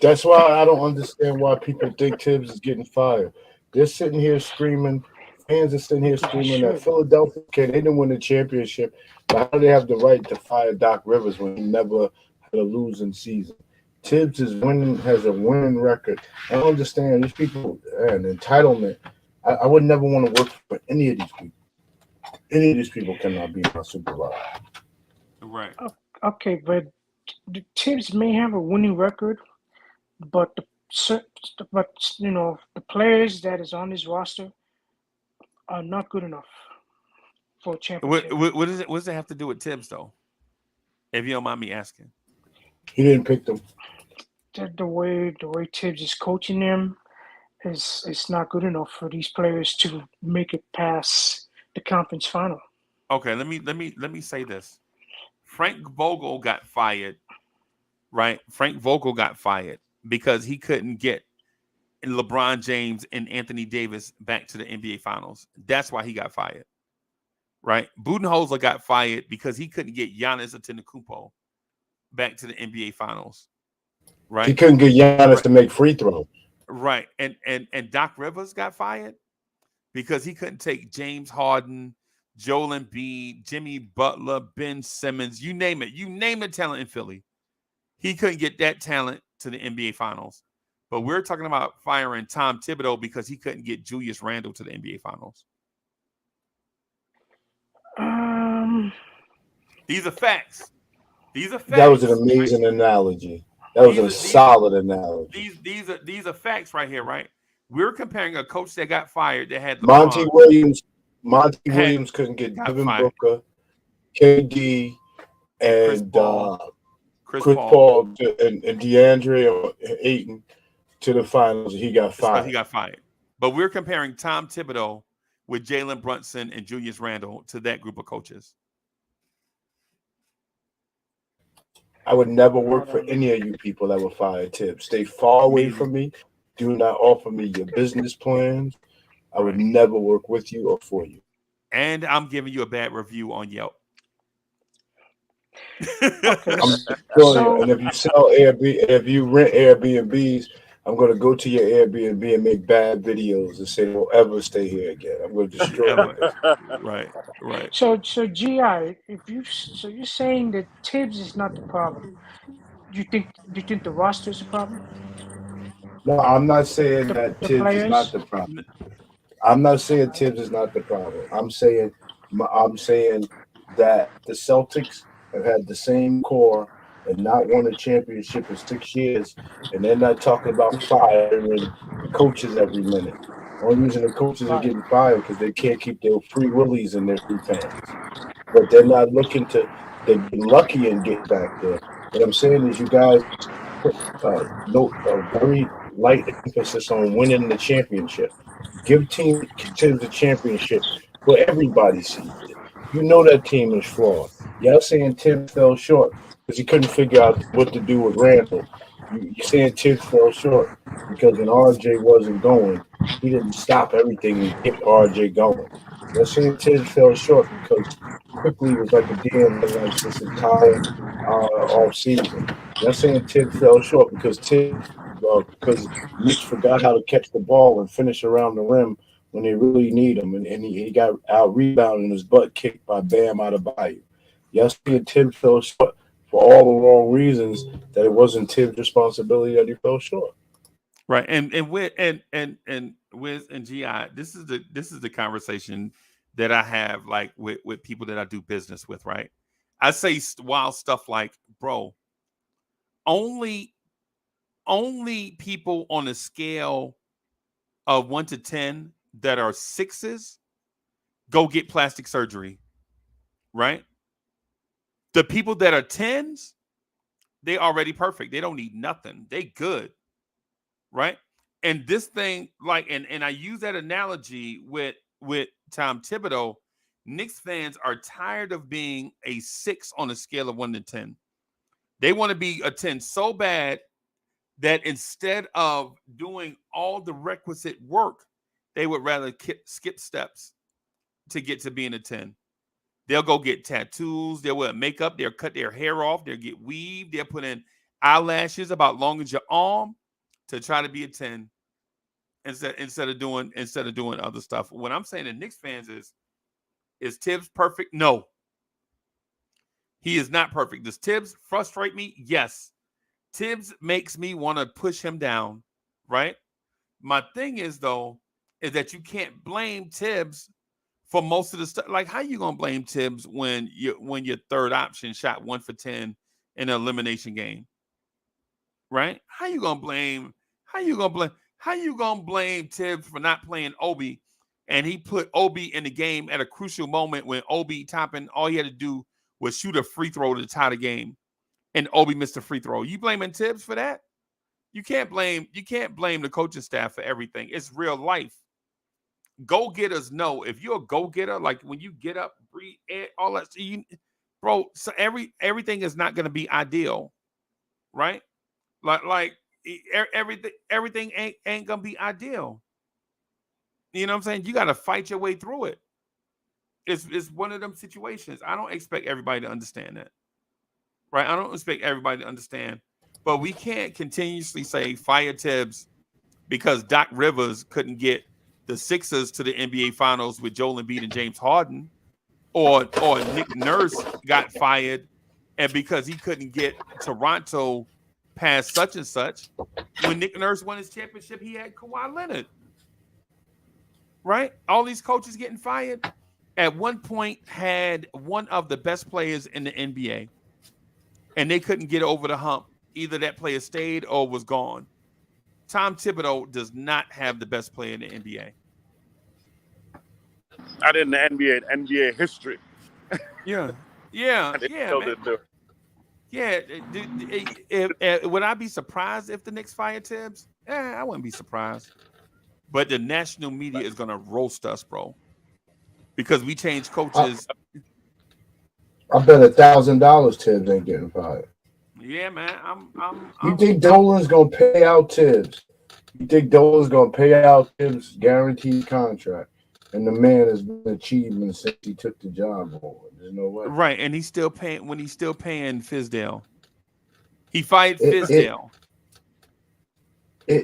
That's why I don't understand why people think Tibbs is getting fired. They're sitting here screaming. Fans are sitting here screaming that Philadelphia they didn't win the championship. But how do they have the right to fire Doc Rivers when he never had a losing season? Tibbs has a winning record. I don't understand these people and entitlement. I would never want to work for any of these people. Any of these people cannot be my supervisor. Right. Okay, but the Tibbs may have a winning record, but the players that is on his roster are not good enough for a championship. What does it have to do with Tibbs though? If you don't mind me asking. He didn't pick them. The way Tibbs is coaching them is not good enough for these players to make it past the conference final. Okay, let me say this. Frank Vogel got fired, right? Frank Vogel got fired because he couldn't get LeBron James and Anthony Davis back to the NBA Finals. That's why he got fired, right? Budenholzer got fired because he couldn't get Giannis Antetokounmpo back to the NBA Finals, right? He couldn't get Giannis to make free throws. Right, and Doc Rivers got fired because he couldn't take James Harden, Joel Embiid, Jimmy Butler, Ben Simmons, you name it talent in Philly. He couldn't get that talent to the NBA Finals. But we're talking about firing Tom Thibodeau because he couldn't get Julius Randle to the NBA Finals. These are facts. That was an amazing analogy. That was a solid analogy. These are facts right here, right? We're comparing a coach that got fired that had Monty Williams couldn't get Devin Booker, KD, and Chris Paul and DeAndre Ayton to the finals. He got fired. He got fired. But we're comparing Tom Thibodeau with Jalen Brunson and Julius Randle to that group of coaches. I would never work for any of you people that were fired, Tibbs. Stay far away from me. Do not offer me your business plans. I would never work with you or for you. And I'm giving you a bad review on Yelp. I'm telling you, and if you sell Airbnb, if you rent Airbnbs, I'm gonna go to your Airbnb and make bad videos and say don't ever stay here again. I'm gonna destroy it. Right. So GI, so you're saying that Tibbs is not the problem. Do you think the roster is the problem? No, I'm not saying that The Tibbs is not players? the problem. I'm not saying Tibbs is not the problem. I'm saying that the Celtics have had the same core and not won a championship in 6 years, and they're not talking about firing the coaches every minute. Only reason the coaches are Right. getting fired because they can't keep their free willies and their free fans. But they're not looking to. They're getting lucky and getting back there. What I'm saying is, you guys put no very light emphasis on winning the championship. Give team Tibbs the championship where everybody sees it. You know that team is flawed. Y'all saying Tibbs fell short because he couldn't figure out what to do with Randle. You're saying Tibbs fell short because when RJ wasn't going, he didn't stop everything and get RJ going. You're saying Tibbs fell short because quickly was like a damn headlights this entire off season. You're saying Tibbs fell short because Mitch forgot how to catch the ball and finish around the rim when they really need him, and he got out rebounded and his butt kicked by Bam Adebayo. Y'all see Tibbs fell short for all the wrong reasons that it wasn't Tibbs' responsibility that he fell short. Right. And with and Wiz and GI, this is the conversation that I have like with people that I do business with, right? I say wild stuff like, bro, only people on a scale of 1 to 10 that are 6s go get plastic surgery, right? The people that are 10s, they already perfect. They don't need nothing. They good, right? And this thing, like, and I use that analogy with Tom Thibodeau. Knicks fans are tired of being a 6 on a scale of 1 to 10. They want to be a 10 so bad that instead of doing all the requisite work, they would rather skip steps to get to being a 10. They'll go get tattoos. They'll wear makeup. They'll cut their hair off. They'll get weaved. They'll put in eyelashes about long as your arm to try to be a 10 instead of doing other stuff. What I'm saying to Knicks fans is Tibbs perfect? No. He is not perfect. Does Tibbs frustrate me? Yes. Tibbs makes me want to push him down, right? My thing is, though, is that you can't blame Tibbs for most of the stuff. Like, how you gonna blame Tibbs when your third option shot 1 for 10 in an elimination game, right? How you gonna blame Tibbs for not playing Obi, and he put Obi in the game at a crucial moment when Obi Toppin, all he had to do was shoot a free throw to tie the game, and Obi missed a free throw. You blaming Tibbs for that? You can't blame the coaching staff for everything. It's real life. Go-getters know if you're a go-getter, like when you get up, breathe, all that, bro. So everything is not going to be ideal, right? Like everything ain't gonna be ideal. You know what I'm saying? You got to fight your way through it. It's one of them situations. I don't expect everybody to understand that, right? I don't expect everybody to understand, but we can't continuously say fire Tibbs because Doc Rivers couldn't get the Sixers to the NBA Finals with Joel Embiid and James Harden, or Nick Nurse got fired, and because he couldn't get Toronto past such and such. When Nick Nurse won his championship, he had Kawhi Leonard, right? All these coaches getting fired at one point had one of the best players in the NBA, and they couldn't get over the hump. Either that player stayed or was gone. Tom Thibodeau does not have the best player in the NBA. Not in the NBA history. Yeah, man. Yeah, would I be surprised if the Knicks fired Tibbs? I wouldn't be surprised. But the national media is going to roast us, bro, because we changed coaches. I bet $1,000 Tibbs ain't getting fired. Yeah, man. You think Dolan's gonna pay out Tibbs? You think Dolan's gonna pay out Tibbs' guaranteed contract? And the man has been an achievement since he took the job over. There's no way. Right, and he's still paying Fizdale. He fired Fizdale. The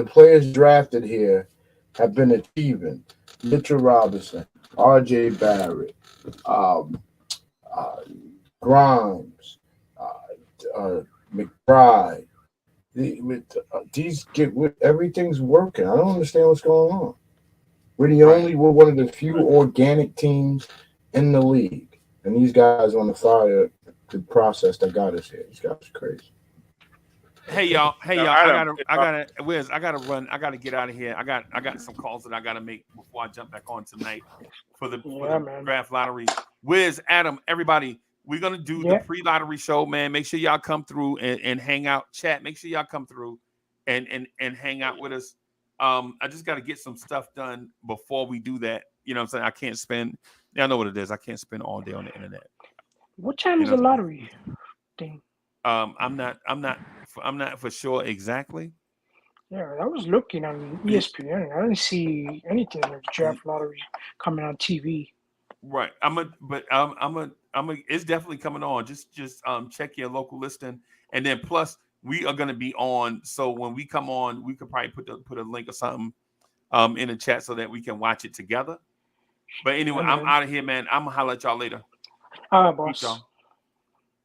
players drafted here have been achieving. Mitchell Robinson, R.J. Barrett, Grimes, McBride. Everything's working. I don't understand what's going on. We're one of the few organic teams in the league, and these guys on the fire, the process that got us here. These guys are crazy. Hey y'all. I gotta run. I gotta get out of here. I got some calls that I gotta make before I jump back on tonight for the draft lottery. Wiz, Adam, everybody, we're gonna do the pre-lottery show, man. Make sure y'all come through and hang out, chat. Make sure y'all come through and hang out with us. I just gotta get some stuff done before we do that. You know what I'm saying? I can't spend. Y'all know what it is. I can't spend all day on the internet. What time is the lottery thing? I'm not for sure exactly. Yeah, I was looking on ESPN. I didn't see anything of the draft lottery coming on TV. Right. It's definitely coming on. Just check your local listing, and then plus we are gonna be on. So when we come on, we could probably put a link or something in the chat so that we can watch it together. But anyway, I'm out of here, man. I'm gonna holler at y'all later. All right, boss.